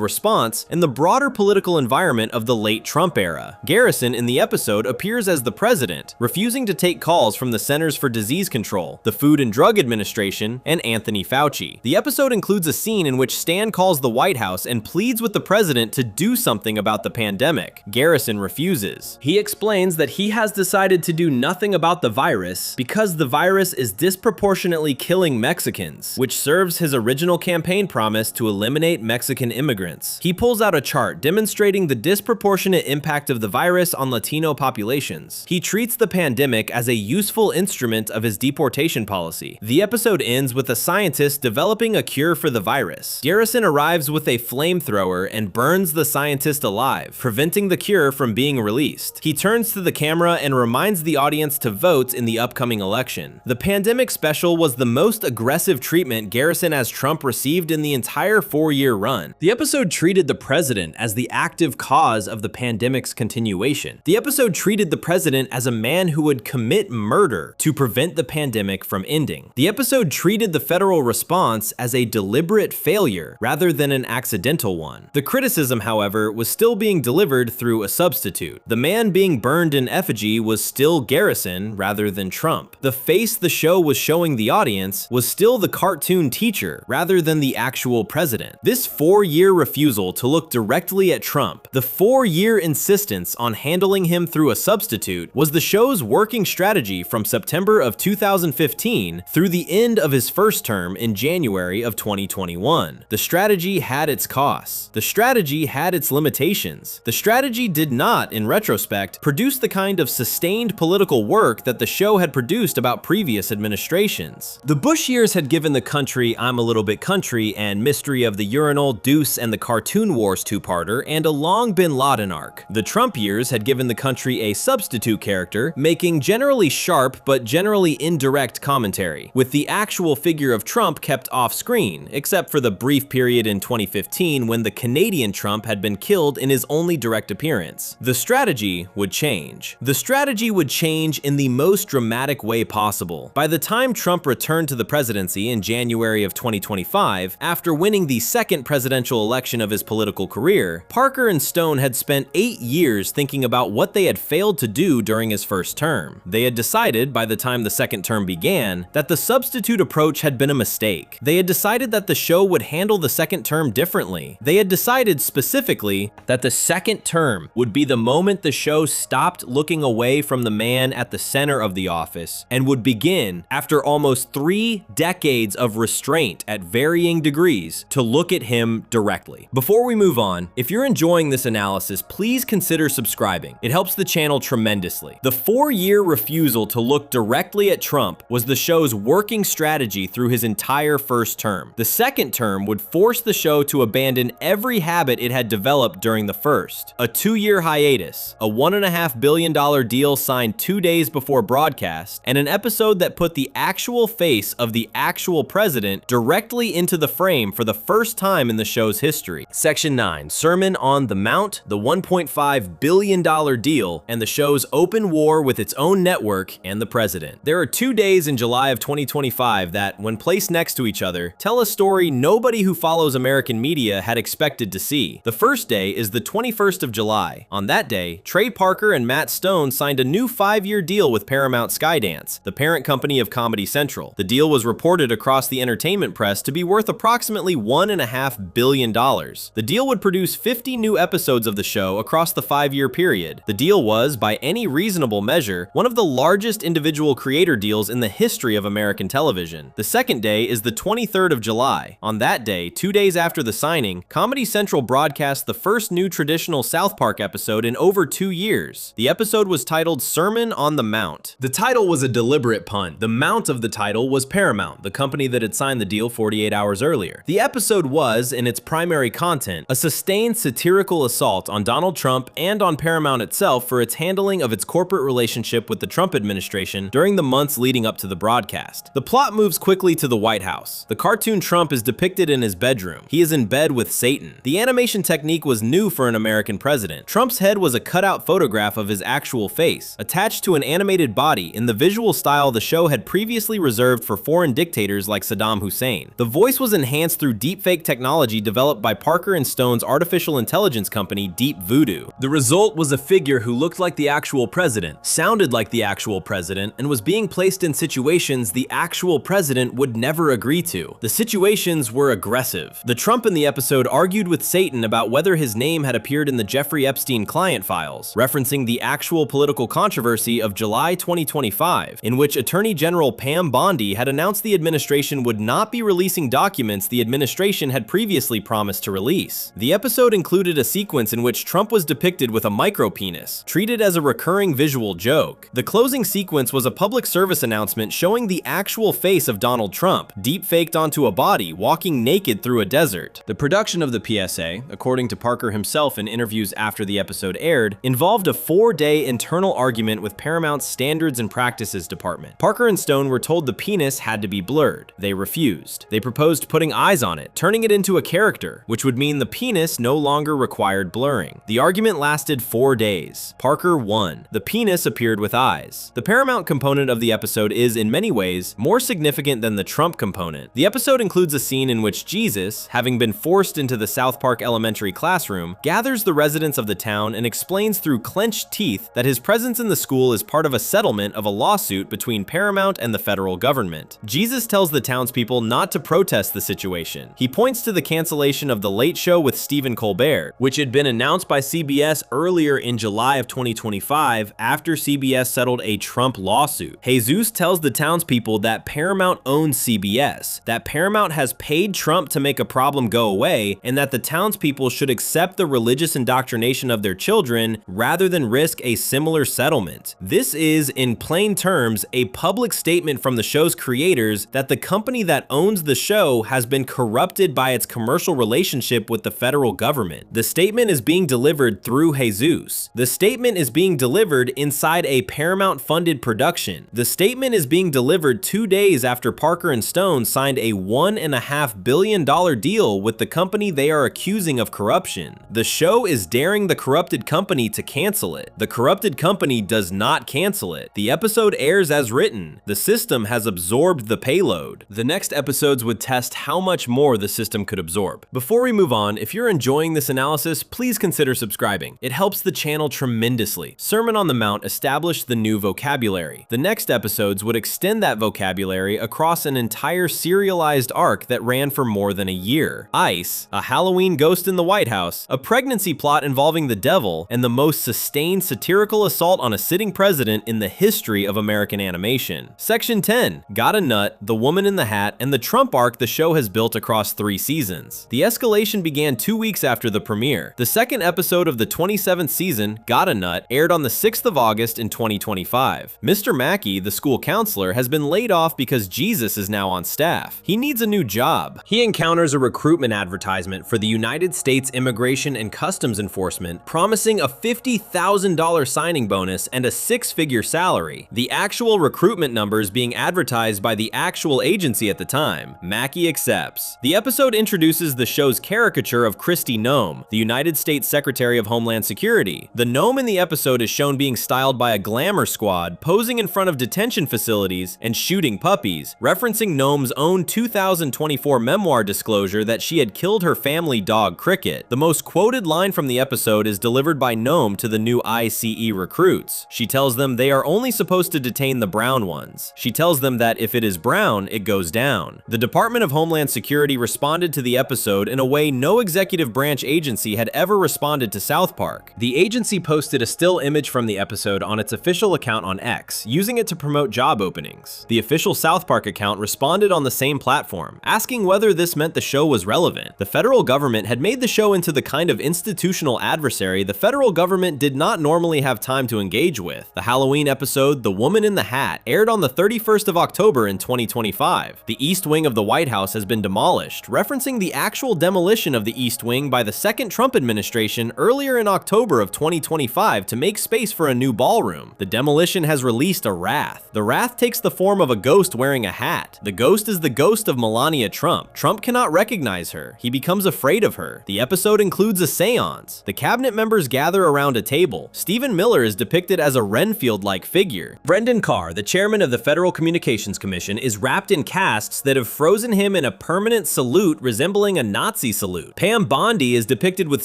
response, and the broader political environment of the late Trump era. Garrison in the episode appears as the president, refusing to take calls from the Centers for Disease Control, the Food and Drug Administration, and Anthony Fauci. The episode includes a scene in which Stan calls the White House and pleads with the president to do something about the pandemic. Garrison refuses. He explains that he has decided to do nothing about the virus because the virus is disproportionately killing Mexicans, which serves his original campaign promise to eliminate Mexican immigrants. He pulls out a chart demonstrating the disproportionate impact of the virus on Latino populations. He treats the pandemic as a useful instrument of his deportation policy. The episode ends with a scientist developing a cure for the virus. Garrison arrives with a flamethrower and burns the scientist alive, preventing the cure from being released. He turns to the camera and reminds the audience to vote in the upcoming election. The pandemic special was the most aggressive treatment Garrison as Trump received in the entire 4-year run. The episode treated the president as the active cause of the pandemic's continuation. The episode treated the president as a man who would commit murder to prevent the pandemic from ending. The episode treated the federal response as a deliberate failure rather than an accidental one. The criticism, however, was still being delivered through a substitute. The man being burned in effigy was still Garrison rather than Trump. The face the show was showing the audience was still the cartoon teacher rather than the actual president. This 4-year refusal to look directly at Trump, the 4-year insistence on handling him through a substitute, was the show's working strategy from September of 2015 through the end of his first term in January of 2021. The strategy had its costs. The strategy had its limitations. The strategy did not, in retrospect, produce the kind of sustained political work that the show had produced about previous administrations. The Bush years had given the country I'm a Little Bit Country and Mystery of the Urinal, Deuce, and the Cartoon Wars 2-parter, and a long Bin Laden arc. The Trump years had given the country a substitute character, making generally sharp but generally indirect commentary, with the actual figure of Trump kept off screen, except for the brief period in 2015 scene when the Canadian Trump had been killed in his only direct appearance. The strategy would change. The strategy would change in the most dramatic way possible. By the time Trump returned to the presidency in January of 2025, after winning the second presidential election of his political career, Parker and Stone had spent 8 years thinking about what they had failed to do during his first term. They had decided, by the time the second term began, that the substitute approach had been a mistake. They had decided that the show would handle the second term differently. They had decided specifically that the second term would be the moment the show stopped looking away from the man at the center of the office and would begin, after almost 3 decades of restraint at varying degrees, to look at him directly. Before we move on, if you're enjoying this analysis, please consider subscribing. It helps the channel tremendously. The 4-year refusal to look directly at Trump was the show's working strategy through his entire first term. The second term would force the show to abandon every habit it had developed during the first. A 2-year hiatus, a $1.5 billion deal signed 2 days before broadcast, and an episode that put the actual face of the actual president directly into the frame for the first time in the show's history. Section 9, Sermon on the Mount, the $1.5 billion deal, and the show's open war with its own network and the president. There are 2 days in July of 2025 that, when placed next to each other, tell a story nobody who follows American media had expected to see. The first day is the 21st of July. On that day, Trey Parker and Matt Stone signed a new 5-year deal with Paramount Skydance, the parent company of Comedy Central. The deal was reported across the entertainment press to be worth approximately $1.5 billion. The deal would produce 50 new episodes of the show across the 5-year period. The deal was, by any reasonable measure, one of the largest individual creator deals in the history of American television. The second day is the 23rd of July. On that day, 2 days after the signing, Comedy Central broadcast the first new traditional South Park episode in over 2 years. The episode was titled Sermon on the Mount. The title was a deliberate pun. The mount of the title was Paramount, the company that had signed the deal 48 hours earlier. The episode was, in its primary content, a sustained satirical assault on Donald Trump and on Paramount itself for its handling of its corporate relationship with the Trump administration during the months leading up to the broadcast. The plot moves quickly to the White House. The cartoon Trump is depicted in his bedroom. He is in bed with Satan. The animation technique was new for an American president. Trump's head was a cutout photograph of his actual face, attached to an animated body in the visual style the show had previously reserved for foreign dictators like Saddam Hussein. The voice was enhanced through deepfake technology developed by Parker and Stone's artificial intelligence company Deep Voodoo. The result was a figure who looked like the actual president, sounded like the actual president, and was being placed in situations the actual president would never agree to. The situations were aggressive. The Trump in the episode argued with Satan about whether his name had appeared in the Jeffrey Epstein client files, referencing the actual political controversy of July 2025, in which Attorney General Pam Bondi had announced the administration would not be releasing documents the administration had previously promised to release. The episode included a sequence in which Trump was depicted with a micropenis, treated as a recurring visual joke. The closing sequence was a public service announcement showing the actual face of Donald Trump, deep-faked onto a body, walking naked through a desert. The production of the PSA, according to Parker himself in interviews after the episode aired, involved a 4-day internal argument with Paramount's Standards and Practices Department. Parker and Stone were told the penis had to be blurred. They refused. They proposed putting eyes on it, turning it into a character, which would mean the penis no longer required blurring. The argument lasted 4 days. Parker won. The penis appeared with eyes. The Paramount component of the episode is, in many ways, more significant than the Trump component. The episode includes a scene in which Jesus, having been forced into the South Park elementary classroom, gathers the residents of the town and explains through clenched teeth that his presence in the school is part of a settlement of a lawsuit between Paramount and the federal government. Jesus tells the townspeople not to protest the situation. He points to the cancellation of The Late Show with Stephen Colbert, which had been announced by CBS earlier in July of 2025 after CBS settled a Trump lawsuit. Jesus tells the townspeople that Paramount owns CBS, that Paramount has paid Trump to make a problem go away, and that the townspeople should accept the religious indoctrination of their children rather than risk a similar settlement. This is, in plain terms, a public statement from the show's creators that the company that owns the show has been corrupted by its commercial relationship with the federal government. The statement is being delivered through Jesus. The statement is being delivered inside a Paramount-funded production. The statement is being delivered 2 days after Parker and Stone signed a $1.5 billion deal with the company company they are accusing of corruption. The show is daring the corrupted company to cancel it. The corrupted company does not cancel it. The episode airs as written. The system has absorbed the payload. The next episodes would test how much more the system could absorb. Before we move on, if you're enjoying this analysis, please consider subscribing. It helps the channel tremendously. Sermon on the Mount established the new vocabulary. The next episodes would extend that vocabulary across an entire serialized arc that ran for more than a year. Ice, a Halloween ghost in the White House, a pregnancy plot involving the devil, and the most sustained satirical assault on a sitting president in the history of American animation. Section 10, Got a Nut, The Woman in the Hat, and the Trump arc the show has built across 3 seasons. The escalation began 2 weeks after the premiere. The second episode of the 27th season, Got a Nut, aired on the 6th of August in 2025. Mr. Mackey, the school counselor, has been laid off because Jesus is now on staff. He needs a new job. He encounters a recruitment advertisement for the United States Immigration and Customs Enforcement promising a $50,000 signing bonus and a 6-figure salary. The actual recruitment numbers being advertised by the actual agency at the time. Mackey accepts. The episode introduces the show's caricature of Kristi Noem, the United States Secretary of Homeland Security. The gnome in the episode is shown being styled by a glamour squad, posing in front of detention facilities and shooting puppies, referencing Noem's own 2024 memoir disclosure that she had killed her family dog Cricket. The most quoted line from the episode is delivered by Noem to the new ICE recruits. She tells them they are only supposed to detain the brown ones. She tells them that if it is brown, it goes down. The Department of Homeland Security responded to the episode in a way no executive branch agency had ever responded to South Park. The agency posted a still image from the episode on its official account on X, using it to promote job openings. The official South Park account responded on the same platform, asking whether this meant the show was relevant. The federal government had made the show into the kind of institutional adversary the federal government did not normally have time to engage with. The Halloween episode, The Woman in the Hat, aired on the 31st of October in 2025. The East Wing of the White House has been demolished, referencing the actual demolition of the East Wing by the second Trump administration earlier in October of 2025 to make space for a new ballroom. The demolition has released a wrath. The wrath takes the form of a ghost wearing a hat. The ghost is the ghost of Melania Trump. Trump cannot recognize her. He becomes afraid of her. The episode includes a seance. The cabinet members gather around a table. Stephen Miller is depicted as a Renfield-like figure. Brendan Carr, the chairman of the Federal Communications Commission, is wrapped in casts that have frozen him in a permanent salute resembling a Nazi salute. Pam Bondi is depicted with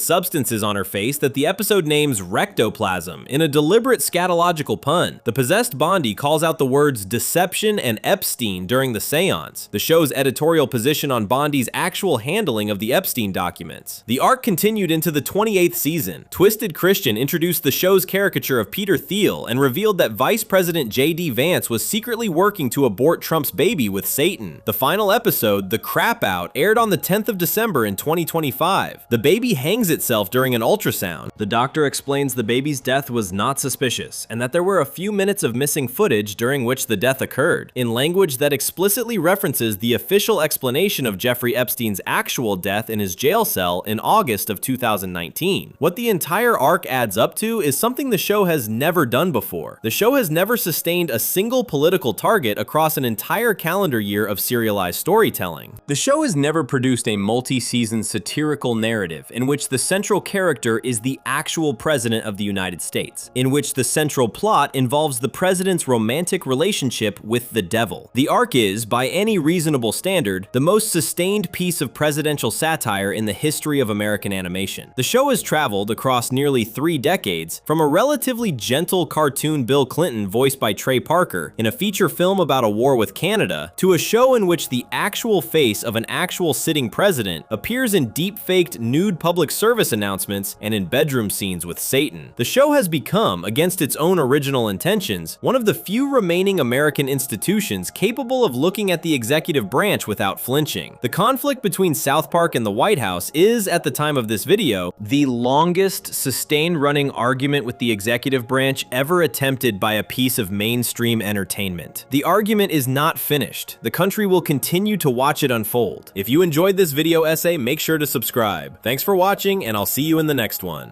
substances on her face that the episode names rectoplasm in a deliberate scatological pun. The possessed Bondi calls out the words deception and Epstein during the seance, the show's editorial position on Bondi's actual handling of the Epstein documents. The arc continued into the 28th season. Twisted Christian introduced the show's caricature of Peter Thiel and revealed that Vice President J.D. Vance was secretly working to abort Trump's baby with Satan. The final episode, The Crap Out, aired on the 10th of December in 2025. The baby hangs itself during an ultrasound. The doctor explains the baby's death was not suspicious and that there were a few minutes of missing footage during which the death occurred, in language that explicitly references the official explanation of Jeffrey Epstein's actual death in his jail cell in August of 2019. What the entire arc adds up to is something the show has never done before. The show has never sustained a single political target across an entire calendar year of serialized storytelling. The show has never produced a multi-season satirical narrative in which the central character is the actual president of the United States, in which the central plot involves the president's romantic relationship with the devil. The arc is, by any reasonable standard, the most sustained piece of presidential satire in the history of American animation. The show has traveled across nearly 3 decades, from a relatively gentle cartoon Bill Clinton voiced by Trey Parker in a feature film about a war with Canada, to a show in which the actual face of an actual sitting president appears in deep-faked nude public service announcements and in bedroom scenes with Satan. The show has become, against its own original intentions, one of the few remaining American institutions capable of looking at the executive branch without flinching. The conflict between South Park and the White House is, at the time of this video, the longest sustained running argument with the executive branch ever attempted by a piece of mainstream entertainment. The argument is not finished. The country will continue to watch it unfold. If you enjoyed this video essay, make sure to subscribe. Thanks for watching, and I'll see you in the next one.